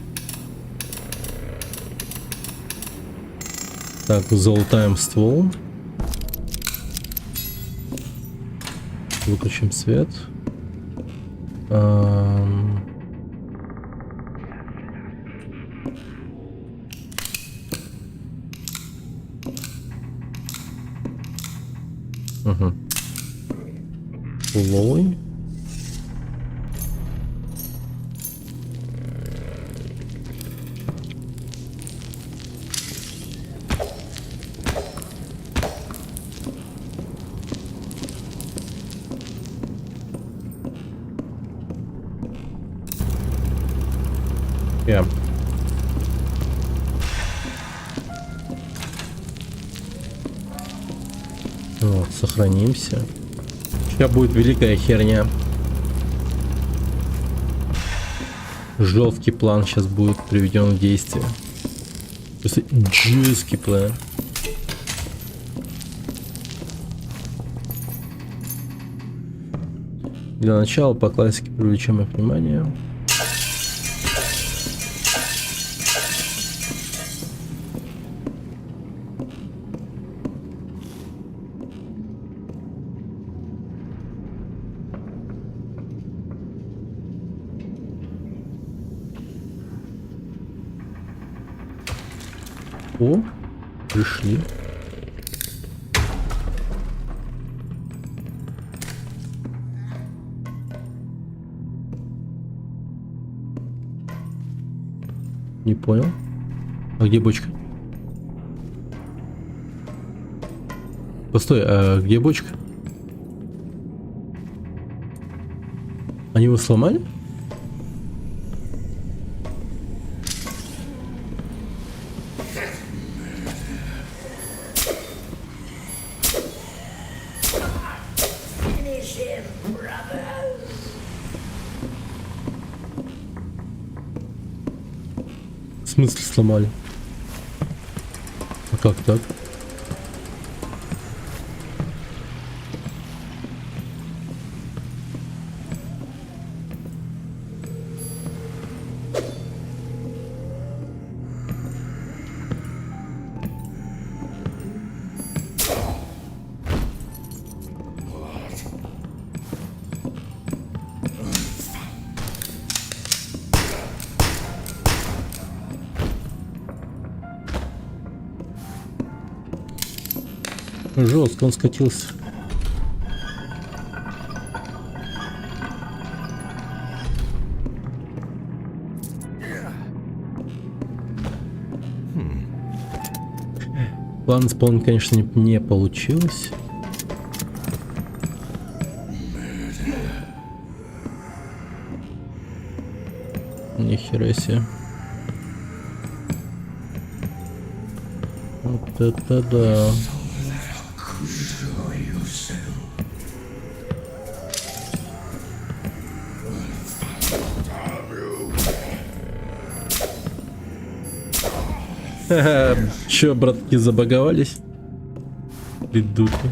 Так, залутаем ствол. Выключим свет. Угу. Лой. Yeah. Вот, сохранимся. Сейчас будет великая херня. Жесткий план сейчас будет приведен в действие. Жесткий план. Для начала по классике привлечем их внимание. О, пришли. Не понял. А где бочка? Постой, а где бочка? Они его сломали? В смысле сломали? А как так? Жестко он скатился. План исполнить, конечно, не получилось. Нихера себе. Вот это да. Чё, братки, забаговались? Придурки.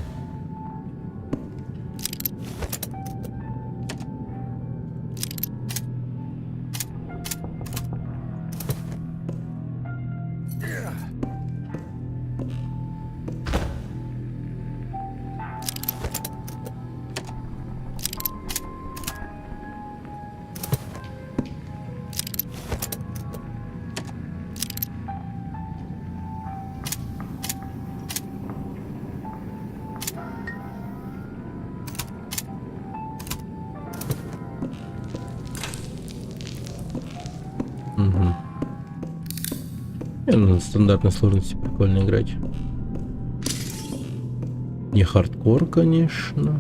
Угу. На стандартной сложности прикольно играть. Не хардкор, конечно.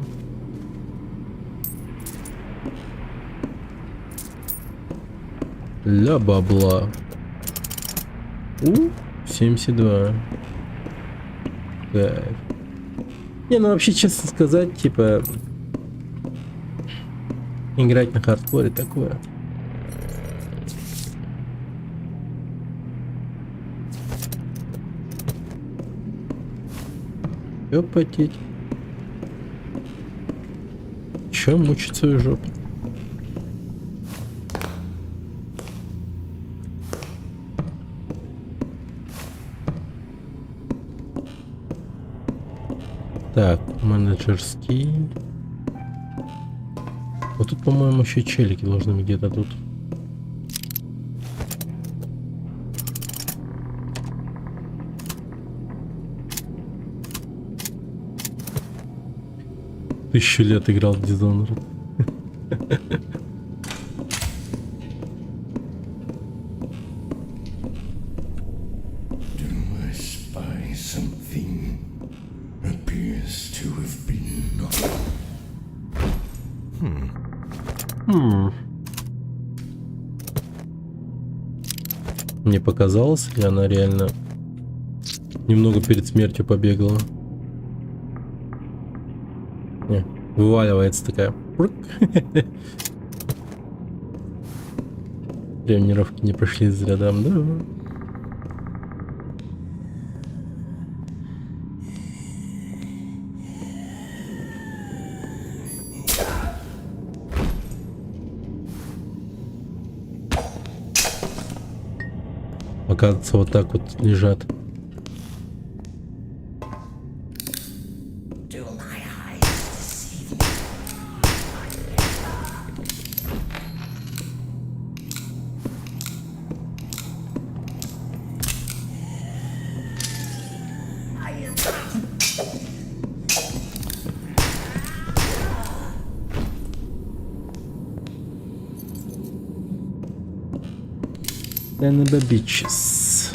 Ля бабла. 72. Так. Не, ну вообще, честно сказать, типа, играть на хардкоре такое. Чё потеть? Чё мучить свою жопу? Так, менеджерский. Вот тут, по-моему, еще челики должны быть где-то тут. Тысячу лет играл в Dishonored. Мне показалось, или она реально немного перед смертью побегала? Не, вываливается такая. Тренировки не прошли зря, да? Оказывается, вот так вот лежат. And the bitches.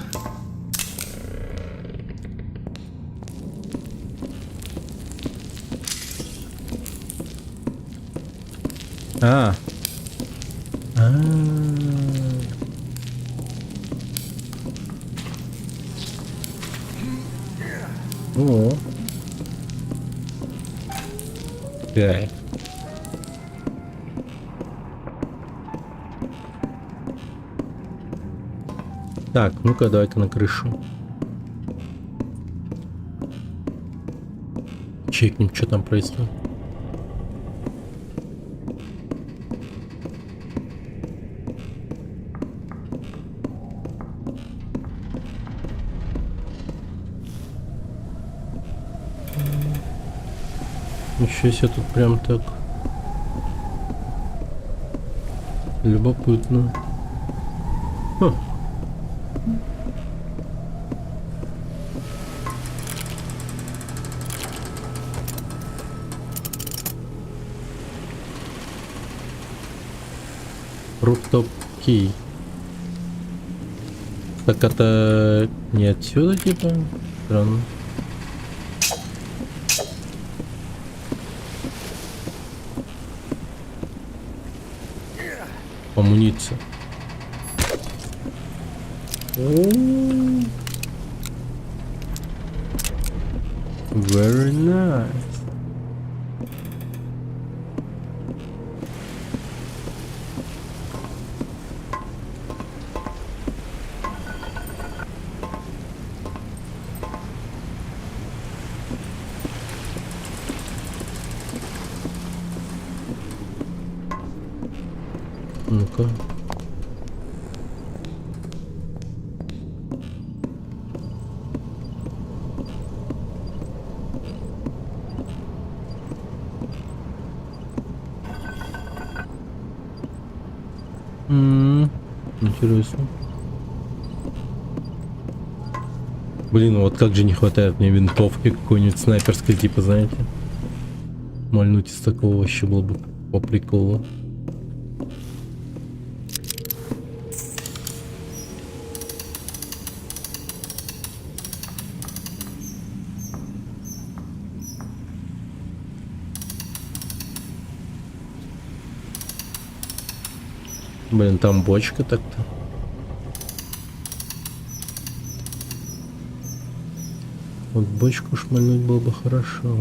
А. О. Кайф. Так, ну-ка, давай-ка на крышу. Чекнем, что там происходит. Ничего себе, тут прям так любопытно. Руктоп кей. Так это не отсюда, типа? Странно. Амуниция. Very nice. Ну-ка. Интересно. Блин, вот как же не хватает мне винтовки какой-нибудь снайперской, типа, знаете? Мальнуть из такого вообще было бы по приколу. Блин, там бочка так-то. Вот бочку шмальнуть было бы хорошо.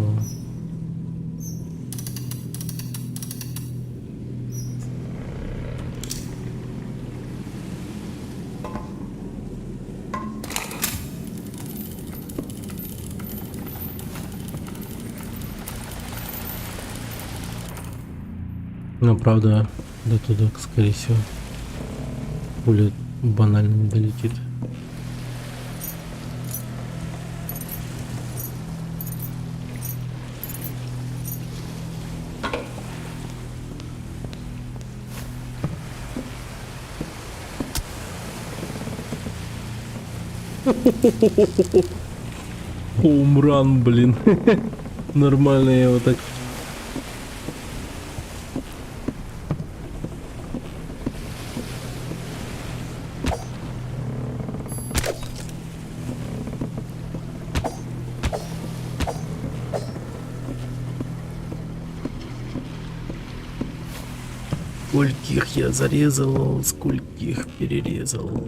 Но правда, до туда, скорее всего, пуля банально не долетит. Хоумран, блин. Нормально я его так. Скольких я зарезал, скольких перерезал.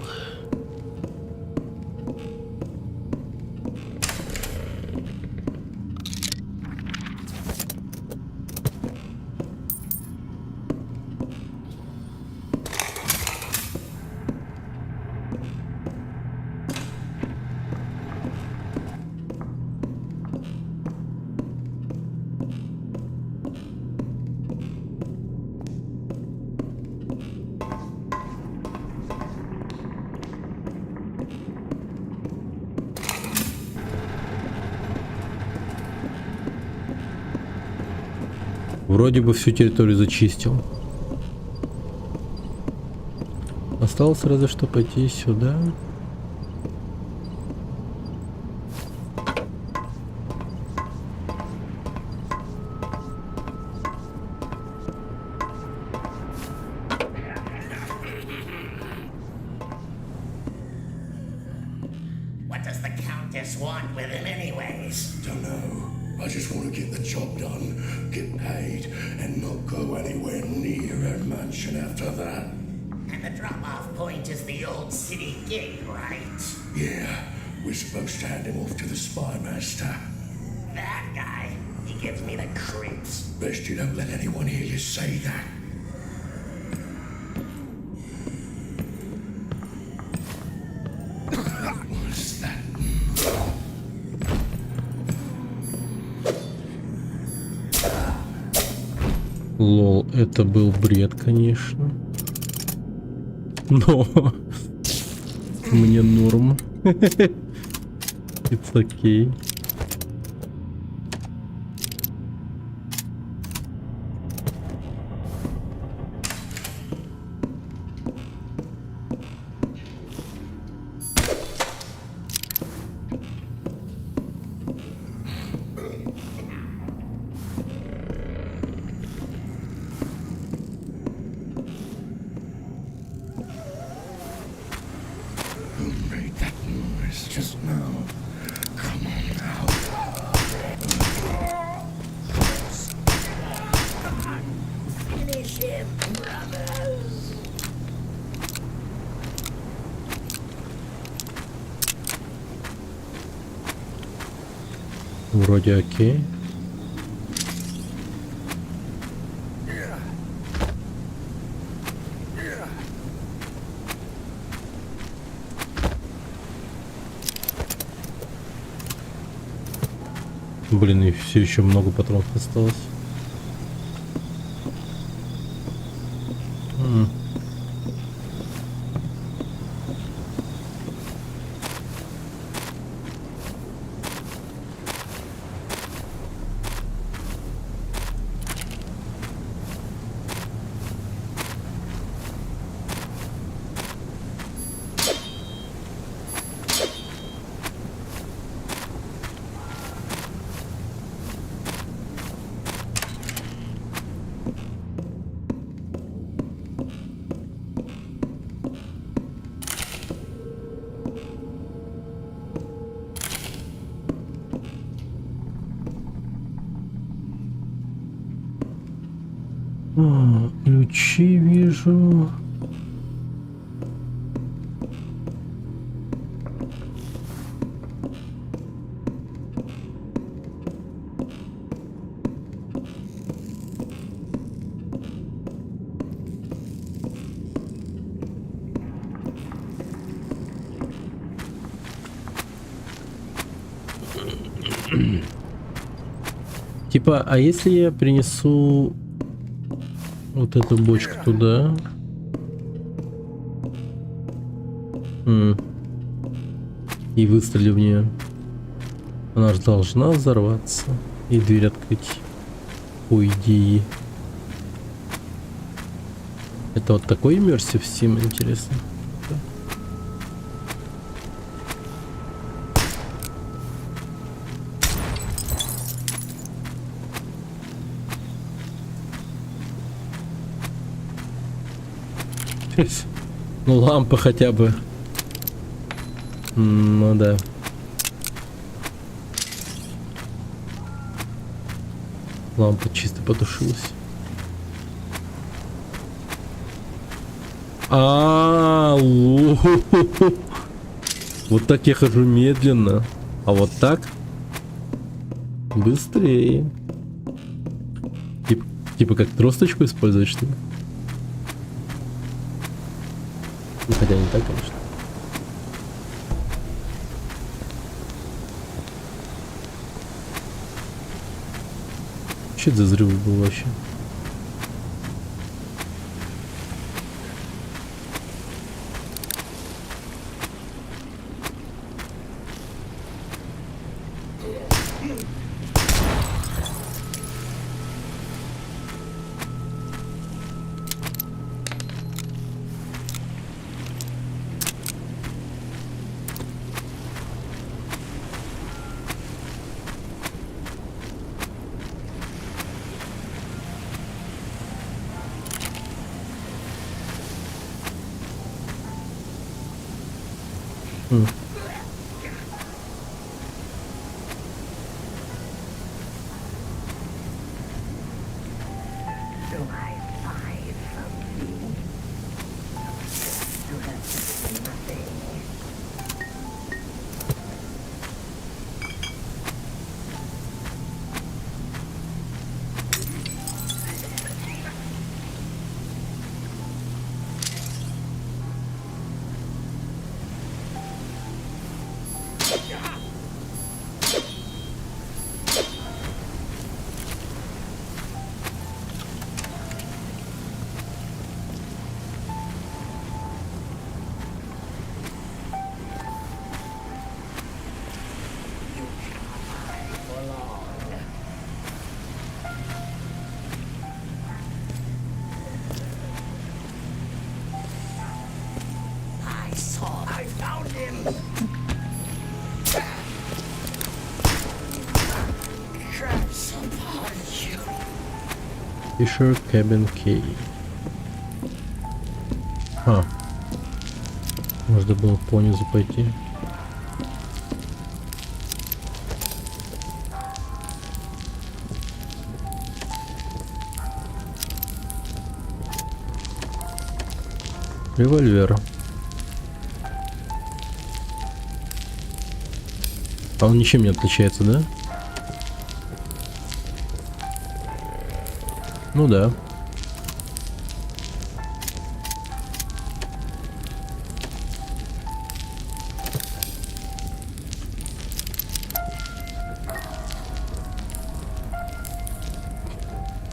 Вроде бы всю территорию зачистил. Осталось разве что пойти сюда. What does the Countess want with him anyways? Don't know. I just want to get the job done, get paid, and not go anywhere near her mansion after that. And the drop-off point is the old city gate, right? Yeah, we're supposed to hand him off to the spy master. That guy, he gives me the creeps. Best you don't let anyone hear you say that. What's that? Лол, это был бред, конечно. Но мне норм. It's okay. Just now. Come on now. Finish him, brothers. Вроде окей. Блин, и все еще много патронов осталось. Ключи вижу. Типа, а если я принесу вот эту бочку туда? И выстрелю в нее. Она же должна взорваться. И дверь открыть. По идее. Это вот такой Immersive Sim, интересно. Ну, лампа хотя бы. Ну да. Лампа чисто потушилась. Вот так я хожу медленно. А вот так быстрее. Типа как тросточку использовать, что ли? Ну, хотя не так, конечно. Что это за взрыв был вообще? Fisher Cabin Key. Можно было понизу пойти. Револьвер. А он ничем не отличается, да? Ну да.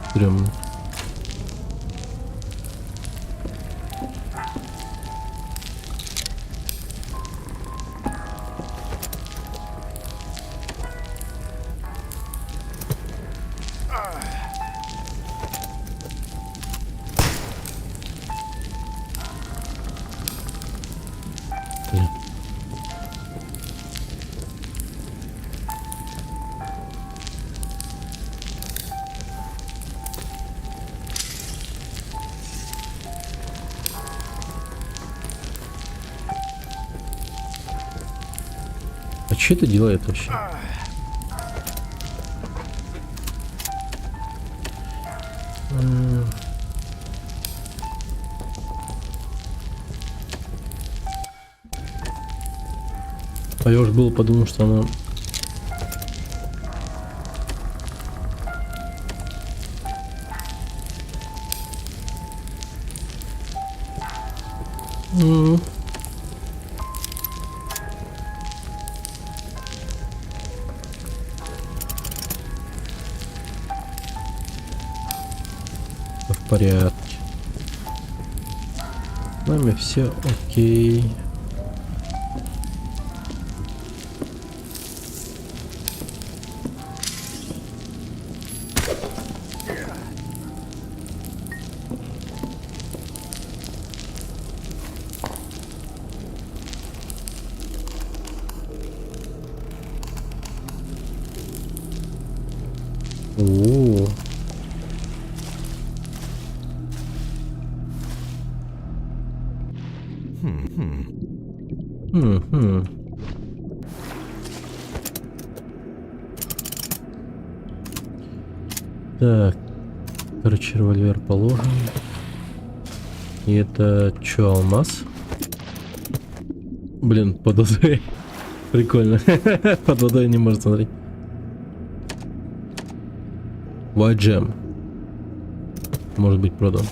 Стрёмно. А что это делает вообще? А я уж было подумал, что она... В порядке. С нами все окей. О. Так, короче, револьвер положен. И это чё, алмаз? Блин, под водой. Прикольно. Под водой не может смотреть. White Gem. Может быть продан.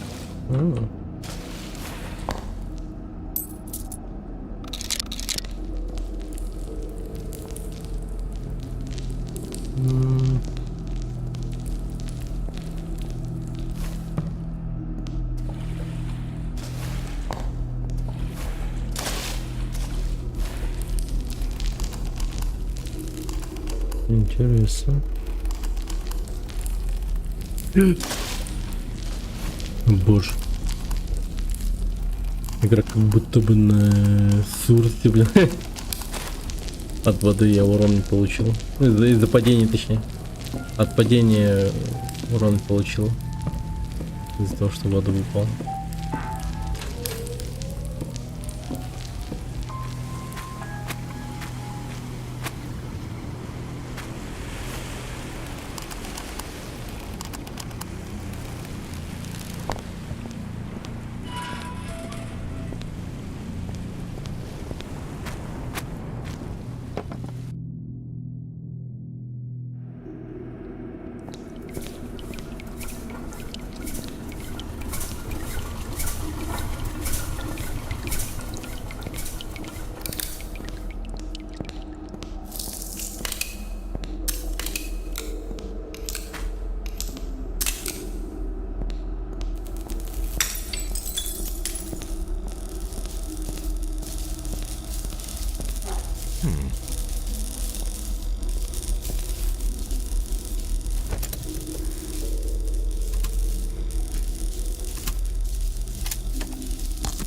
Интересно. Боже. Игра как будто бы на сурте, блин. От воды я урон не получил. Из-за падения, точнее. От падения урон получил. Из-за того, что в воду упал.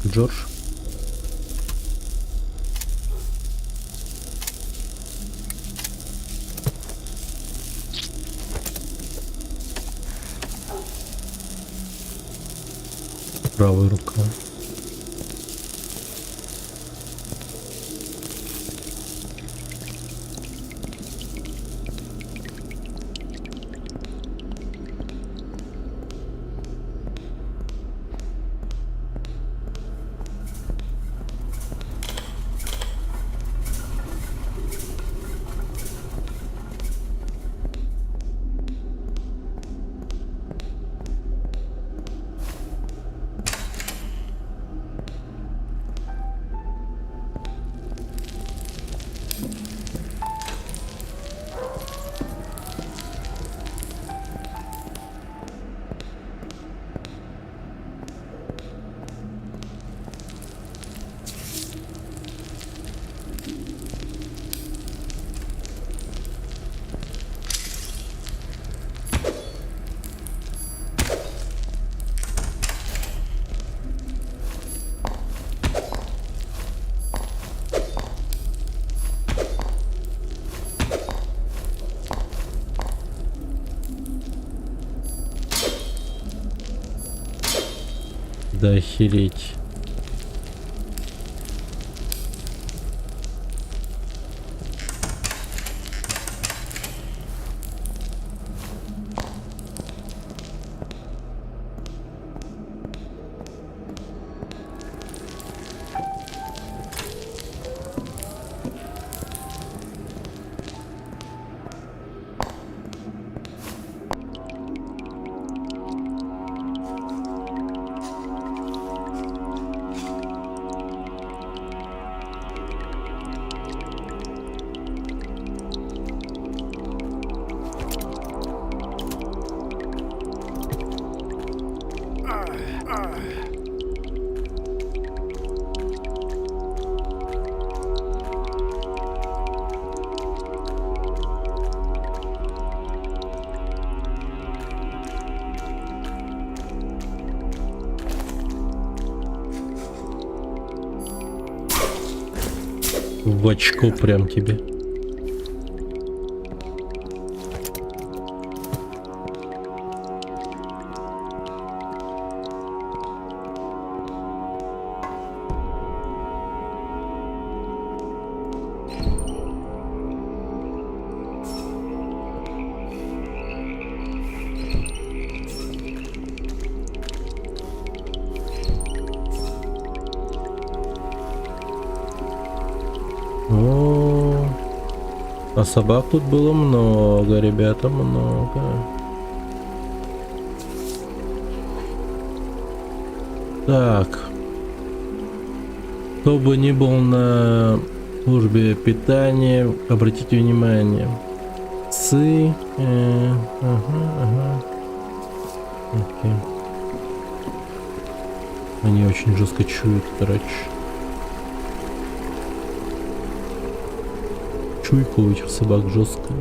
Джордж. Правая рука. Да охереть. В очко прям тебе. О, а собак тут было много, ребята, много. Так. Кто бы ни был на службе питания, обратите внимание. Ага. Окей. Они очень жестко чуют, короче. Чуйка у этих собак жесткая.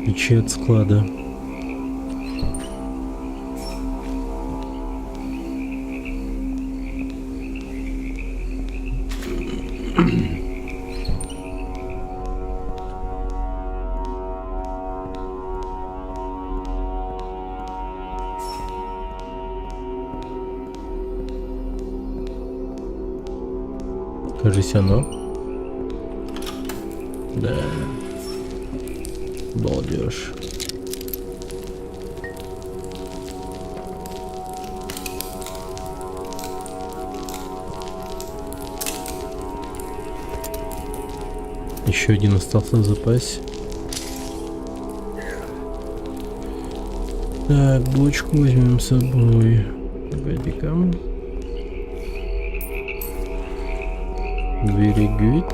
Ключи от склада. Кажется, оно. Да. Балдеж. Еще один остался в запасе. Так, бочку возьмем с собой. Погоди-ка. Very good.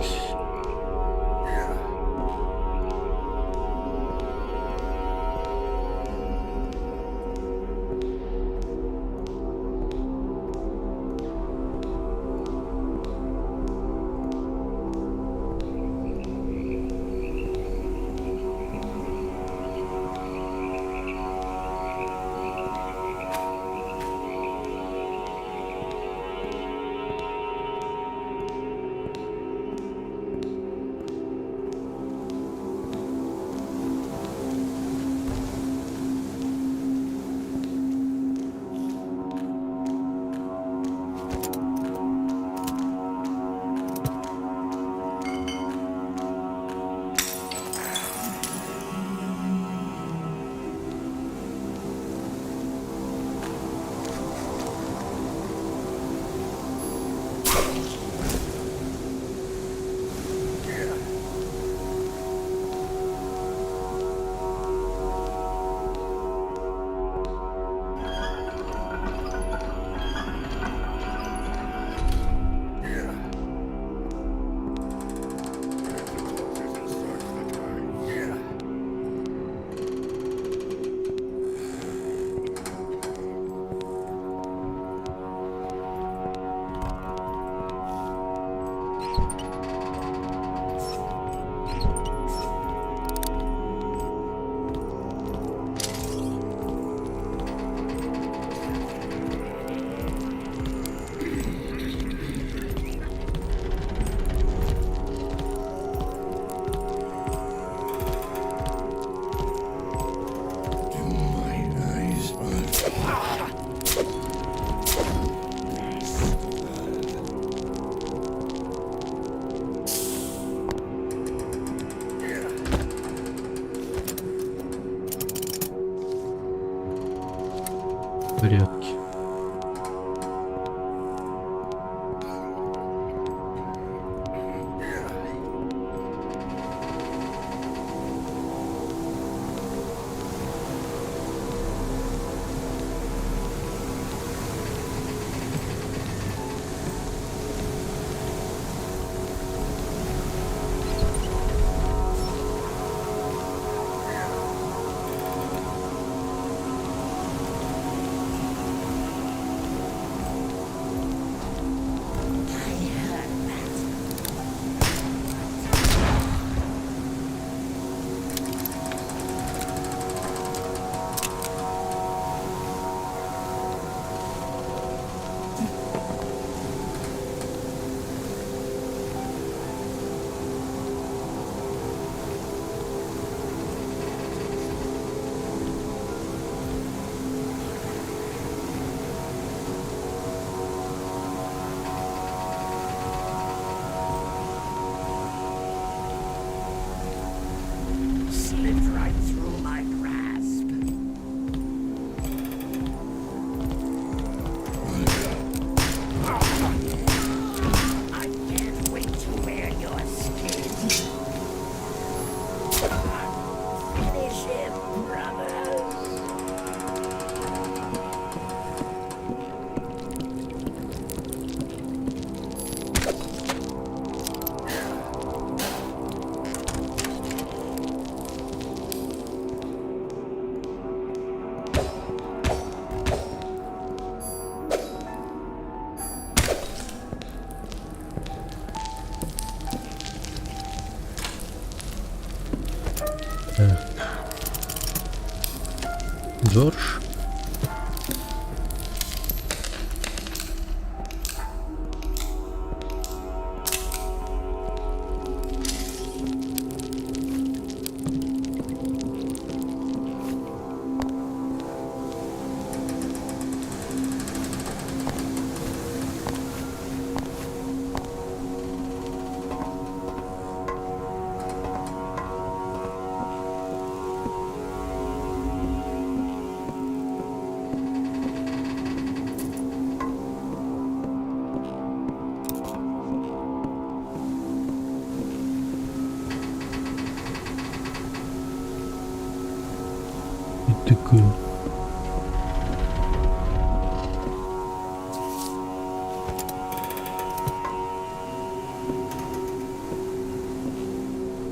В порядке. Slipped right through my grasp. I can't wait to wear your skin. Finish him, brothers. Джордж. Такое.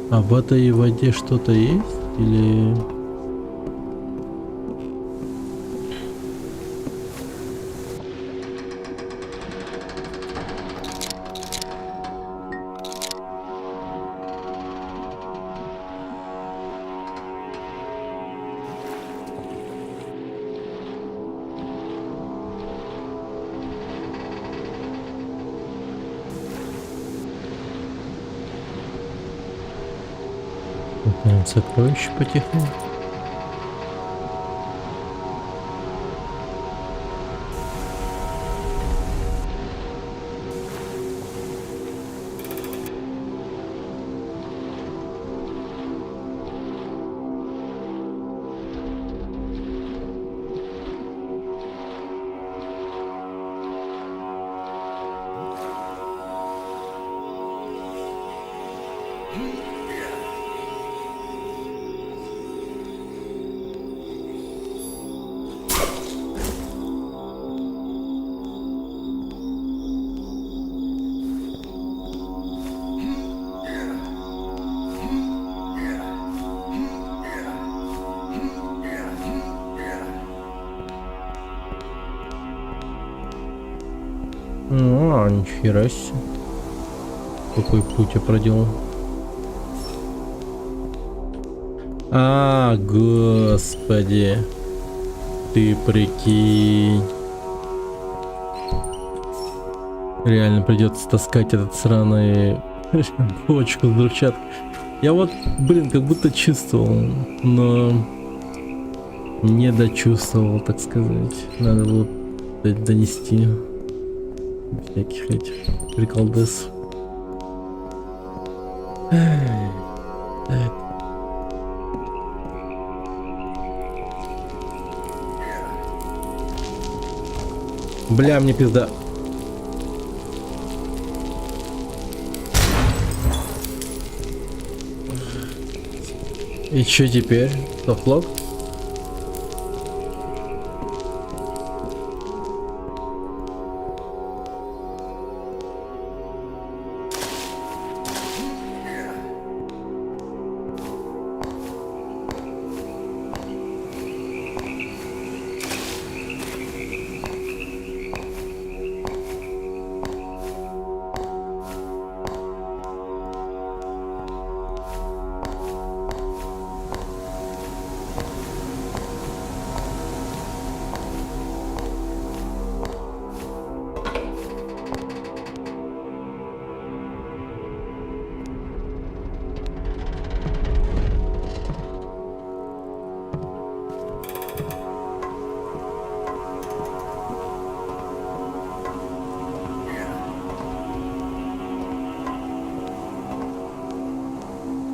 А в этой воде что-то есть? Или... Сокровище потихоньку. А, нихера себе. Какой путь я проделал. А, господи. Ты прикинь. Реально придется таскать этот сраный бочку с взрывчаткой. Я вот, блин, как будто чувствовал, но не дочувствовал, так сказать. Надо было донести всяких этих приколдес. Так. Бля, мне пизда. И чё теперь? Софтлок?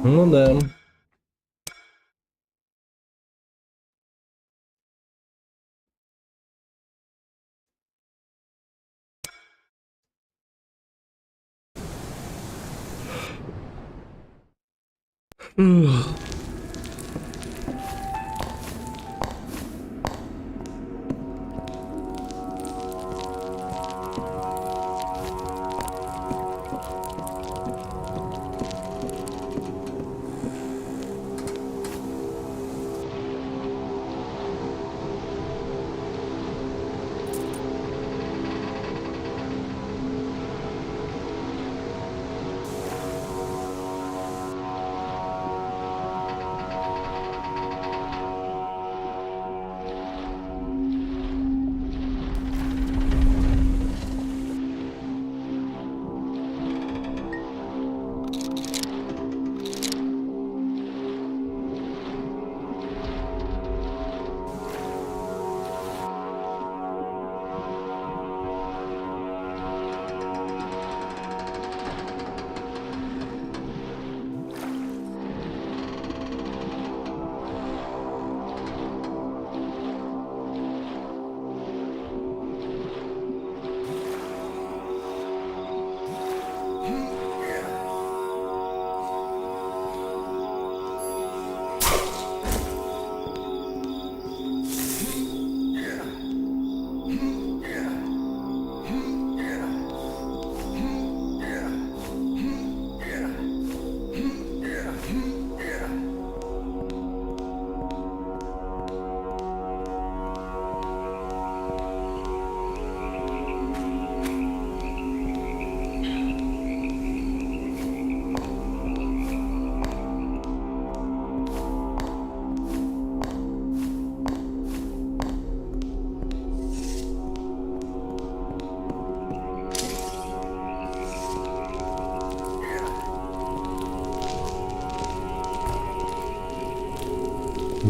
Ну да.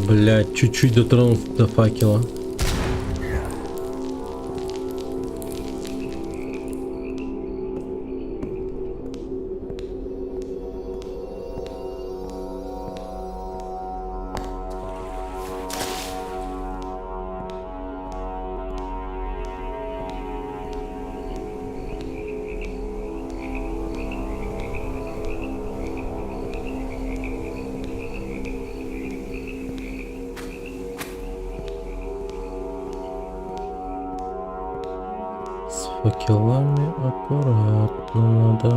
Блять, чуть-чуть дотронулся до факела. Факелами аккуратно надо.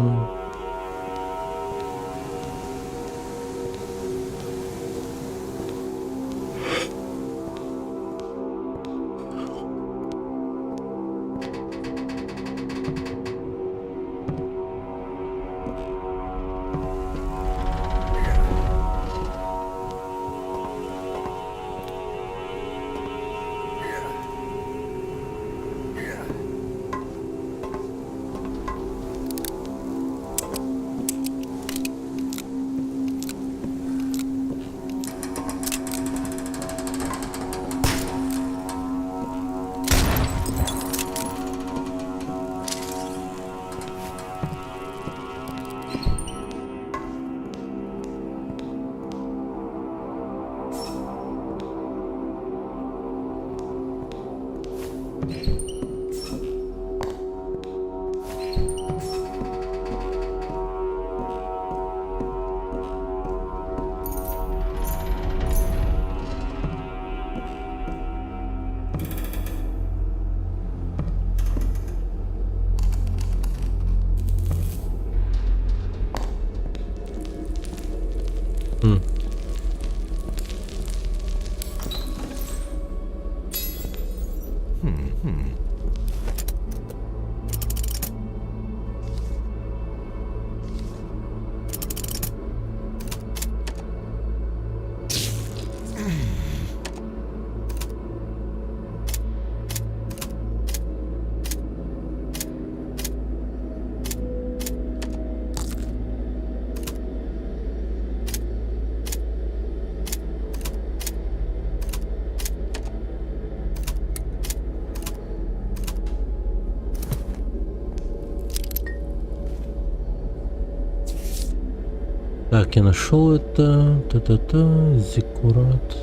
Так, я нашел это. Та-та-та. Зиккурат.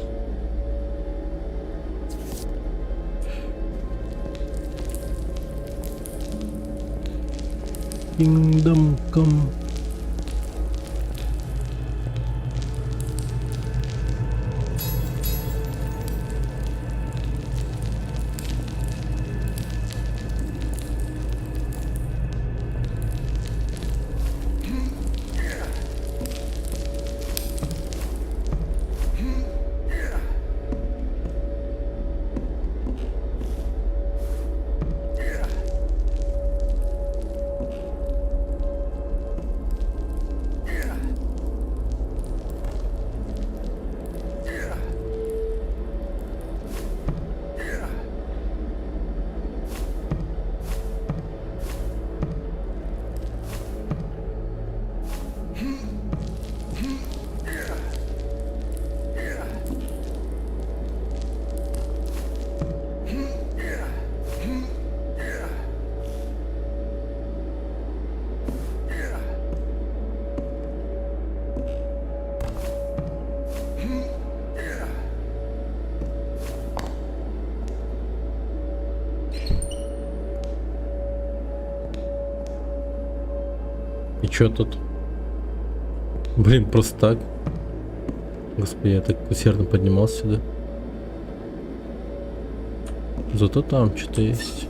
Kingdom Come. И чё тут? Блин, просто так. Господи, я так усердно поднимался сюда. Зато там что-то есть.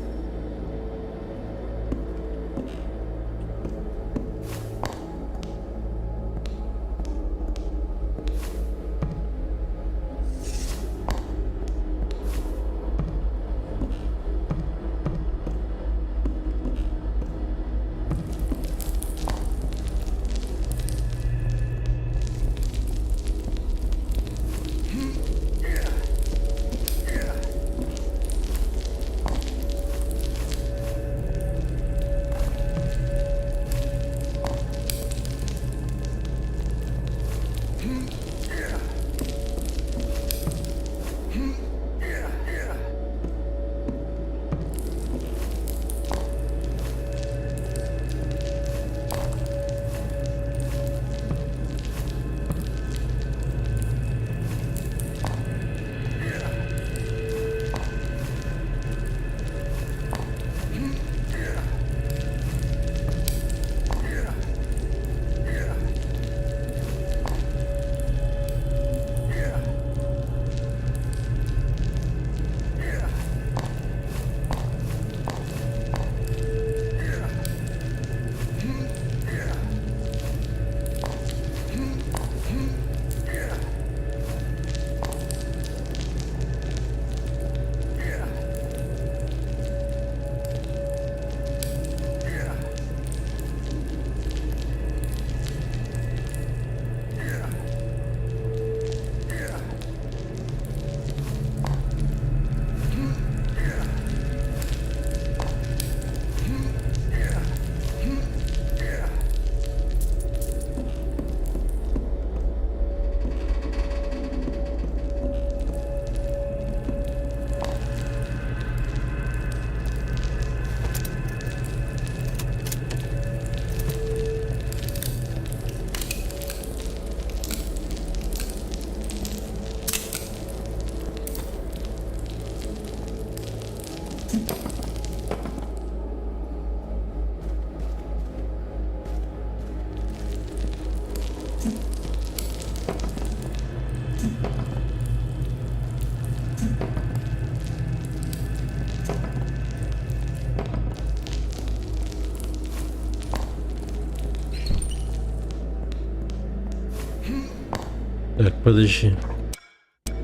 Так, подожди.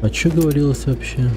А что говорилось вообще?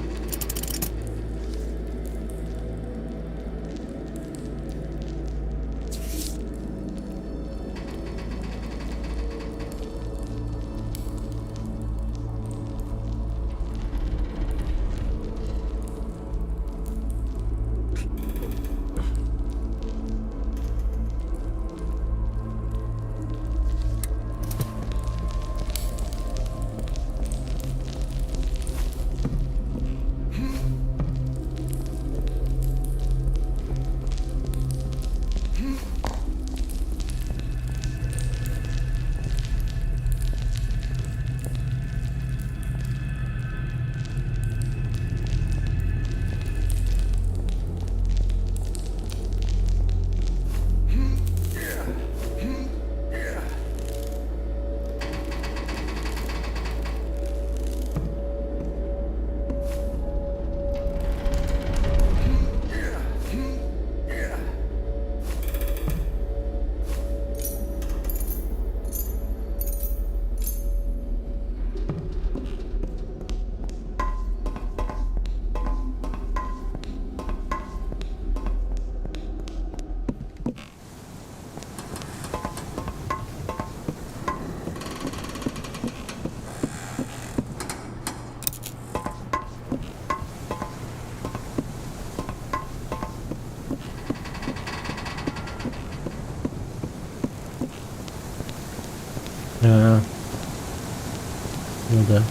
Ну да.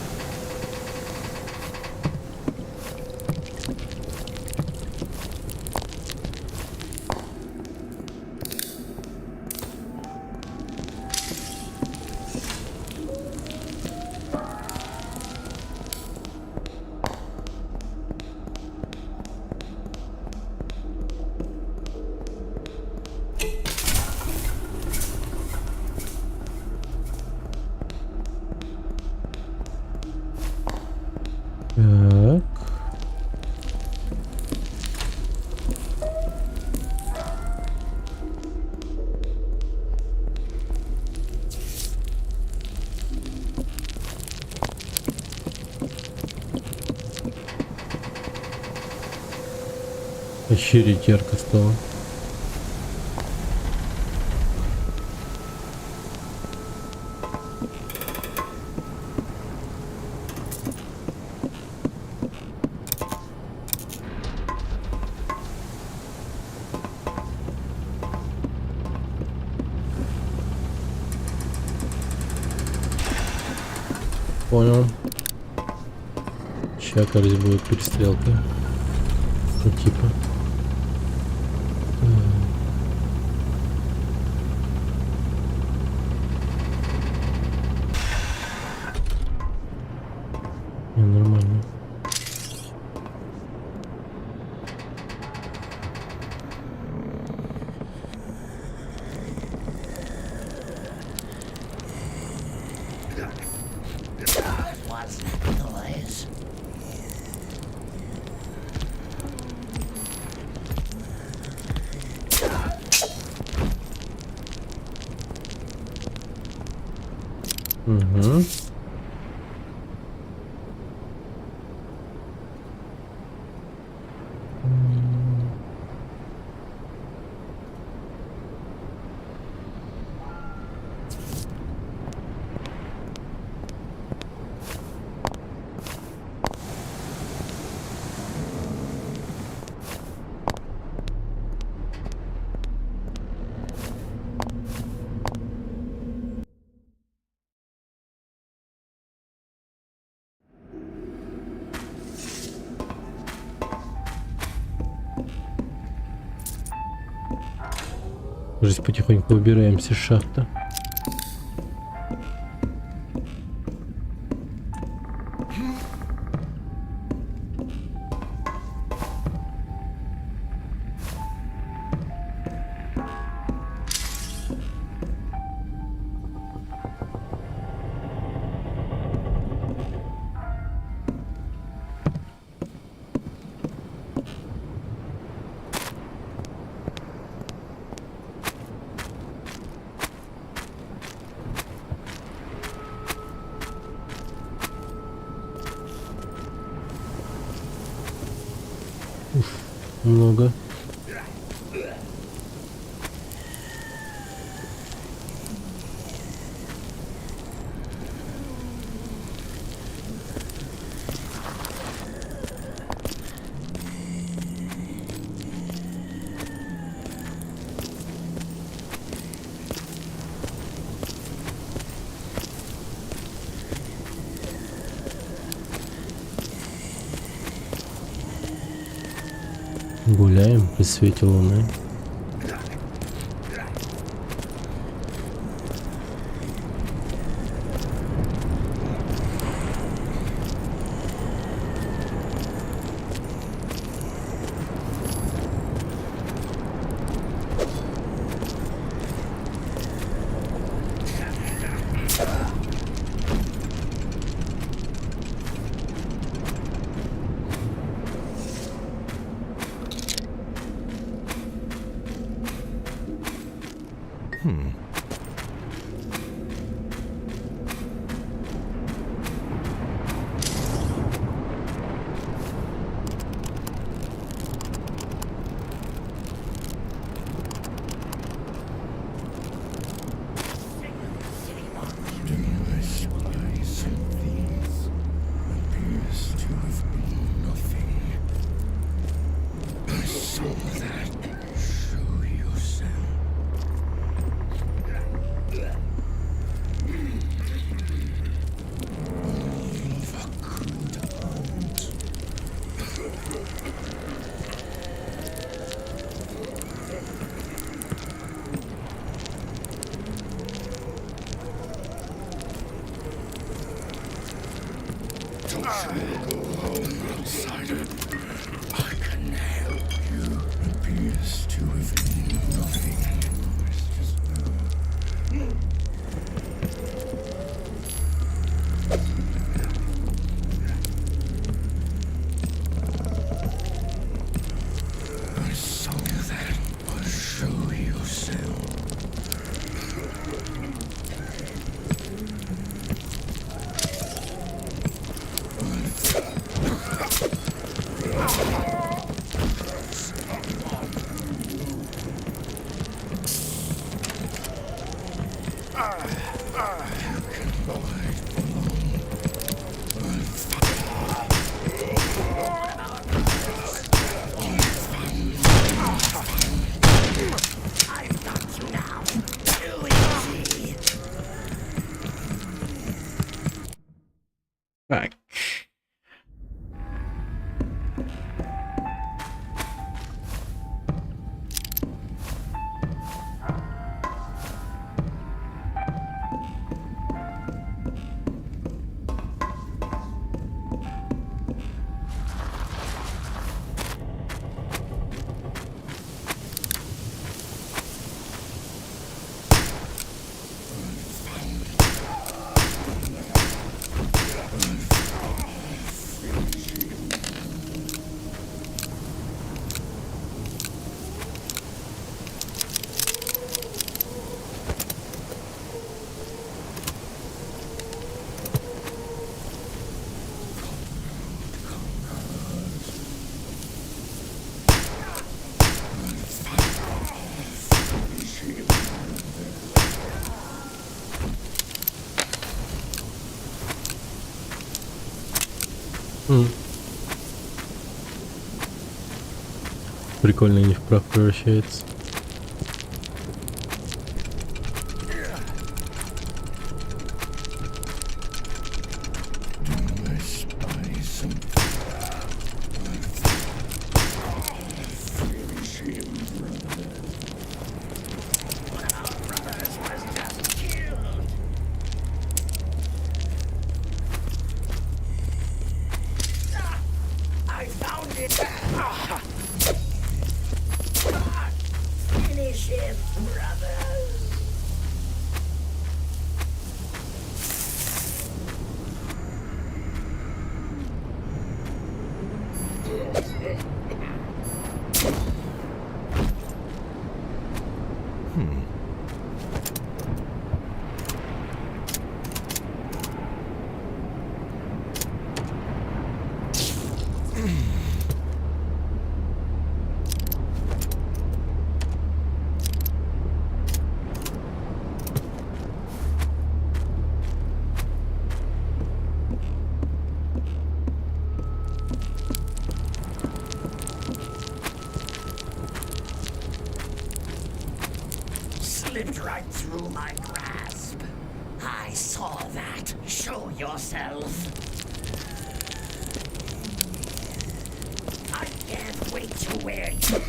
Так. Ощереть ярко стало. Понял. Сейчас, кажется, будет перестрелка. Ну, типа. Не, нормально. What's that noise? Угу. Уже потихоньку выбираемся из шахты. Много. Гуляем при свете луны. Так. Прикольно, не в прах превращается. I found it! Finish him, brothers! Slipped right through my grasp. I saw that. Show yourself. I can't wait to wear you.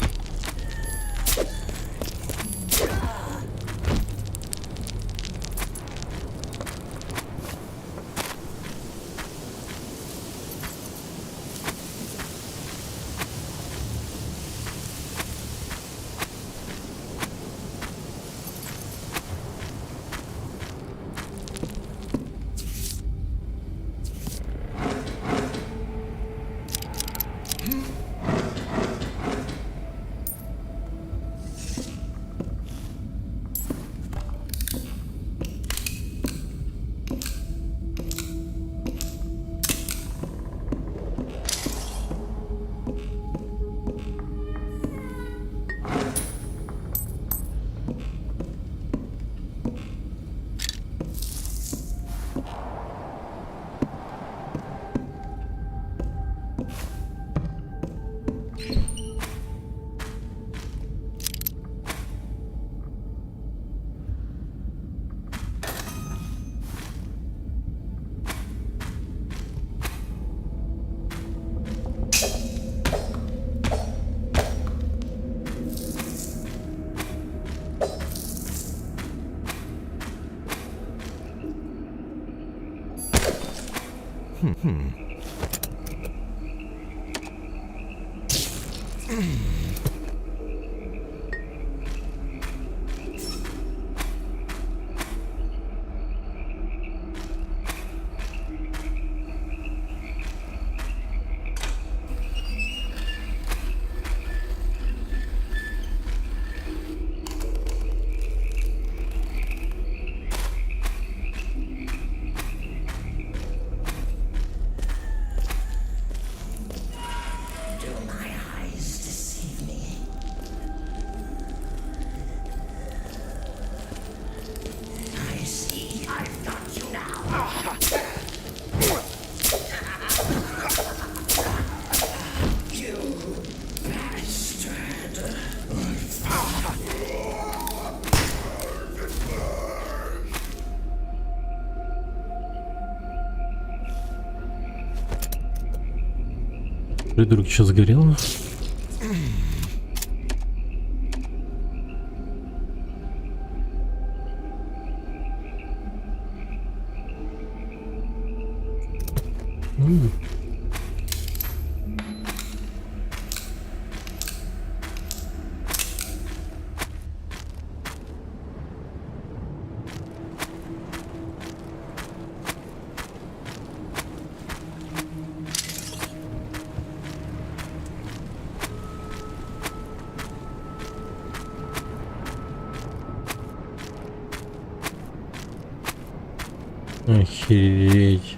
Придурок что сгорел? Охереть.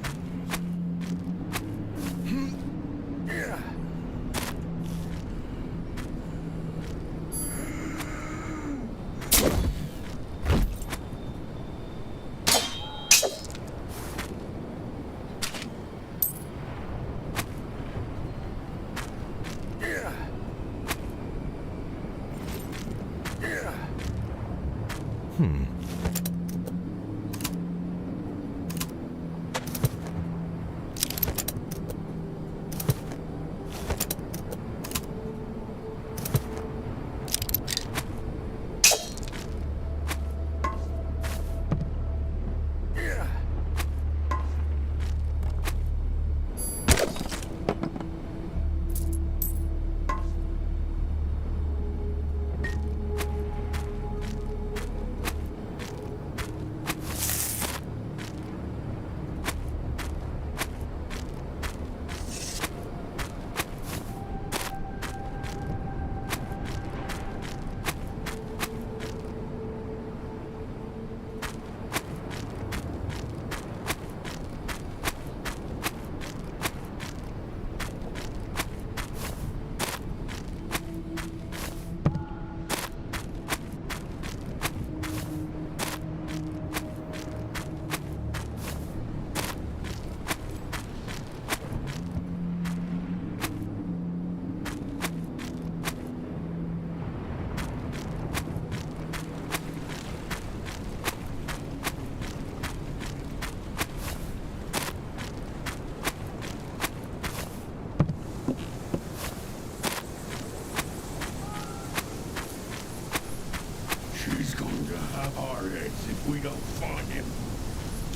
She's going to have our heads if we don't find him.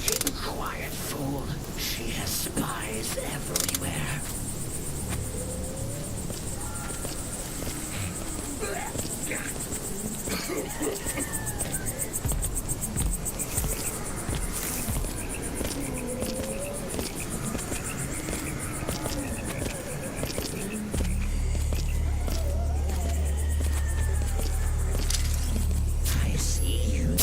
Keep quiet, fool. She has spies everywhere. I see you.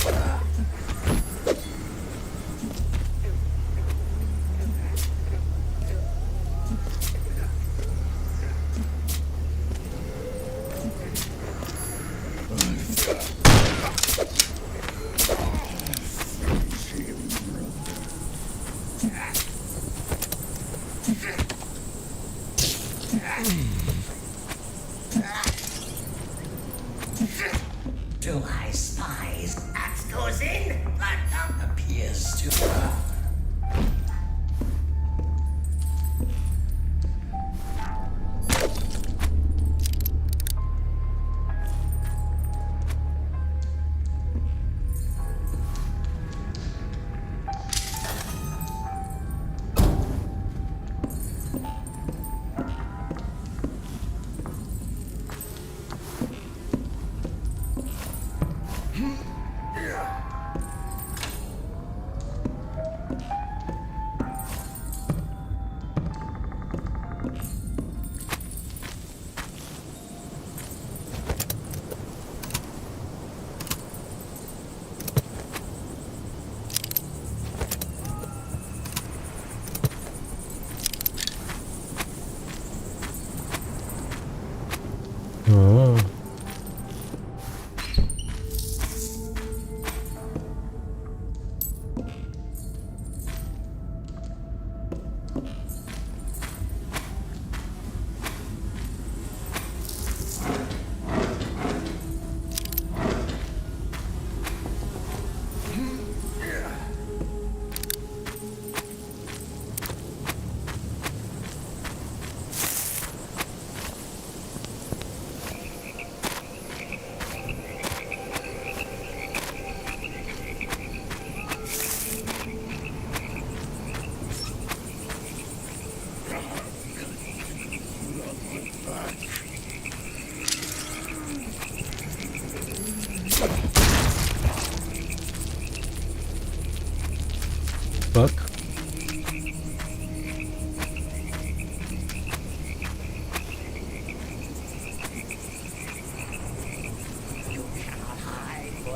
Do I spies? Axe goes in, blood out appears to. А.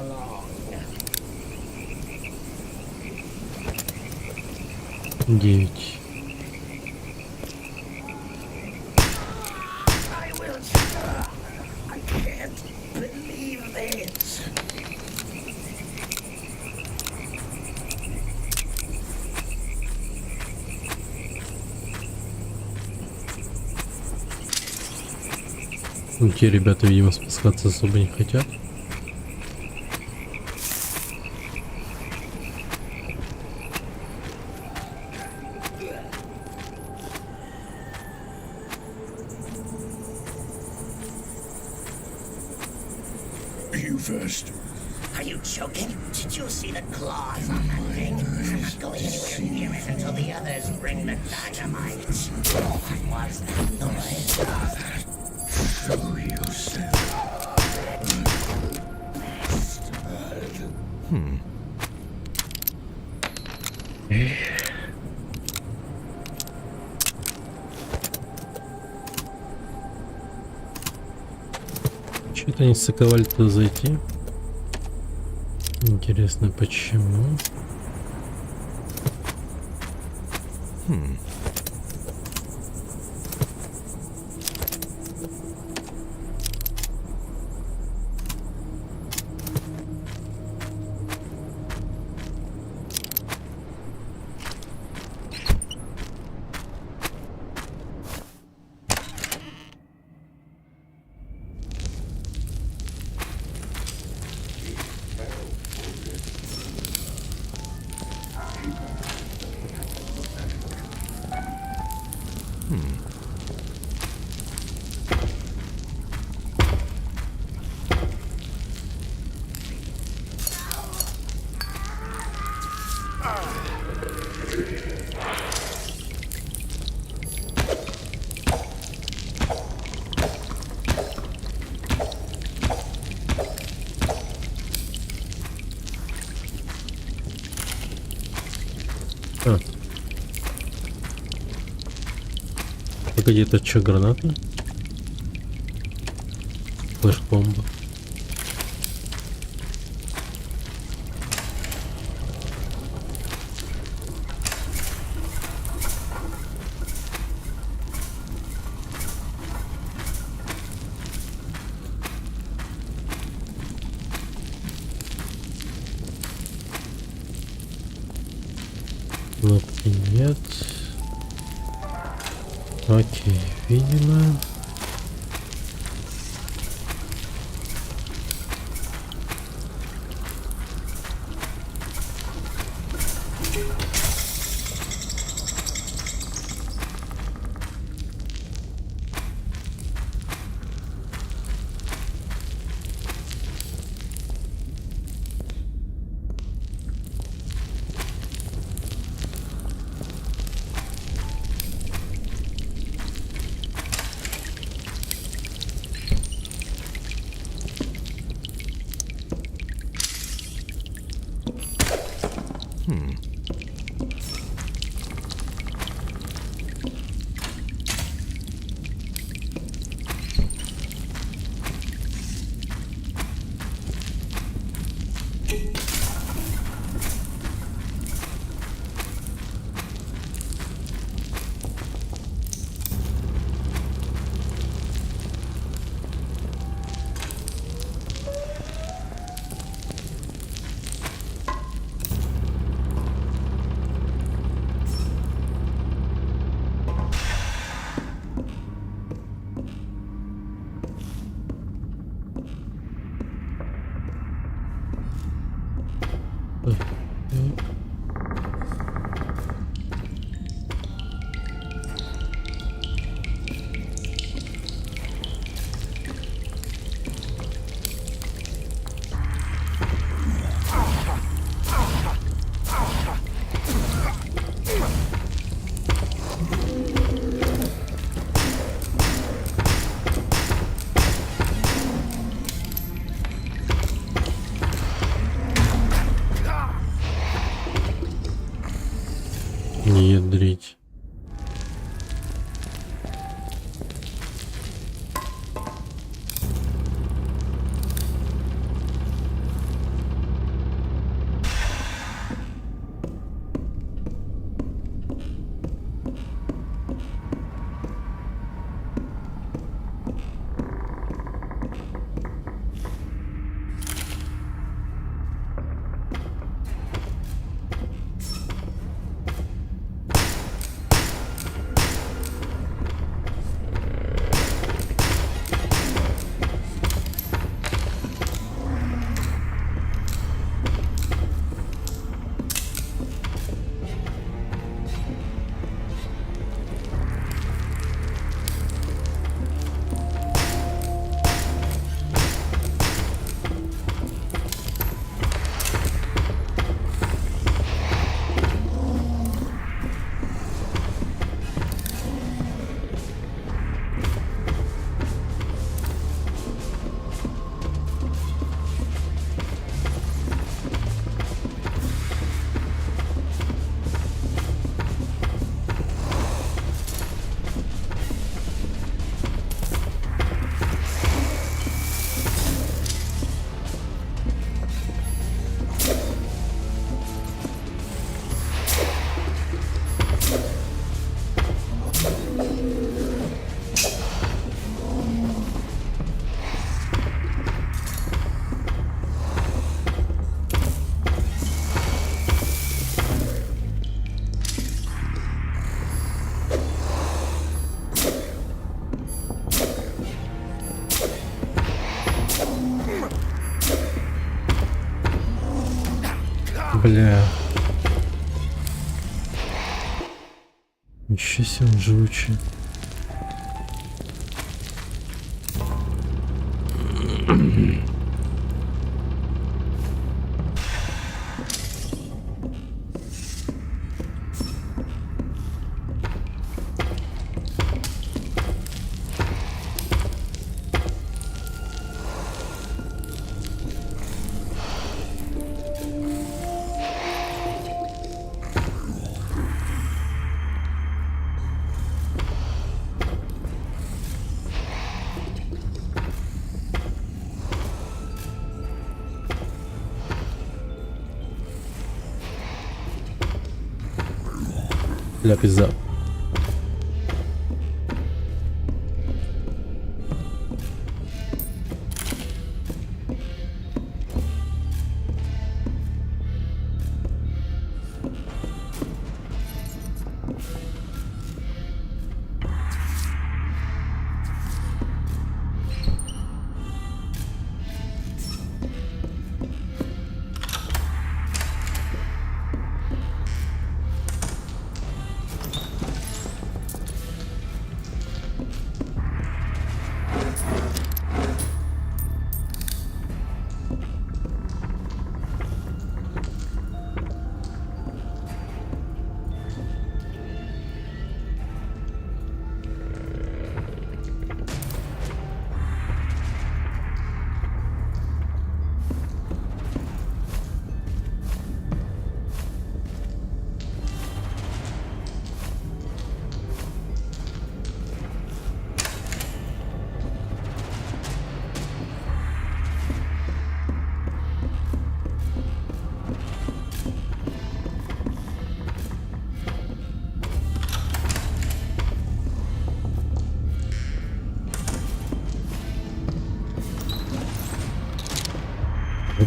along. 9. I will, sir. I can't believe this. Ну, те ребята, видимо, спускаться особо не хотят. You first. Are you joking? Did you see the claws on that thing? I'm not going anywhere near it until the others bring the dynamite. What was that noise? Show yourself. Что-то не соковали-то зайти. Интересно, почему? Погоди, это что, граната? Флэш-бомба. Кнопки нет. Окей, видимо. Бля. Ничего себе, он живучий. Бля, пизда.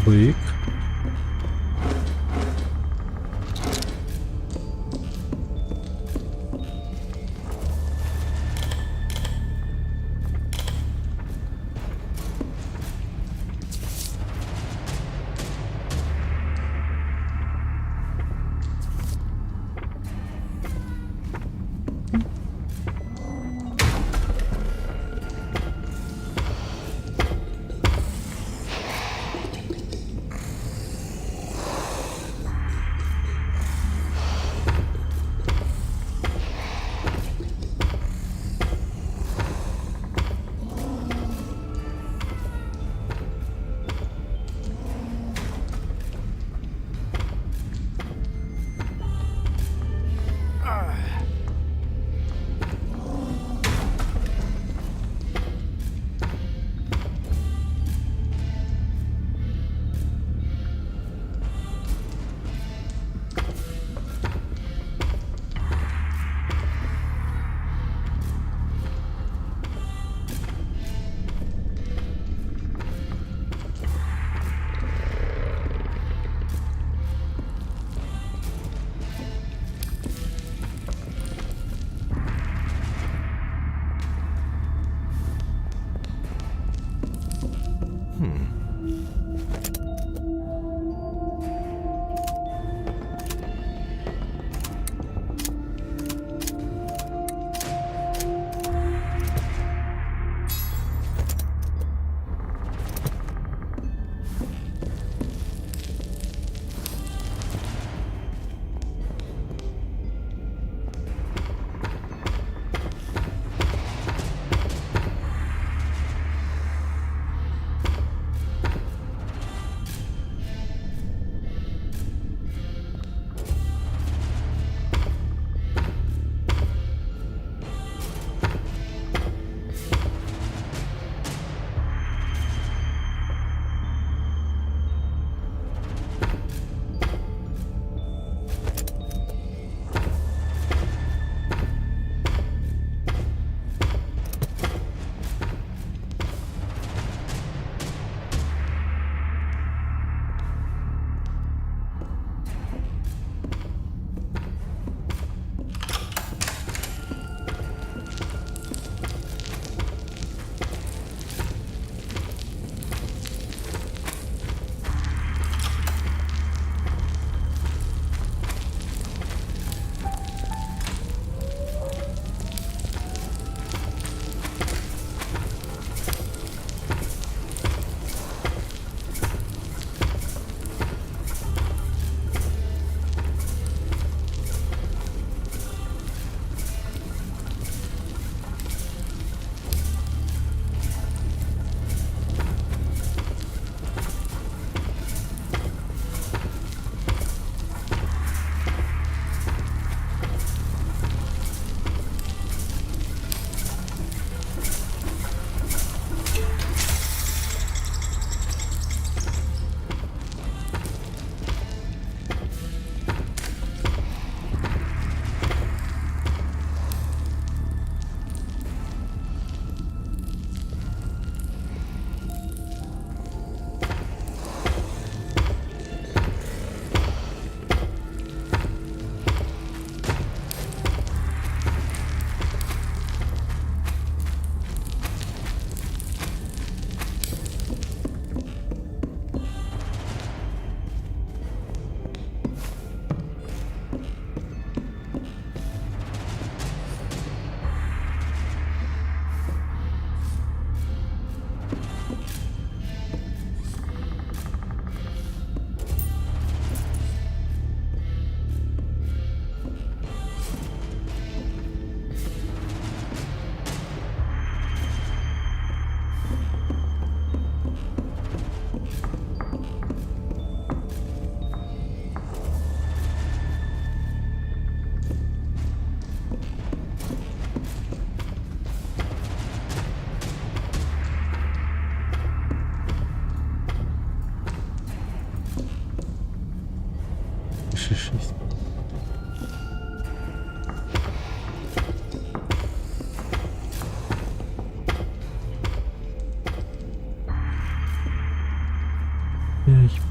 Бык.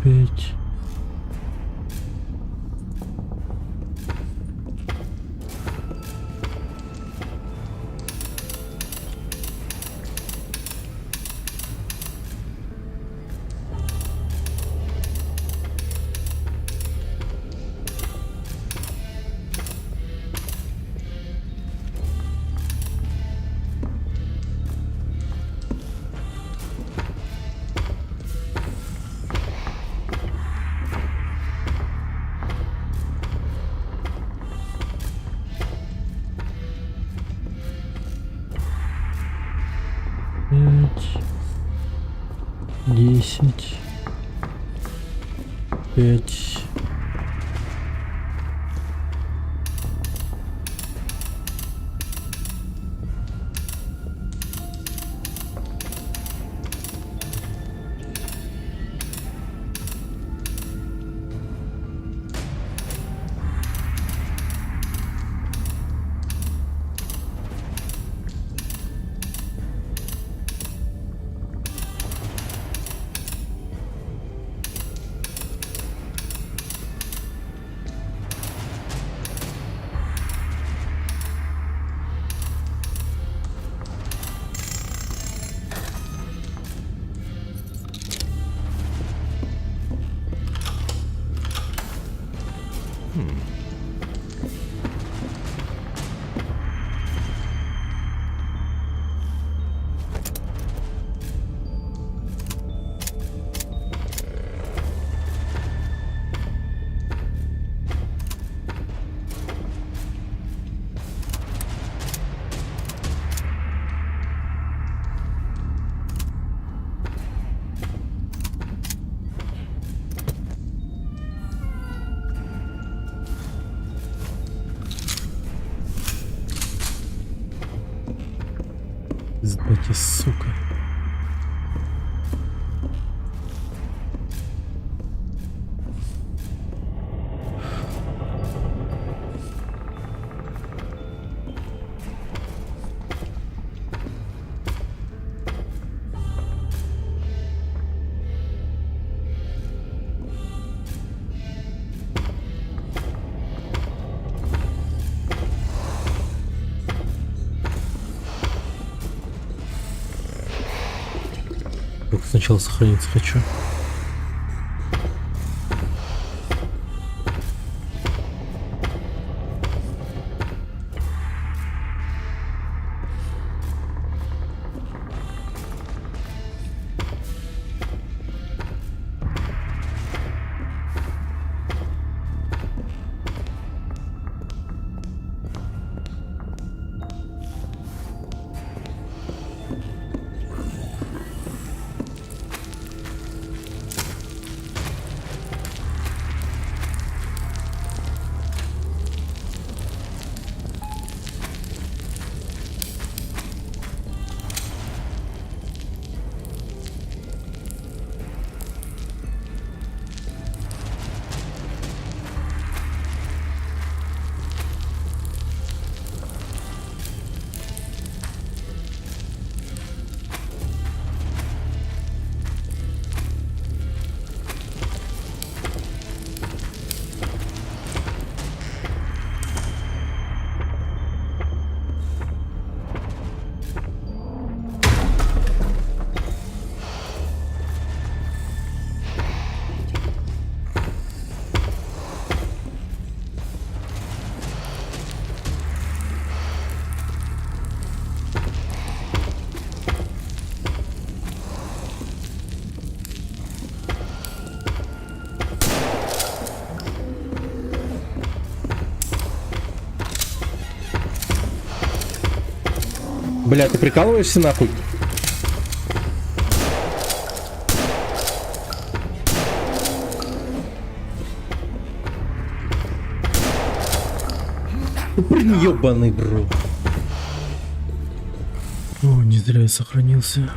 5. Пять, 10, 5. Сдайте, сука. Только сначала сохраниться хочу. Бля, ты прикалываешься нахуй? Ёбаный бро. О, не зря я сохранился.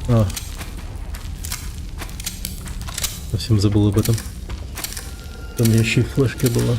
А. Совсем забыл об этом. Там у меня еще и флешка была.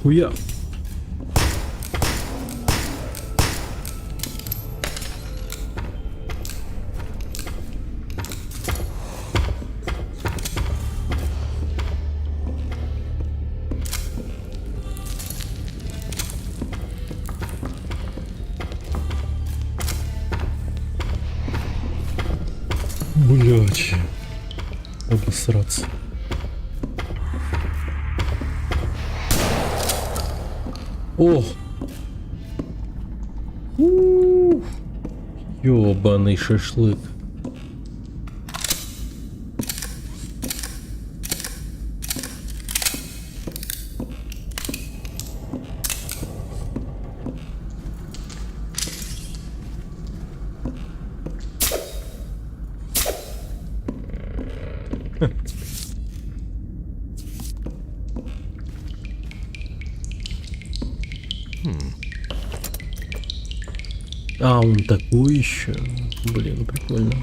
Хуя. Блядь. Обосраться. О! Ёбаный шашлык. А, он такой еще. Блин, прикольно.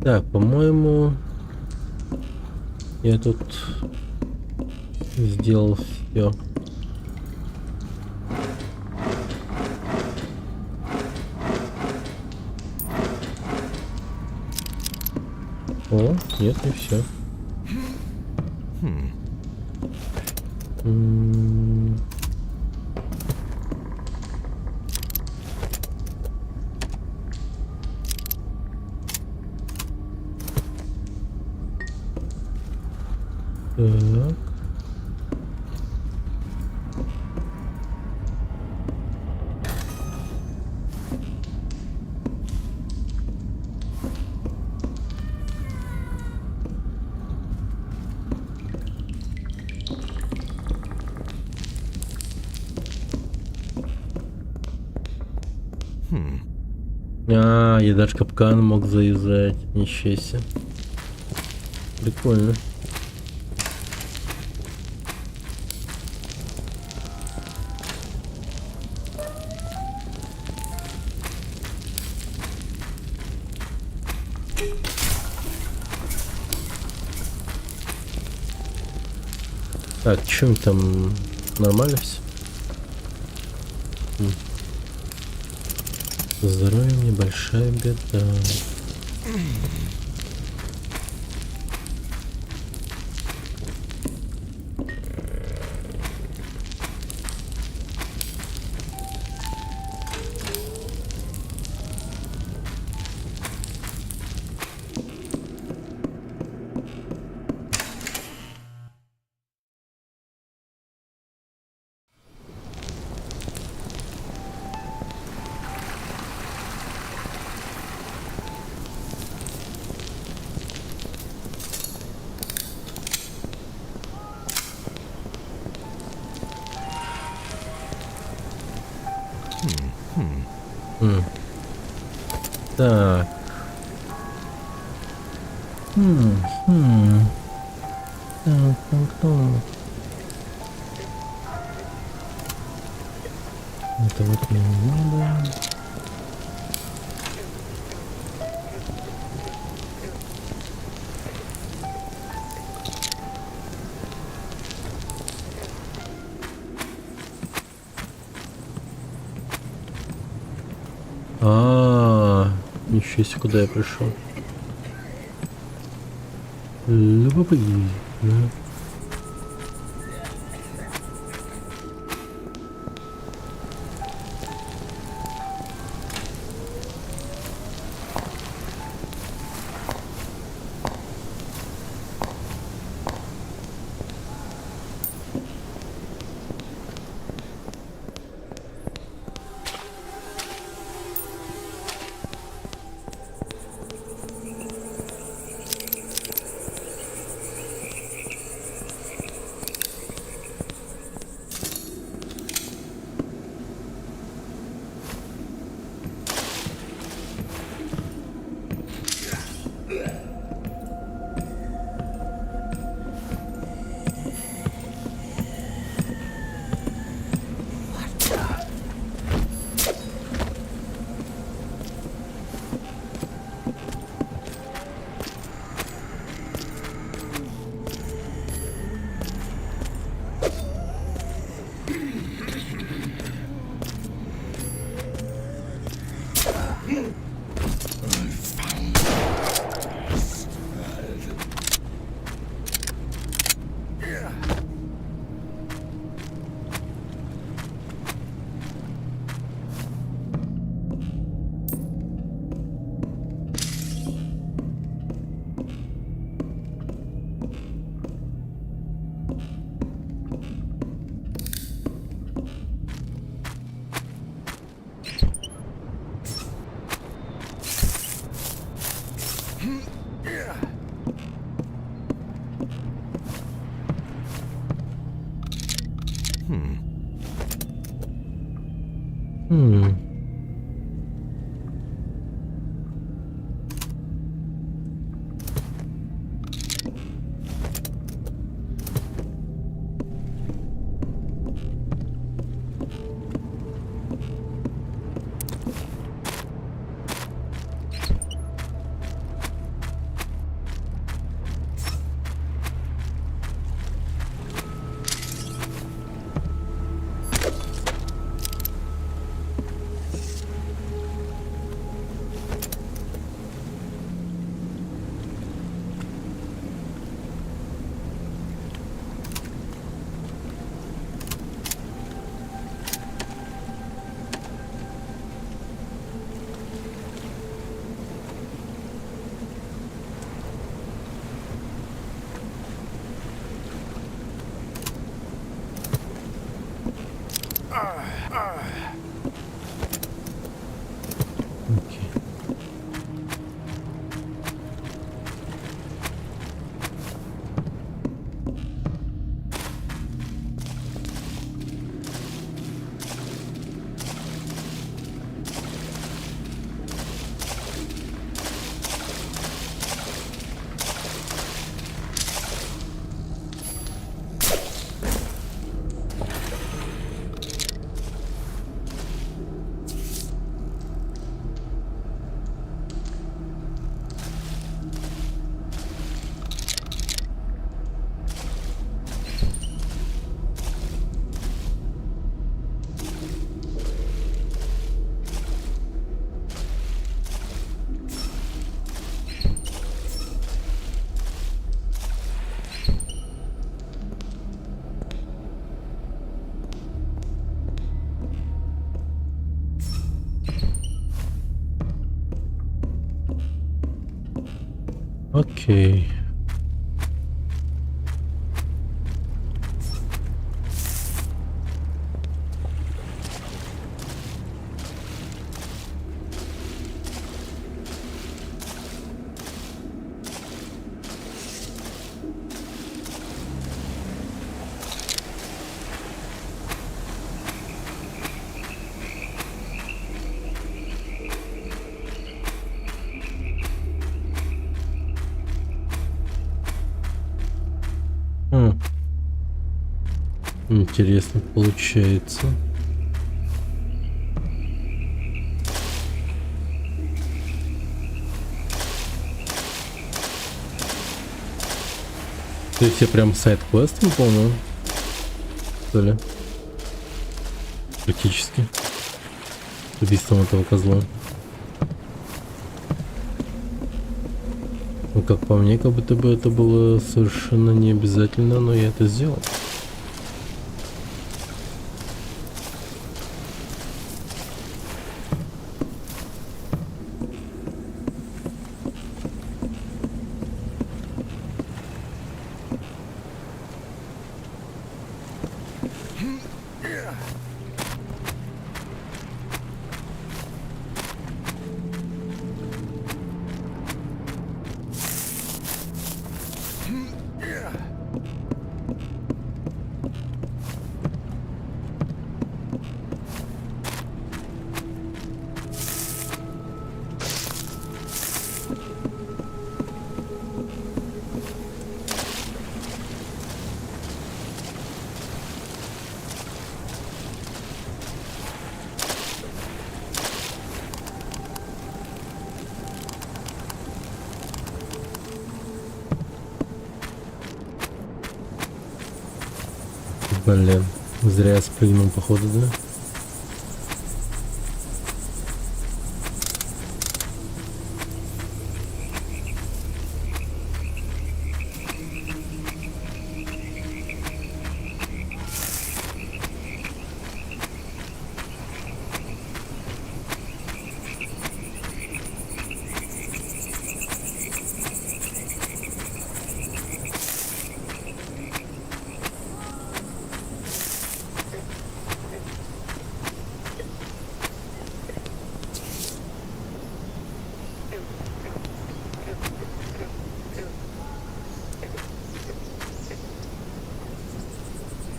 Так, по-моему, я тут сделал все. О, нет, не все. Так. А, я даже капкан мог завязать. Ничего себе. Прикольно. Так, чем там нормально все? Здоровье небольшая беда. Так. Так. Это вот мне не надо. Ничего себе, куда я пришел. Любопытно. Окей. Интересно получается. То есть я прям сайд-квест выполнил? Что ли? Практически. С убийством этого козла. Ну, как по мне, как будто бы это было совершенно не обязательно, но я это сделал. Блин, зря я спрыгнул, походу, да?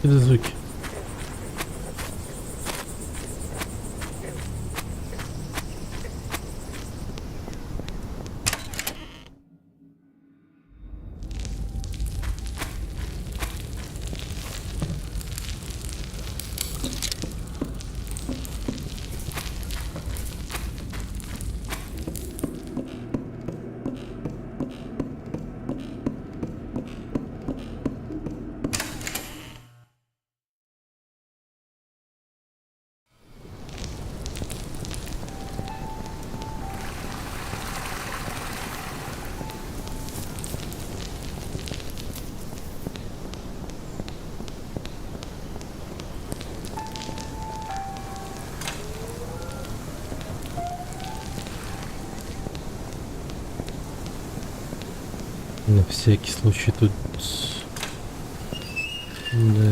Это звуки. На всякий случай тут... Да...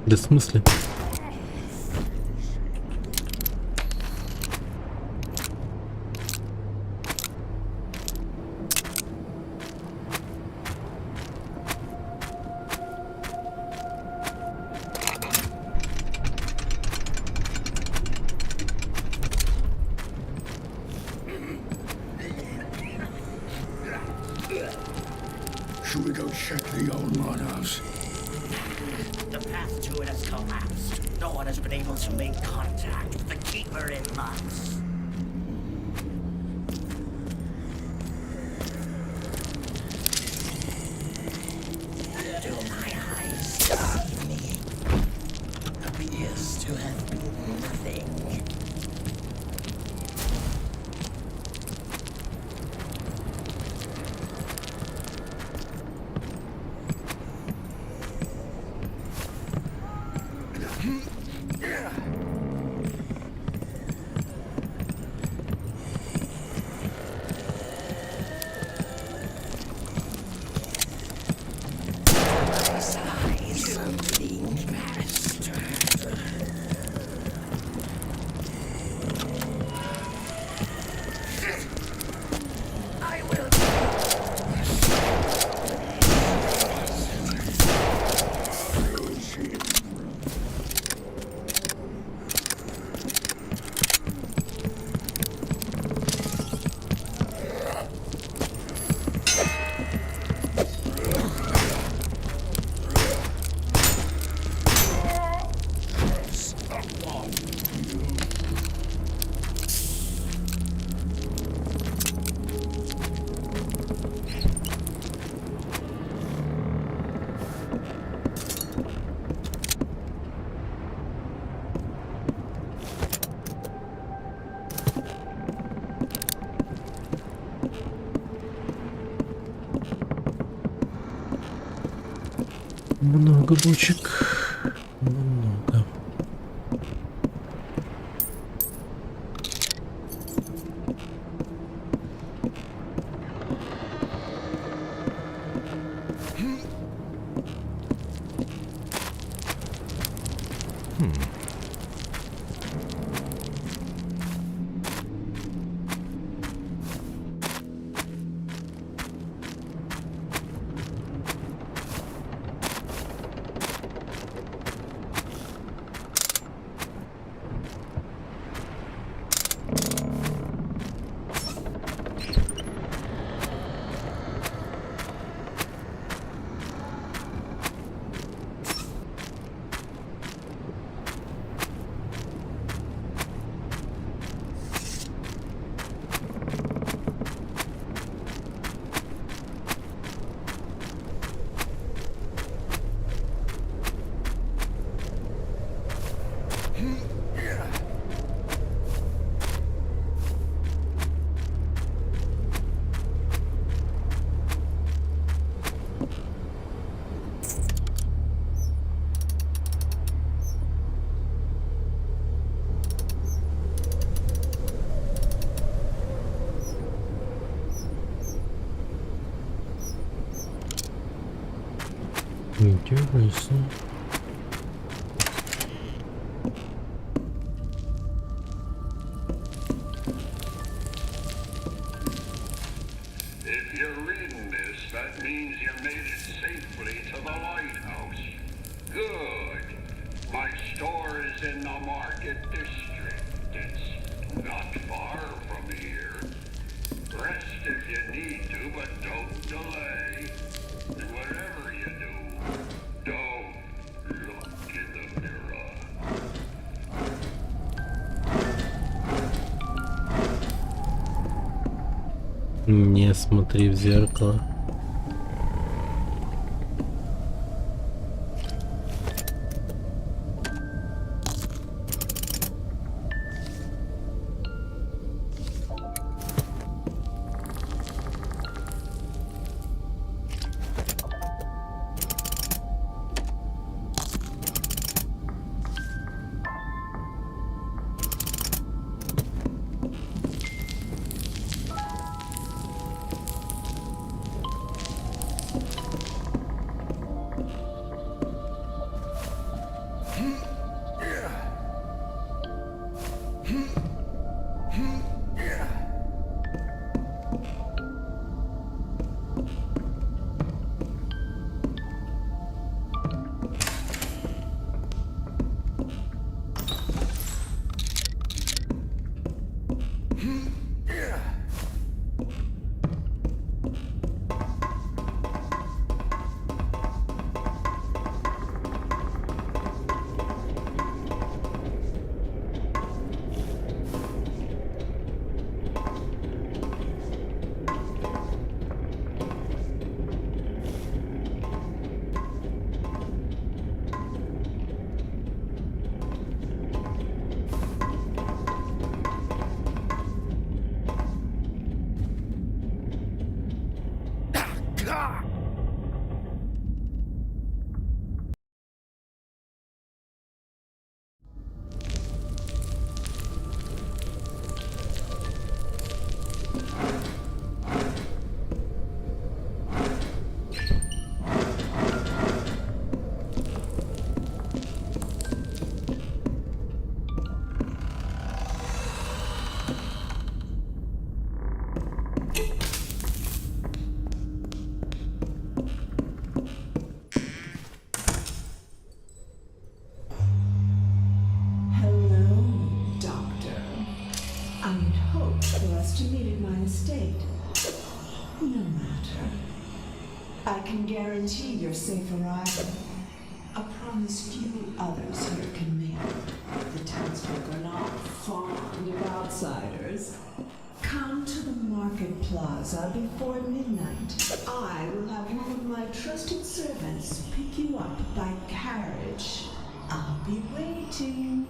Да в смысле? Should we go check the old lighthouse? The path to it has collapsed. No one has been able to make contact with the Keeper in months. Do my eyes deceive me? Много бочек. Много. Интересно. If you're reading this, that means you made it safely to the lighthouse. Good. My store is in the market district. It's not far from here. Rest if you need to, but don't delay. And whatever you do, don't look in the mirror. Не смотри в зеркало. I can guarantee your safe arrival. A promise few others here can make. The townsfolk are not fond of outsiders. Come to the market plaza before midnight. I will have one of my trusted servants pick you up by carriage. I'll be waiting.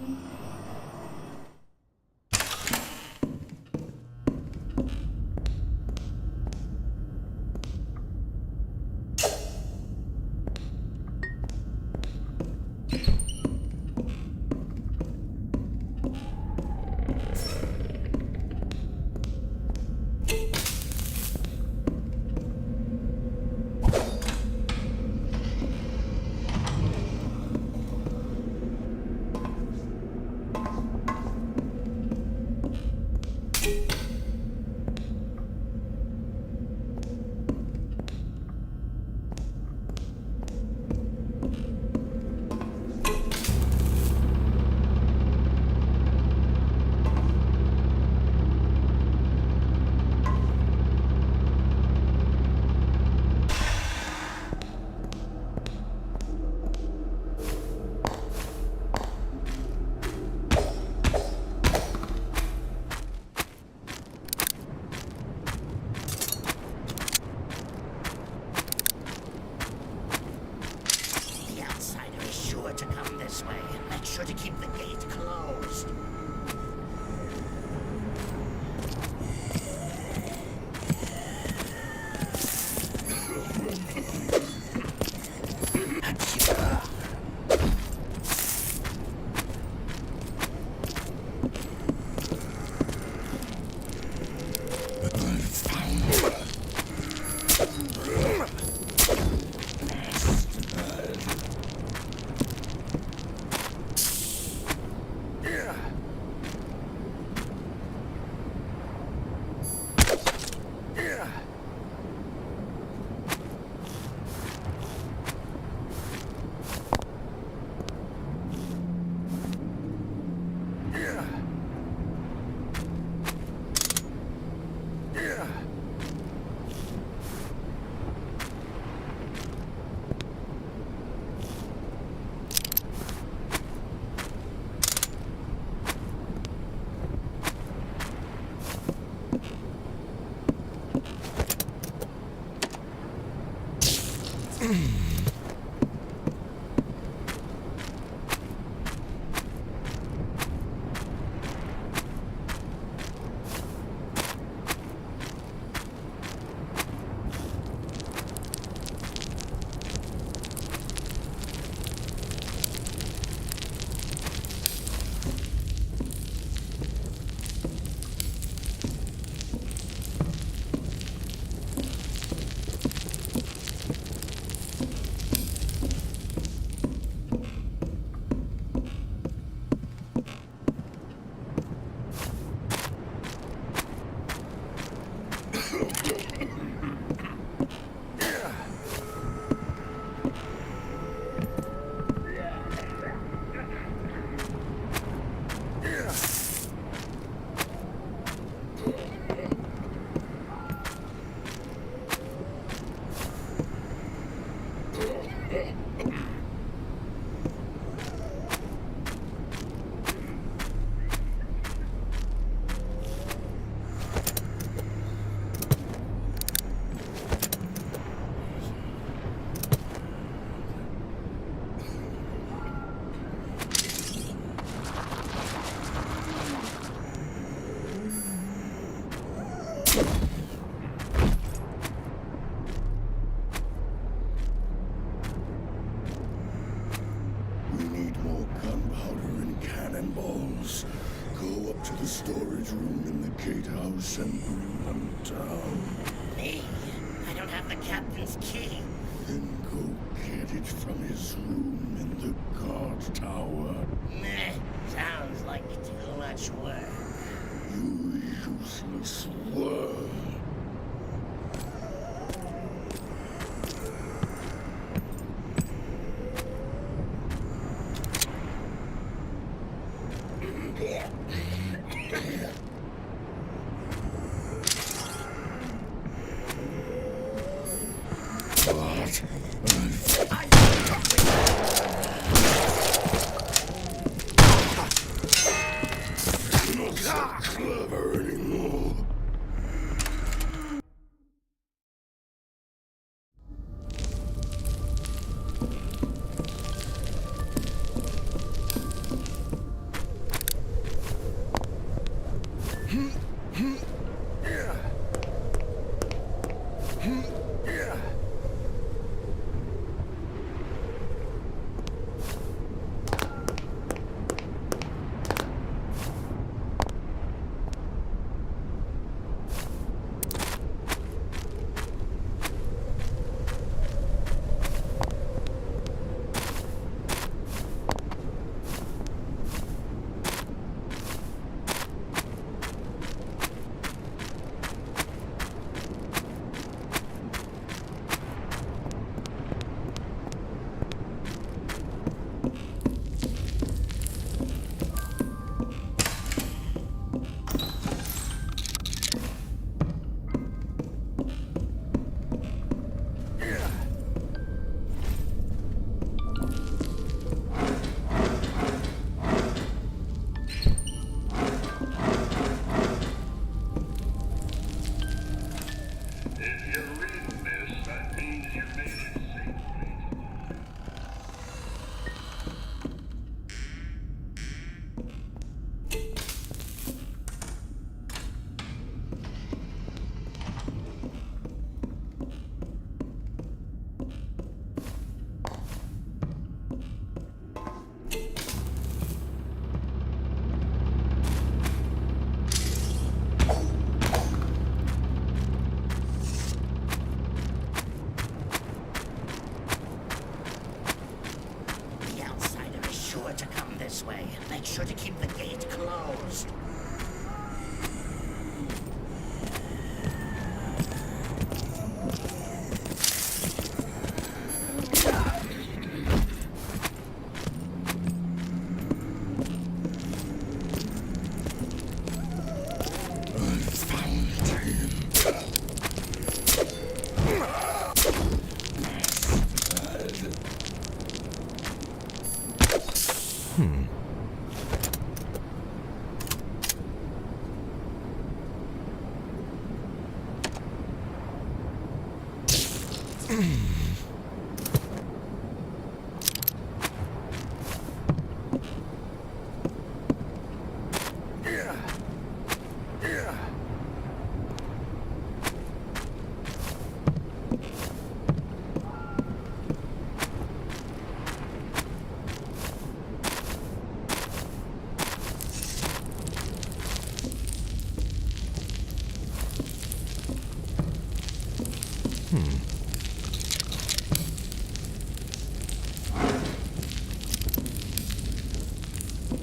We need more gunpowder and cannonballs. Go up to the storage room in the gatehouse and bring them down. Me? I don't have the captain's key. Then go get it from his room in the guard tower. Meh. Sounds like too much work. You useless worm. Not so clever anymore. Make sure to keep the gate closed.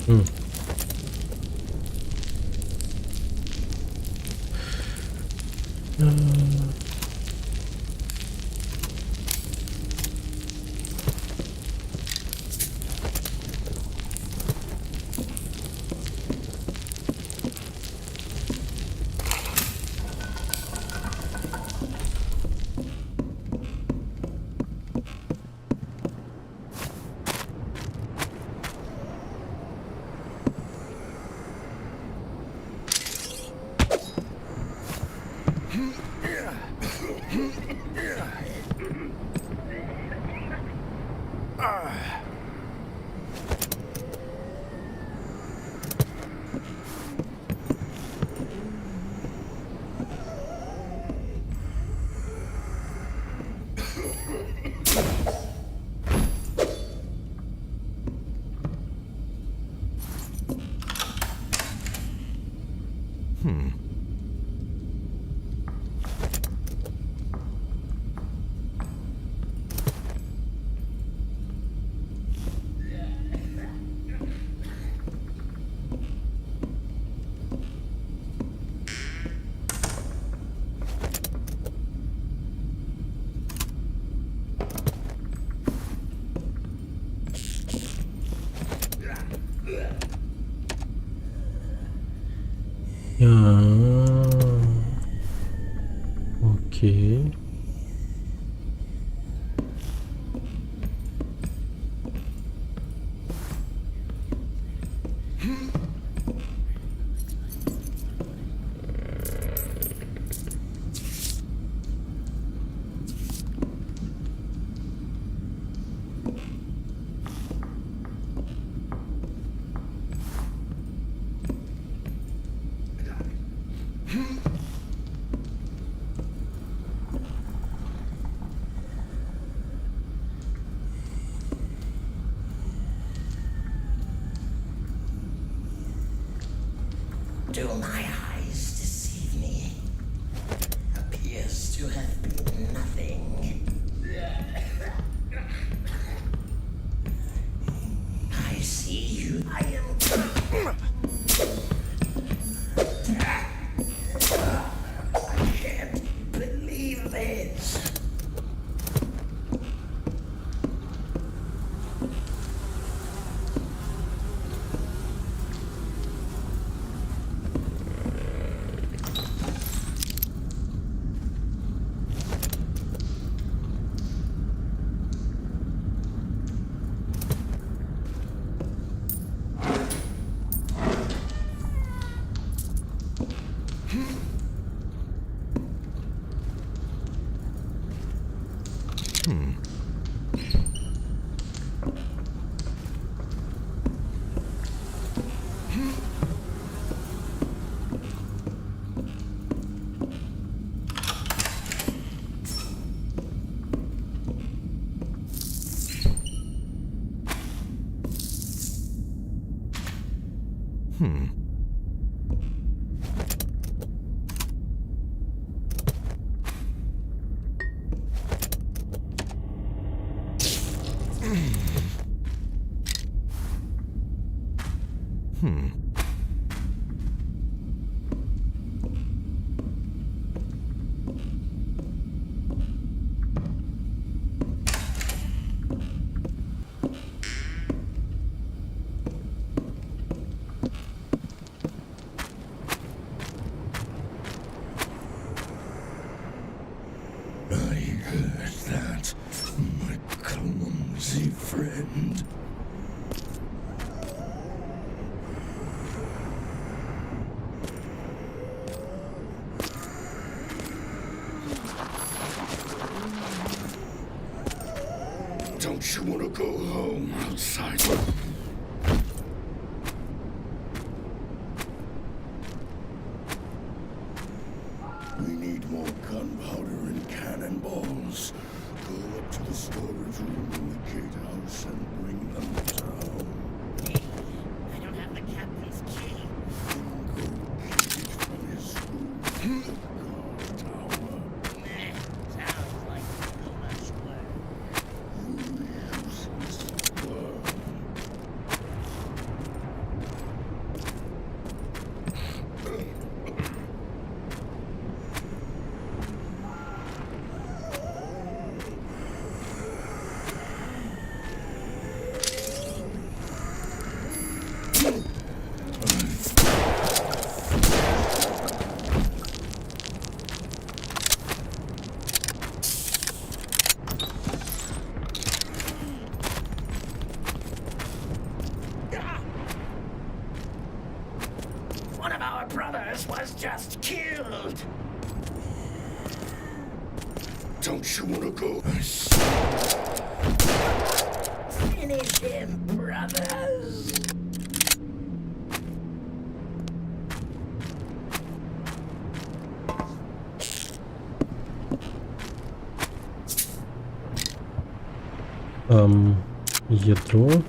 Окей. Do my eyes deceive me? Appears to have been nothing. I see you. I am. I can't believe this. I heard that, my clumsy friend. Don't you want to go home outside? We need more gunpowder and cannonballs. Go up to the storage room in the gatehouse and bring them down. I don't have the captain's key. Go get it from his room in the guard tower. Sounds like too much work. You useless worm. just killed. Don't you want to go? Finish him, brothers. Ядро.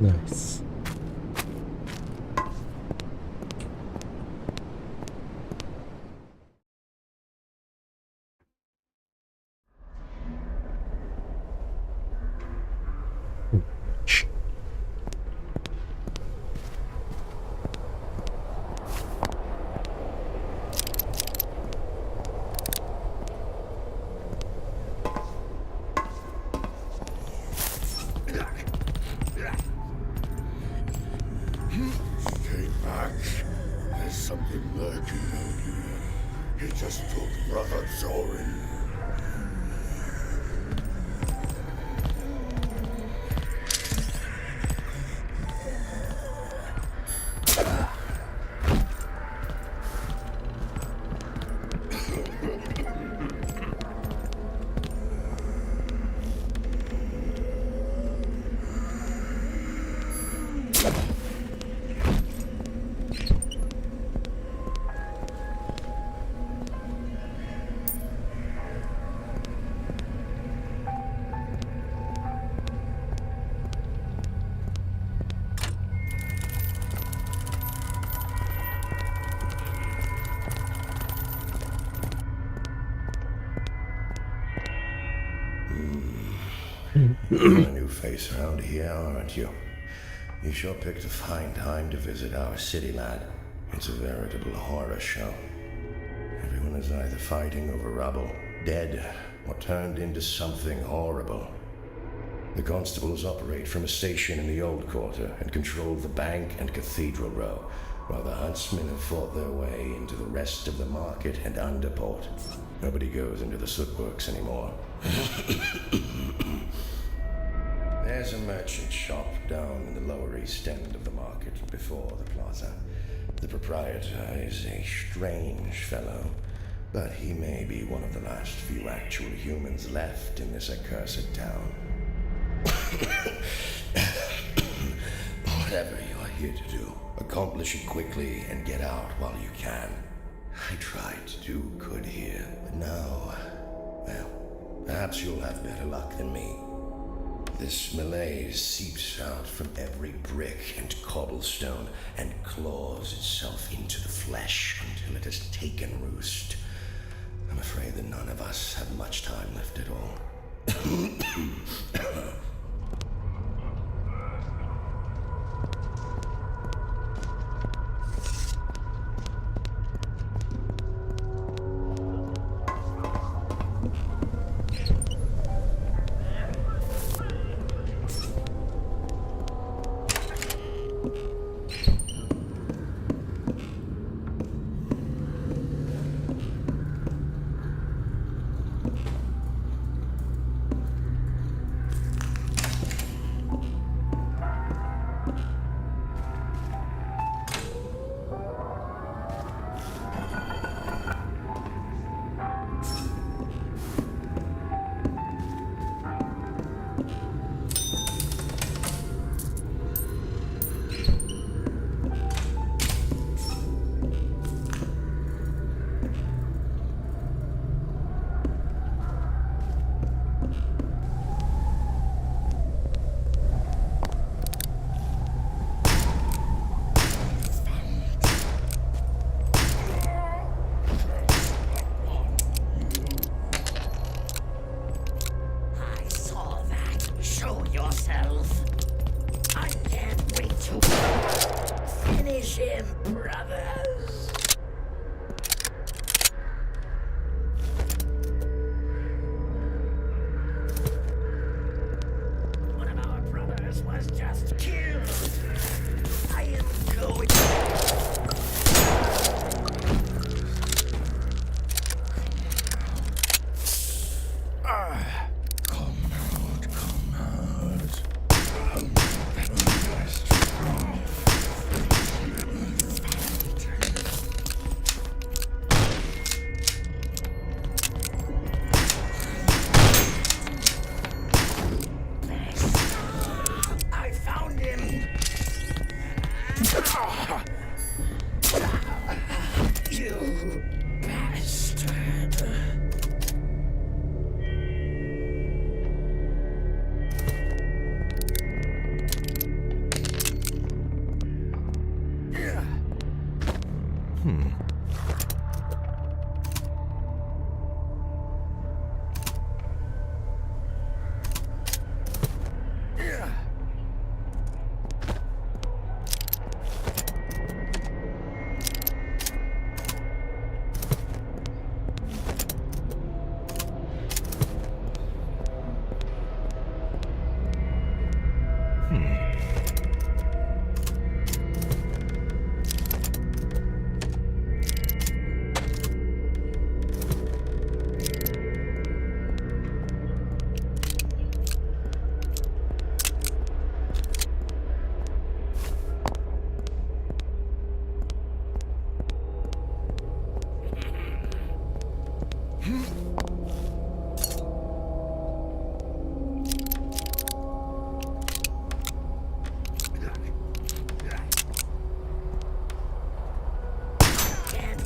Nice. Stay back. There's something lurking out here. It just took Brother Zorin. You're a new face around here, aren't you? You sure picked a fine time to visit our city, lad. It's a veritable horror show. Everyone is either fighting over rubble, dead, or turned into something horrible. The constables operate from a station in the Old Quarter and control the bank and Cathedral Row, while the huntsmen have fought their way into the rest of the market and Underport. Nobody goes into the sootworks anymore. There's a merchant shop down in the lower east end of the market before the plaza. The proprietor is a strange fellow, but he may be one of the last few actual humans left in this accursed town. Whatever you are here to do, accomplish it quickly and get out while you can. I tried to do good here, but now, well, perhaps you'll have better luck than me. This malaise seeps out from every brick and cobblestone and claws itself into the flesh until it has taken roost. I'm afraid that none of us have much time left at all. Can't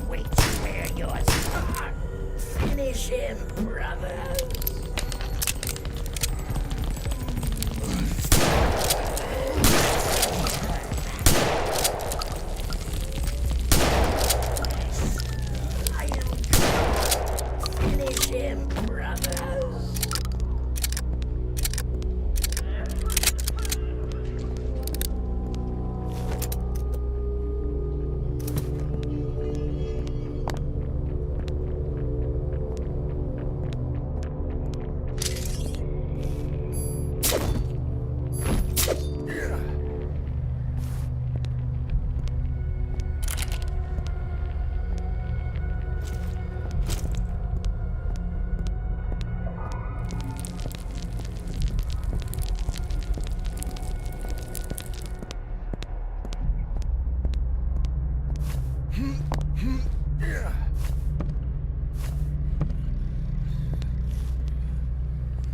wait to wear your star. Finish him, brothers. Finish him, brothers.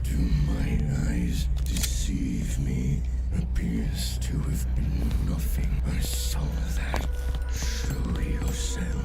Do my eyes deceive me? Appears to have been nothing. I saw that. Show yourself.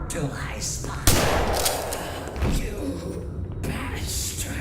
Do I spot you, bastard?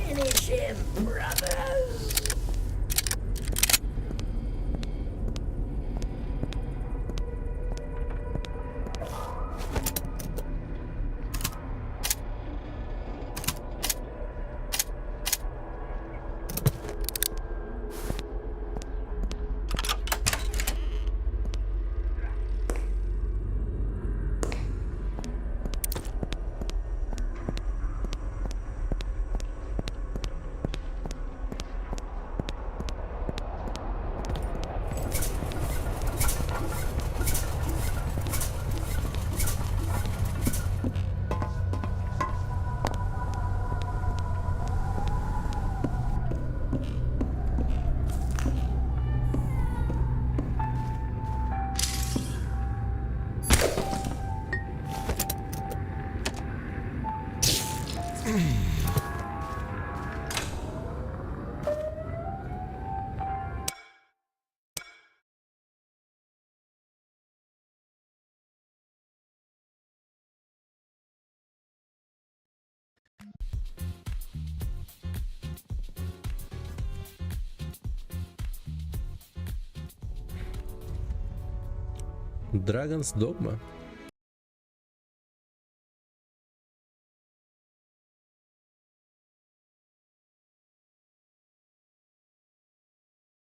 Finish him, brothers! Dragon's Dogma.